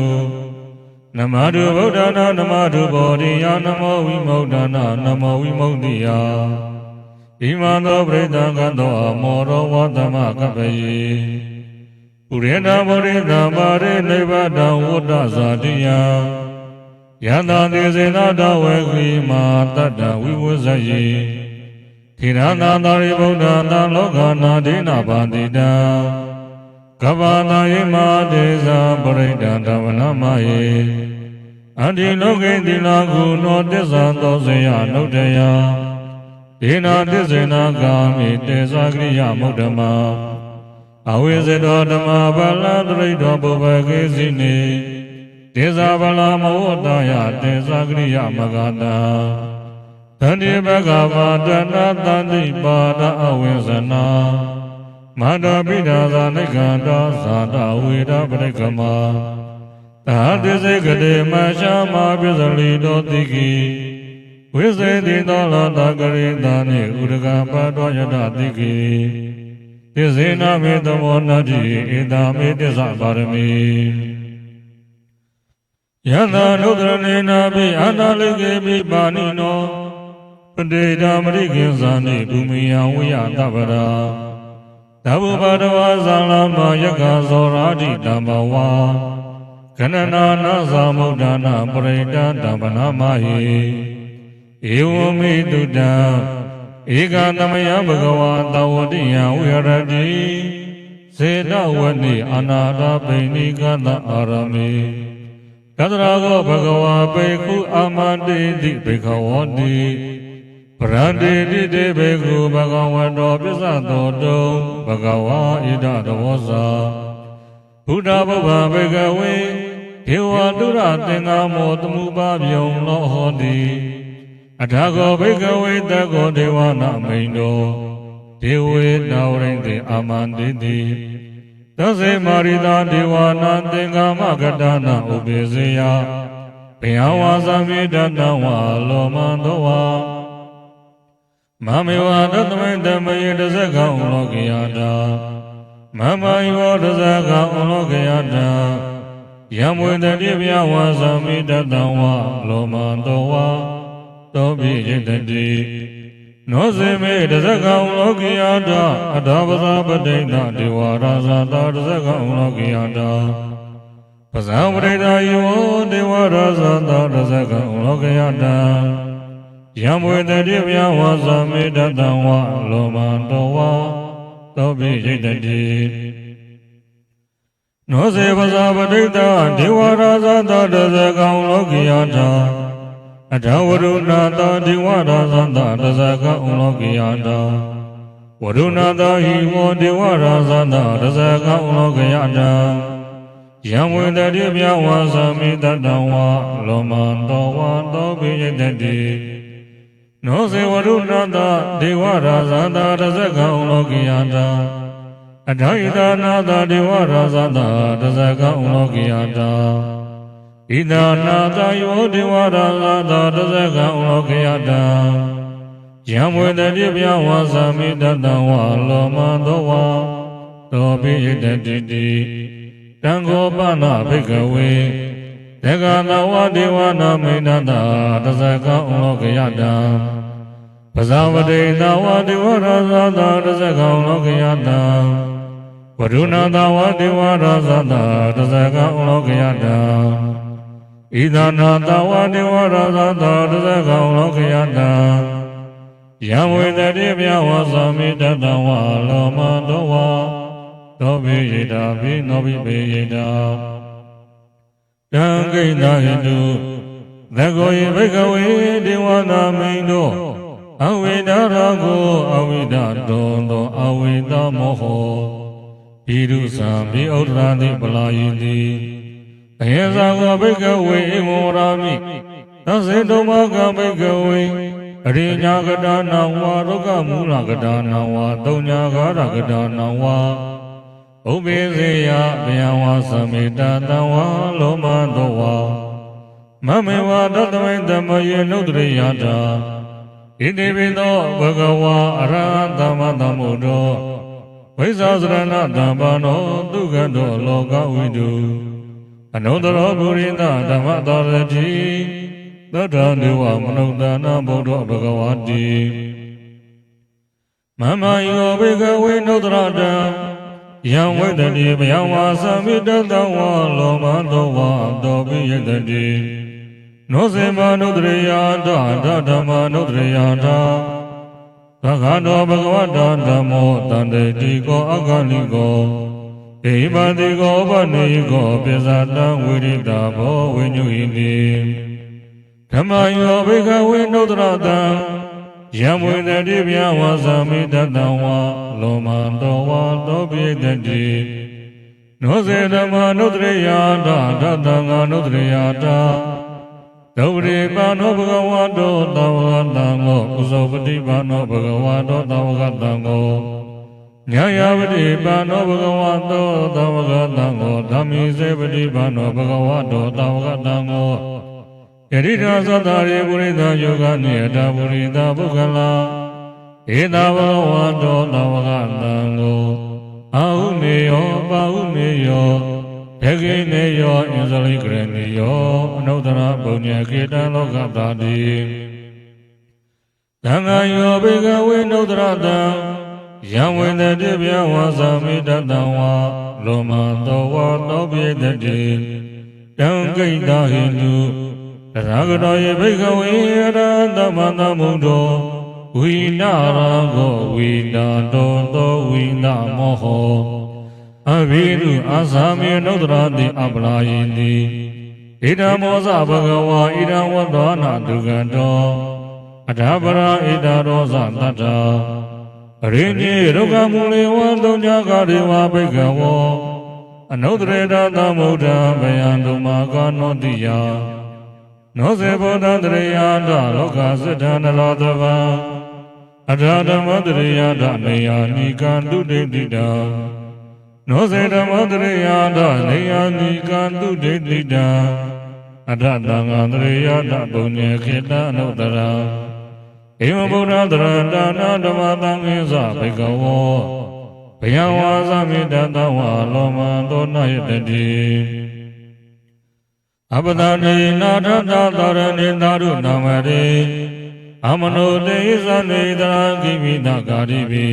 နမတုဗုဒ္ဓနာနမတုဘောဓိယနမောဝိမု ဒနာနမောဝိမု ဒိယဣမံသောပရိသံကတောအမောရောဝသမကပ္ပယေပုရိဏဗောဓိသမာရိနိဗ္ဗာတံဝတ္တဇာတိယယန္တာတိစေနတဝေခိမာတတ္တဝိဝဇ္ဇယေခိရဏသာရိဗုဒ္ဓံလောကနာဒိနာပါတိတံကပ္ပနာယိမာတေဇာပရိဒံတဝနမယေအန္တိလောကိတိနာကုနောတစ္ဆံသောစေယနုတ္တယဒေနာတစ္ဆေနာကာမိတေဇာကရိယမုဒ္ဓမာအဝိဇ္ဇတောဓမ္မဗလတရိတောပုဗ္ဗကေစီနေတေဇာဗလမဝတ္တယတေဇာကရိယမဂတာသန္တိဘဂဝါတနာသန္တိပါဒအဝိဇ္ဇနာမန္တပိဒါဇာနိကန္တောဇာတဝေဒပရိကမသာတိစေကတိမရှာမပိစလိတောတိကိဝိစေတိသောလောတကရိတာနိဥဒကပတောယတတိကိသစ္စေနာမေသမောနတိဧတာမေသစ္စာပါရမီယန္တာနုဒရဏေနာပိအန္တလိကေပိပါဏိနောပတေဓမ္မရိကိဇာနိဘူမိယဝိယတပရာသဗ္ဗပါတဝါဇာလမယက္ခဇောရာတိတမ္ဘဝါကနနာနာသမုဒ္ဒနာပရိတံတပ္ပနာမဟိဧဝမေတုတံဧကသမယဘဂဝါတဝတိယဝိရတိစေတဝနိအနာတာပိဏိကတအာရမေကတရာဂောဘဂဝါပေခုအာမတေတိဘေခဝတိပရန္တေတိတေဘေခုဘဂဝတောပစ္စသောတုံဘဂဝါဣဒတဝောဇာဘုဒ္ဓဘုဗ္ဗဘေကဝေဒေဝတုရသင်္ဃမောတမှုပါပြုံလောဟောတိအထာဂောဘေကဝေတကောဒေဝနာမိန်တောဒေဝေနာဝရိန္တေအာမန္တိတိသစေမာရိတာဒေဝနာသင်္ဃမကတနာဥပိစေယဘေယဝါသမိတတဝါလောမန္တောဝါမမေဝသတမေတမယေတဇကံလောကယတာမမယောတဇကံလောကယတာယံဝေတတိဗျဝါသမိတတဝါလောမန္တောဝါသောပိယတတိနောစေမေတဇကံလောကိယတာအထာပဇာပတိဏဒေဝရာဇာတာတဇကံလောကိယတာပဇံပရိဒါယောဒေဝရာဇာတာတဇကံလောကိယတာယံဝေတတိဗျဝါသမေတတံဝါလောမန္တောဝါသောပိယတတိနောစေပဇာပတိဏဒေဝရာဇာတာတဇကံလောကိယတာအထဝရုဏတာဒေဝရာဇန္တာတဇကံလောကိယတာဝရုဏတာဟိဝဒေဝရာဇန္တာတဇကံလောကိယတာယံဝေတတိဗျဝါသမိတတံဝါလောမန္တောဝါသောပိယတတိနောစေဝရုဏတာဒေဝရာဇန္တာတဇကံလောကိယတာအထာဣဒနာတာဒေဝရာဇန္တာတဇကံလောကိယတာဣဒနာတယောဒေဝရာဇာတာတဇကံလောကိယတာယံဝေတတိဗျဝါသမိတတံဝါလောမန္တောဝါသောပိယတတိတံဃောပနဘိကဝေတက္ကနာဝဒေဝနာမိနတာတဇကံလောကိယတာပဇာဝတိနာဝဒေဝရာဇာတာတဇကံလောကိယတာဝရုဏတာဝဒေဝရာဇာတာတဇကံလောကိယတာဣဒနာတဝဒေဝရာဇာတာတဇကံလောကိယတာယံဝေတတိဗျဝါသမိတတံဝါလောမန္တောဝါသောပိယတာပိနောပိပိယတာတံဂိဏဟိတုသကောယေဘိကဝေဒေဝနာမိန်တောအဝိဒါရကိုအဝိဒတောသောအဝိဒမောဟဣရုသံဘိဥဒ္ဓရာတိပလာယိတိ အယဇာကဘိကဝေမောရာမိသစေတုမကဘိကဝေအရိညာကတာနဝါဒုက္ခမူလကတာနဝါတုံညာဂါရကတာနဝါဥပိစေယဘယံဝါသမေတတံဝါလောမတောဝါမမေဝတတမိတမယေနုတရိယတာဣတိပိသောဘဂဝါအရဟတမတမုဒ္ဒောဝိဇာစရဏတံပါနောဒုက္ခတောလောကဝိတုအနုတ္တရောပုရိသဓမ္မတောရတိသတ္တဒေဝမနုဿာနဗုဒ္ဓဘဂဝတိမမယောဘေကဝေနုတ္တရတံယံဝိတတိဘယံဝါသမိတတံဝါလောမတောဝါတောပိယတတိနောစေမနုတရိယာတဓမ္မနုတရိယာတသက္ကတောဘဂဝတာဓမ္မောတန္တေတိကောအဂလိကောဣမတိကောပနေကောပိဇာတံဝိရိတာဘောဝိညုဟိတိဓမ္မယောဘေကဝေနုတ္တရတံယံဝိတတိဗျာဝါသမိတတံဝါလောမတောဝါတောပိတတိနောစေဓမ္မနုတရိယာတသံဃာနုတရိယာတဒုဝရိပါနောဘဂဝါတောသဝကတံကိုဥဇောပတိပါနောဘဂဝါတောသဝကတံကိုညာယပတိပါနောဘဂဝါတောသဝကတံကိုဓမ္မိစေပတိပါနောဘဂဝါတောသဝကတံကိုယရိတာသတ္တရေပုရိသယောဂနိယတာပုရိသပုဂ္ဂလာဧတာဘဂဝါတောသဝကတံကိုအာဟုနေယောပါဟုနေယောယခိနေယောအင်္ဇလိကရဏီယောအနုတ္တရပုညေခေတံလောကတာတိသံဃာယောဘေကဝေနုတ္တရတံယံဝေတတိဗျာဝါသမိတတံဝါလောမတောဝါတောပိတတိတံဂိတာဟိတုတရဂတောယေဘေကဝေအရဟတမတမုဒ္ဒောဝိနာရာကိုဝိနာတောသောဝိနာမောဟောအဘိဓုအာသမေနုတ္တရတိအပလာယိတိဣဒံမောဇဘဂဝါဣဒံဝတ္တနာဒုက္ခတောအထာပရာဣဒရောဇတတ္တာအရိညေဒုက္ခမူလေဝံသုံးညာကာရေဝဘိကဝောအနုတ္တရေတသမုဒ္ဒံဘယံဒုမာကနောတိယနောစေဘောဓတရိယာတလောကသတ္တနလောတဗံအထာဓမ္မတရိယာတနေယာနိကံတုဒိဋ္ဌိတံနောစေဓမ္မတရိယာတနေယာနိကံတုဒိဋ္ဌိတံအထသံဃာတရိယာတပုညေခေတအနုတ္တရာဧဝံဗုဒ္ဓတရတနာဓမ္မသံဃေသဘိကဝောဘယံဝါသမိတတံဝါလောမတောနယတတိအပဒနေနာထတာတရဏိသာရုနာမရေအမနောတေသနေတရာကိမိတကာရိပိ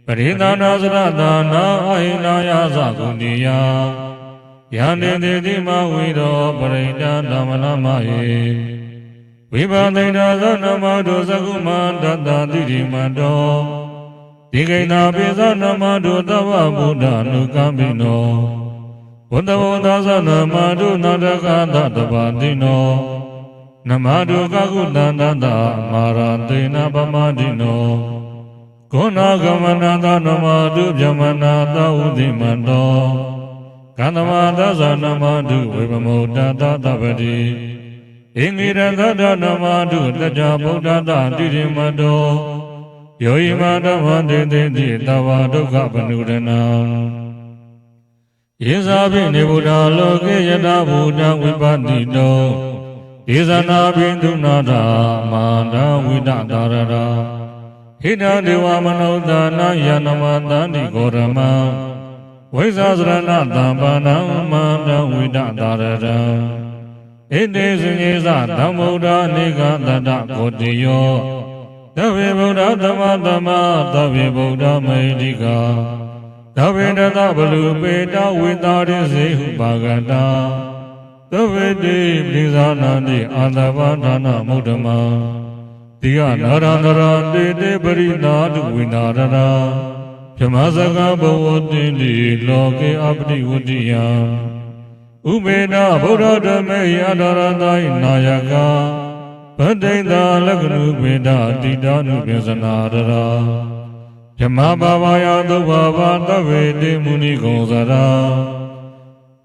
ပရိသနာစရတာနာအဟိနာယသကုဏိယယန္တေတိတိမဝိရောပရိဒဓမ္မနာမယေဝိပါဒိတာသနမတုသကုမန္တတတိတိမတောဒီကိနာပိသနမတုသဗ္ဗဗုဒ္ဓနုကံပိနောဝတ္တဝသသနမတုနာတကသတ္တပါတိနောနမတုကကုတန္တတမာရတေနပမတိနောကောနာကမနာသနမတုဗျမနာသဥတိမန္တောကန္တမသသနမတုဝေပမုဒ္ဒတသဗ္ဗတိဣန္ဂိရသတ္တနမတုတတ္တဗုဒ္ဓတတိရိမတောယောဟိမဓမ္မတေတေတိတဝါဒုက္ခပနုရဏံယေဇာပိနေဗုဒ္ဓလောကေယတဗုဒ္ဓဝိပတိတောဒေသနာပိသုနာတာမာနဝိဒတာရရာဟိတဒေဝမနုဿာနာယနမတန္တိဂောရမံဝိဇာစရဏတံပါဏံမာနဝိဒတာရရာဣတိစဉ္စေသသမ္ဗုဒ္ဓနေကတတကိုတိယောသဗ္ဗေဗုဒ္ဓသမ္သမသဗ္ဗေဗုဒ္ဓမေတိကာသဗ္ဗေတသဗလူပေတဝိတာရိစေဟုပါကတာသဗ္ဗေတိပိဇာနန္တိအာသဗ္ဗဒါနမုဒ္ဓမံတိယနာရန္တရာတေတေပရိနာတုဝိနာရရာဗြဟ္မစကဘဝတိတိလောကေအပတိဝတ္တိယဥပေနဗုဒ္ဓဓမ္မေယတရတိုင်နာယကဗတ္တိန္တာလက္ခဏုပေဒတိတာနုပိစနာရရာဓမ္မဘာဝယသုဘာဝသဗ္ဗေတိမုနိကုံစရာ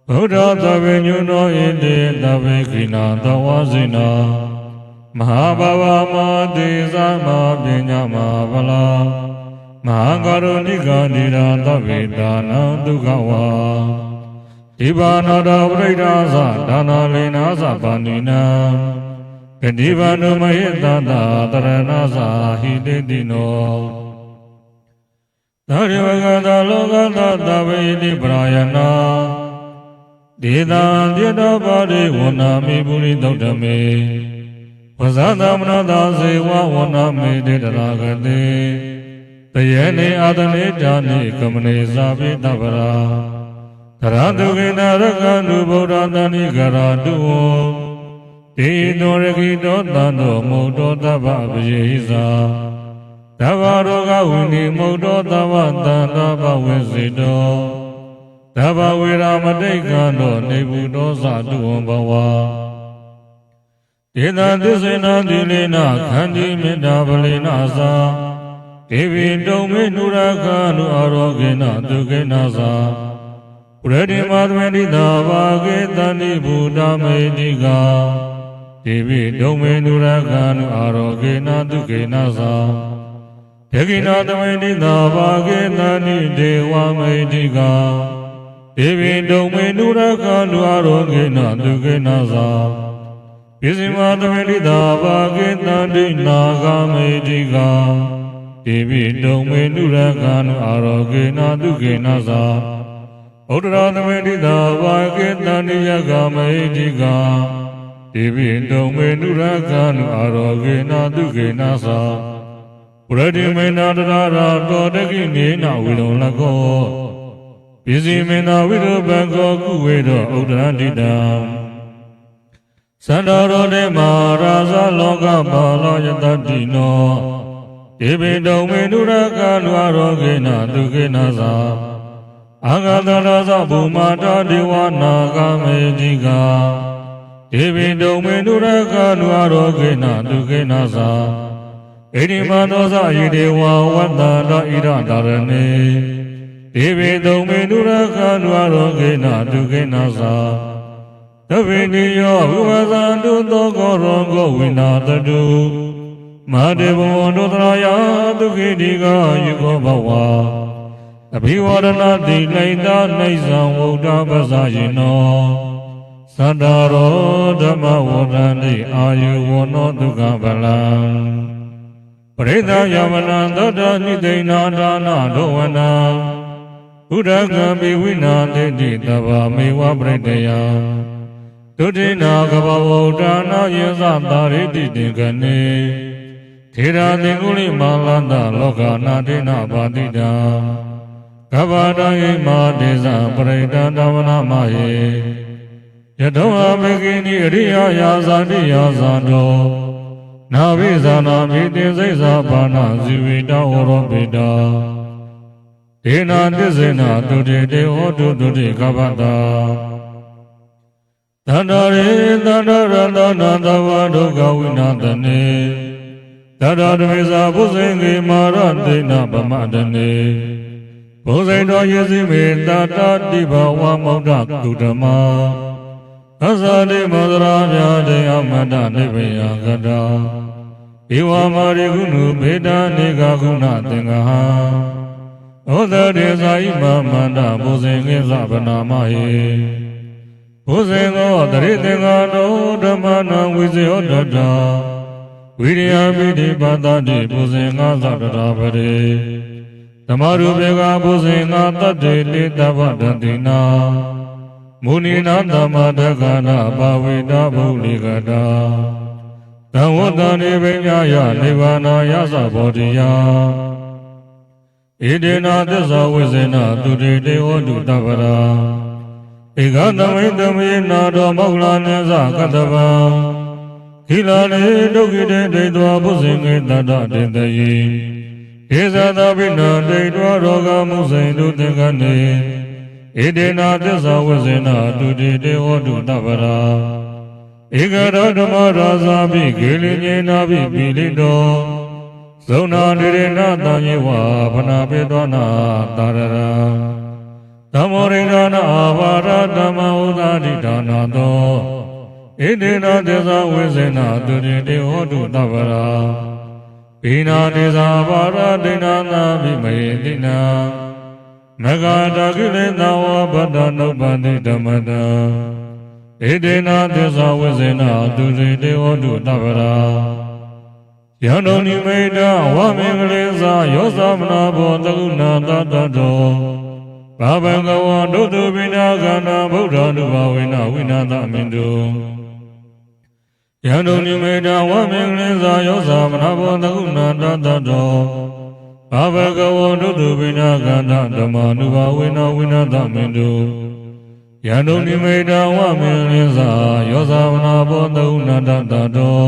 ဗုဒ္ဓသဗ္ဗညုနောဣတိသဗ္ဗေခိနာသဝဇိနာမဟာဘဝမောတိသမပညာမဗလာမဟာကရုဏိကနိရာသဗ္ဗေဒါနဒုက္ခဝါဒီဘာနာတော်ပရိဒါသဒါနာလေနာသပါဏိနာဂတိဘာနုမဟိတတတရဏသဟိတိတိနောသာရိဝကသလောကသသဗ္ဗေတိပရာယနာဒေသံတိတောပါရိဝနာမိပုရိသုတ္တမေဝဇာသမနောသာဇေဝဝနာမေတေတရာဂတိတယေနေအာသနေဇာနိကမနေဇာပိတပရာသရတုကိနာရကနုဗုဒ္ဓတဏိကရာတုဝဒေတောရခိတောတန္တောမုတ်တောတဗ္ဗပယေဟိသာတဗ္ဗရောဂဝိနိမုတ်တောတဗ္ဗတန္တဘဝေစေတောတဗ္ဗဝေရမတိတ်ကံတော်နေဘူးသောသတုဝံဘဝဒေသသစ္စေနာတိလေနခန္တိမေတ္တာပလိနာသာဒေဝီတုံမေနုရခာနုအာရောဂေနတုကေနာသာပုရတိမာသမတိသာဘာဂေတဏိဘူတမေတိကာဒေဝီတုံမေနုရခာနုအာရောဂေနတုကေနာသာဒေဂိနာသမေတိသာဘာဂေတဏိဒေဝမေတိကာဒေဝီတုံမေနုရခာနုအာရောဂေနတုကေနာသာပိစိမာသမေတိသာဘာဂေတန္တိနာဂမေတိကာဒေဝိတုံမေနုရခာနုအာရောဂေနတုကေနသာဩတရသမေတိသာဘာဂေတန္တိယဂမေတိကာဒေဝိတုံမေနုရခာနုအာရောဂေနတုကေနသာပရတိမေနာတရာတောတကိနေနဝိလုံလကောပိစိမေနာဝိရုပကောကုဝေတောဩတရတိတံသန္တာရောတေမဟာရာဇလောကပါလောယတတိနောဒေဝိတုံမေနုရခာနုအာရောဂေနတုကေနသာအာဂတရာဇဘူမာတာဒေဝနာဂမေတိကာဒေဝိတုံမေနုရခာနုအာရောဂေနတုကေနသာဣတိမနောဇယိဒေဝဝတ္တတောဣရဒါရဏေဒေဝိတုံမေနုရခာနုအာရောဂေနတုကေနသာသဗ္ဗေတိယောဝိဝဇန္တုသောကောရောကောဝိနာတတုမဟာဒေဝံဒုသရာယဒုခိတိကာယုခောဘဝအဘိဝရဏတိလိတနိစ္စံဝုဒ္ဓပဇာယိနောသန္တာရောဓမ္မဝရဏိအာယုဝနောဒုက္ခဗလံပရိသယမနံသောတနိသိဏဒါနဒောဝနံဘုဒ္ဓကံပိဝိနာတိတိတဗ္ဗမေဝပရိတယဒုတိနာကဘဝဒာနာယေသတာရိတိတေကနေထေရာသင်္ကုလိမာလန္တလောကနာတိနာပါတိတာကဗ္ဗတယိမာဒေဇပရိတန္တဝနာမယေယတောအမေကိနိအရိယယာဇာတိယာဇာတောနာဝိဇာနာမိတေစိဇာဘာနာဇီဝိတဝရောပိတာဒေနာတစ္ဆေနာတုတေတေဟောတုတုတိကဗ္ဗတာသန္တာရေသန္တာရတနာသဝဒုက္ခဝိနာတနေသတ္တဓမေသာဘုဇိင်္ဂေမာရတေနဗမတနေဘုဇိတောယေစီမေတတတိဘဝမောဒကုတမသဇာတိမောဒရာမြာတေအမတနိဗ္ဗယကတာဧဝမာရိကုဏုဘေတာနေကကုဏသင်္ဃဟာဩဇတေဇာဣမမန္တဘုဇိင်္ဂေသဗနာမဟေဘုဇေသောတရိသင်္ဃာတောဓမ္မနာဝိဇေဟောတတဝိရိယပိတိပါတတိဘုဇေငါသတ္တရာပရိဓမ္မရူပေကဘုဇေငါတတ္တေလိတဗ္ဗတတိနာမုနိနာသမ္မာတက္ကနာပါဝိတာဗုလိကတာသံဝတ္တနေပိညာယနိဗ္ဗာနာယသဘောတိယဣတေနသစ္စာဝိဇေနသူတိတေဟောတုတဗ္ဗရာဧကသမိတမေနာတော်မောက္ခလာနေသကတ္တဗံခိလာနေဒုက္ခိတေဒိဋ္ဌဝဘုဇင်္ဂေတတ္တတေတယေဧဇာသဗိနာဒိဋ္ဌဝရောဂမုဇိန်တုသင်္ကနေဣတေနသစ္စာဝဇေနတုတိတေဟောတုတဗ္ဗရာဧကရောဓမ္မရာဇာပိဂေလိညေနာပိပိလိတောဇုံနာနေရဏတံယေဝဖနာပေတောနာတာရရာသ မောရိဒာနာအာဘာရဓမ္မဥဒ္ဒတိဒါနာသောဣတိနာသေဇဝိဇေနသူတိတေဟောတုတဗ္ဗရာဘိနာသေဇဘာရဒိနာနာဘိမေတိနာမဂ္ဂတာကိလေသာဝဗတ္တနုပ္ပန္တိဓမ္မတံဣတိနာသေဇဝိဇေနသူတိတေဟောတုတဗ္ဗရာယံတုန်နိမိတဝမင်္ဂလေသာယောသမနာဘောတကုဏတတတောဘာဘဂဝါဒုတုပိနာကနာဗုဒ္ဓ ानु ဘာဝေနဝိနာသမင်တုယံတုန်နိမိတဝမင်္ဂလေသာယောသမနာဘောတကုဏတတတောဘာဘဂဝါဒုတုပိနာကနာဓမ္မာနုဘာဝေနဝိနာသမင်တုယံတုန်နိမိတဝမင်္ဂလေသာယောသမနာဘောတကုဏတတတော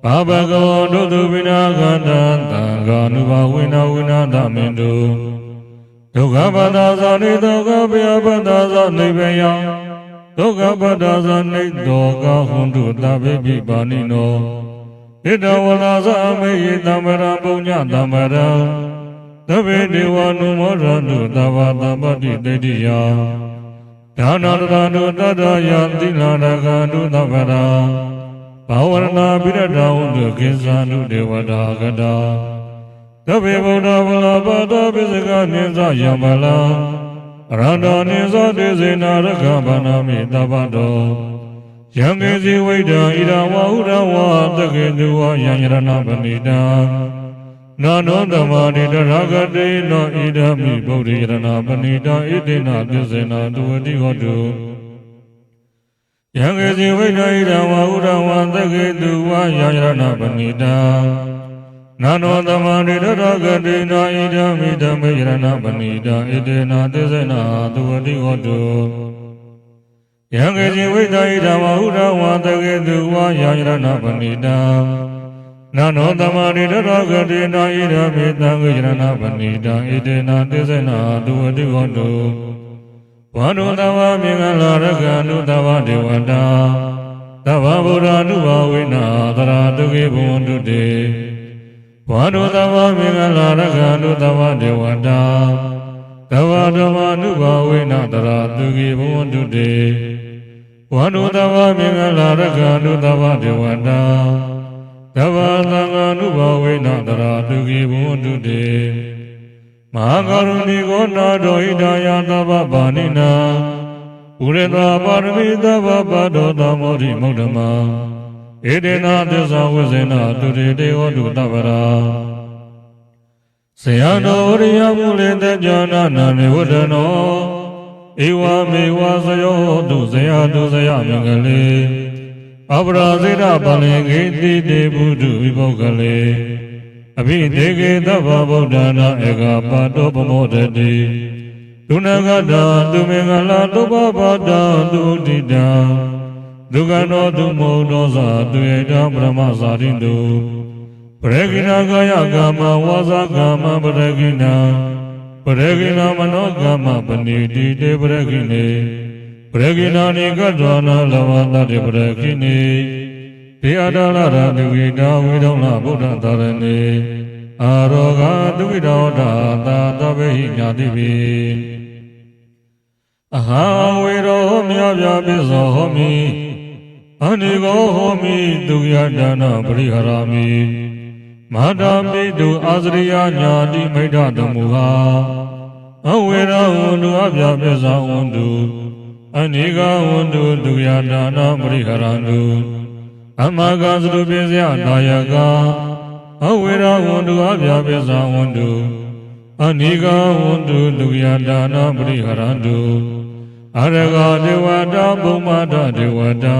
ဘာဘဂဝါဒုတုပိနာကနာသံဃာနုဘာဝေနဝိနာသမင်တုဒုက္ခပတ္တဇာနိဒုက္ခပယပတ္တဇာနိဗ္ဗယံဒုက္ခပတ္တဇာနိဒောကဟွန်တုတဗိပိပါဏိနောဣတဝလာဇအမေယသမ္မရပုညသမ္မရသဗ္ဗေဒေဝနုမောရတုသဗ္ဗသမ္ပတိတေတိယဒါနာတရတုတတ္တယသီလရကတုသဗ္ဗရာဘာဝရဏပိရတဝုတုကိစ္ဆာနုဒေဝတာကတာသဗ္ဗေဗုဒ္ဓဗလာပါဒပိစကနိသယံဗလာရန္တာနိသတေဇေနာရခဗနာမိတပ္ပတောယံကေစီဝိဒံဣဒဝါဟုရဝါတကေတုဝယံယရဏပဏိတံနာနောဓမ္မာနိတရဂတေနောဣဒမိဗုဒ္ဓယရဏပဏိတံဣတိနာပစ္စေနာတုဝတိဟောတုယံကေစီဝိဒံဣဒဝါဟုရဝါတကေတုဝယံယရဏပဏိတံနာနောဓမ္မာနိတရဂတေနောဣဒမိဓမ္မေယရဏပဏိတံဣတိနာပစ္စေနာတုဝတိဟောတုယံကေစီဝိဒာဣဒဝါဟုရဝါတကေတုဝါယံယရဏပဏိတံနာနောသမ္မာရိတရဂတိနာဣဒမေတံဂေယရဏပဏိတံဣတေနာသေဇနာတုဝတိဟောတုဝါဒုသဝမြင်္ဂလာရကနုသဝဒေဝတာသဗ္ဗဗုဒ္ဓ ानु ဘာဝေနသရတုကေဘဝန္တုတေဝါဒုသဝမြင်္ဂလာရကနုသဝဒေဝတာသဗ္ဗဓမ္မာ ानु ဘာဝေနသရတုကေဘဝန္တုတေဝါဒုသဝမြင်္ဂလာရကနုသဝဒေဝတာသဗ္ဗသံဃာ ानु ဘာဝေနသရတုကေဘဝန္တုတေမဟာကရုဏီကောနာတောဣဒာယသဗ္ဗပါဏိနာဥရတပါရမိသဗ္ဗပါတောသမောရိမုဒ္ဓမာဣတေနာသစ္စာဝိဇေနသူတေတေဟောတုတဗ္ဗရာဇယတောရိယမူလေတကြနာနာမေဝဒနောဧဝမေဝဇယောတုဇယတုဇယမင်္ဂလေအပရာဇိတပလင်ဂေတိတေဘုဒ္ဓဝိပုဂ္ဂလေအဘိဒေကေသဗ္ဗဗုဒ္ဓနာဧကပါတောပမောတတိဒုနဂတံသူမင်္ဂလာသုဘပါတံသူတိတံဒုက္ခနောသူမောဒောဇာသူယေတံပရမဇာတိတုပရဂိနာကာယကာမဝါစာကာမပရဂိနာပရဂိနာမနောကာမပဏိတိတေပရဂိနေပရဂိနာနိကတောနာလဝတတေပရဂိနေဒေအတလရတုဝိတာဝိဒောလဗုဒ္ဓသာရဏေအာရောဂတုဝိတောတာသာတဗေဟိညာတိပိအဟံဝေရောမြာပြပိသောဟောမိအနိကောဟောမိသူယဒါနပရိဟရာမိမဟာတာပိတုအာစရိယညာတိမိဋ္ဌတမူဟာအဝေရဝန္တုအပြပိသောဝန္တုအနိကောဝန္တုသူယဒါနပရိဟရန္တုအမဂသရုပိစယနာယကအဝေရဝန္တုအပြပိသောဝန္တုအနိကောဝန္တုသူယဒါနပရိဟရန္တုအရဂဒေဝတာဘုမ္မာတဒေဝတာ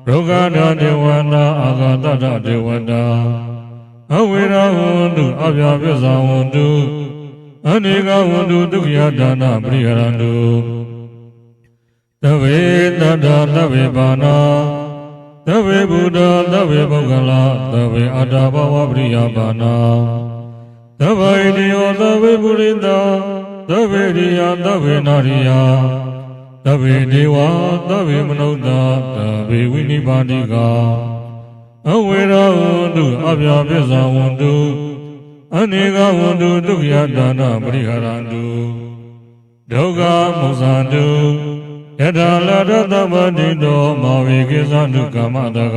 ရောဂဒဒေဝတာအာဂတတဒေဝတာအဝေရဝန္တုအပြပိသောဝန္တုအနိကောဝန္တုသူယဒါနပရိဟရန္တုသဗ္ဗေတတ္တသဗ္ဗေဘာနာသဗ္ဗေဗုဒ္ဓသဗ္ဗေပုဂ္ဂလာသဗ္ဗေအတ္တဘဝပရိယဘာနာသဗ္ဗဣတိယောသဗ္ဗေပုရိသသဗ္ဗေရိယသဗ္ဗေနာရိယသဗ္ဗေဒေဝသဗ္ဗေမနုဿာသဗ္ဗေဝိနိပါတိကအဝေရဝန္တုအပြပိစ္ဆဝန္တုအနိကဝန္တုဒုက္ခဒါနပရိဟရန္တု ဒုက္ခမုဇာတုယထာလတသဗ္ဗတိတောမာဝေကိသတုကမ္မတက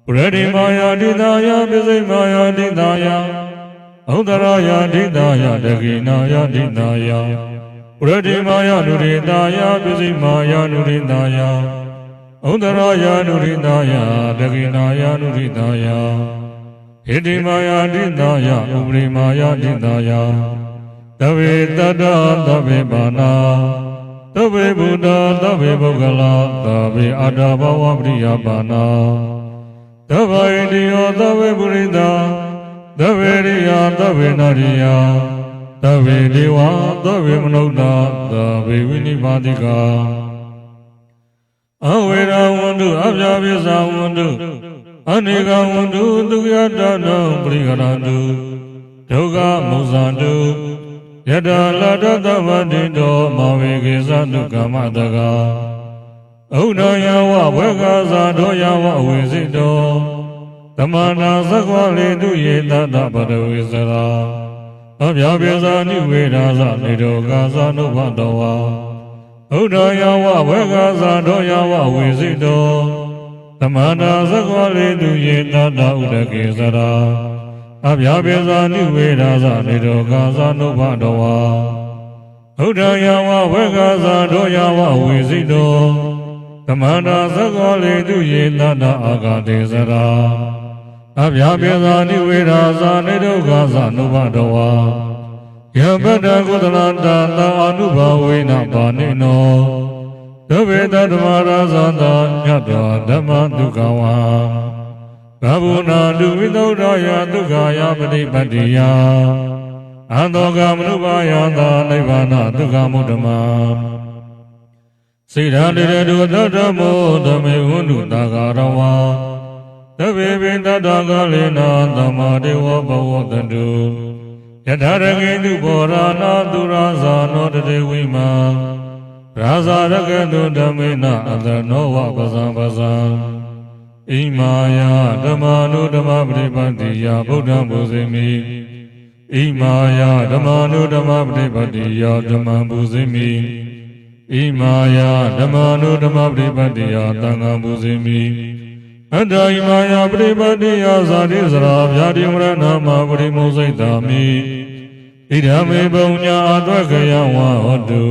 ပရတိမာယာတိတာယပိစိမာယာတိတာယဥဒ္ဒရာယတိတာယတကိနာယတိတာယပရတိမာယာနုရိတာယပိစိမာယာနုရိတာယဥဒ္ဒရာယနုရိတာယတကိနာယနုရိတာယဣတိမာယာတိတာယဥပရိမာယာတိတာယသဗ္ဗေတတ္တသဗ္ဗေဘာနာသဗ္ဗေဘုဒ္ဓသဗ္ဗေပုဂ္ဂလာသဗ္ဗေအတ္တဘဝပရိယဘာနာသဗ္ဗဣတိယောသဗ္ဗေပုရိသသဗ္ဗေရိယသဗ္ဗေနရိယသဗ္ဗေဒေဝသဗ္ဗေမနုဿာသဗ္ဗေဝိနိပါတိကအဝေရဝန္တုအပြာပိသဝန္တုအနေကဝန္တုသူယတနောပရိကရတုဒုက္ခမုဇာတုယထာလတသဗ္ဗတိတောမာဝေကိသတုကမ္မတကဥဒ္ဒယဝဝေကဇာဒောယဝဝေစိတောသမနာသက္ခွလေတုယေတတပတဝေစရာအဗျာပိဇာနိဝေဒာသနေတောကာသနုဘတောဝါဥဒ္ဒယဝဝေကဇာဒောယဝဝေစိတောသမနာသက္ခွလေတုယေတတဥဒကေစရာအဗျာပိဇာနိဝေဒာသနေတောကာသနုဘတောဝါဥဒ္ဒယဝဝေကဇာဒောယဝဝေစိတောသမနာသက္ခွလေတုယေတတအာဂတေစရာအဗျာပိဇာနိဝေဒာသနေတောကာသနုဘတောဝါယပတ္တကုသလတသာအနုဘဝေနပါဏိနောသဗ္ဗေတဓမ္မရာဇာတညတ္တဓမ္မဒုက္ခဝါကဗုနာတုဝိသုဒ္ဓယဒုက္ခယပฏิပတ္တိယအတောကမနုပါယသာနိဗ္ဗာနဒုက္ခမုဒ္ဓမစေတတေတုသတ္တမောဓမေဝန္တုတာဂရဝါသဗ္ဗေပိတ္တကလေနာသမ္မာဒေဝဘဝတတုယထာရကေတုဘောရာနာသူရာဇာနောတတေဝိမာရာဇာရကေတုဓမ္မေနအတနောဝပဇံပဇံဣမာယဓမ္မာနုဓမ္မပရိပတ္တိယဗုဒ္ဓံပုဇိမိဣမာယဓမ္မာနုဓမ္မပရိပတ္တိယဓမ္မံပုဇိမိဣမာယဓမ္မာနုဓမ္မပရိပတ္တိယသံဃံပုဇိမိအတ္တဣမာယပရိပတ္တိယဇာတိစရာဗျာတိမရဏမပရိမုစိတ်တာမိဣဒာမေပုံညာအတ္တခယဝဟောတု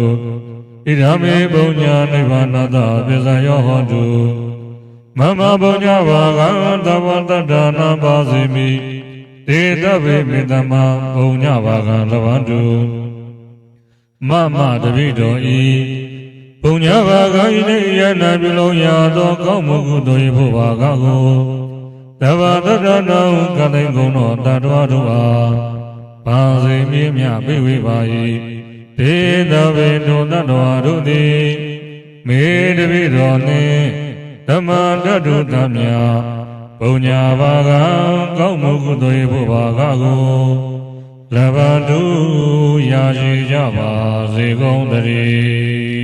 ဣဒာမေပုံညာနိဗ္ဗာနတပိစယောဟောတုမမပုံညာဘာဂံသဗ္ဗတတ္တနာပါစေမိတေတဗ္ဗေမေတ္တမပုံညာဘာဂံလဗန္တုမမတပိတောဤပုံညာဘာဂံဤနေယနာပြုလုံးရသောကောင်းမှုကုသိုလ်၏ဖို့ဘာဂကိုသဗ္ဗတတ္တနာကတိန်ကုန်သောတတ္တဝါတို့အားပါစေမြင့်မြတ်ပိဝေပါ၏ဒေသဗေတုတတ္တဝါတို့သည်မေတပိတော်နှင့်ဓမ္မတတ္တုတမြပုံညာဘာဂံကောင်းမှုကုသိုလ်၏ဖို့ဘာဂကိုလဘတုရာရှိကြပါစေကုန်တည်း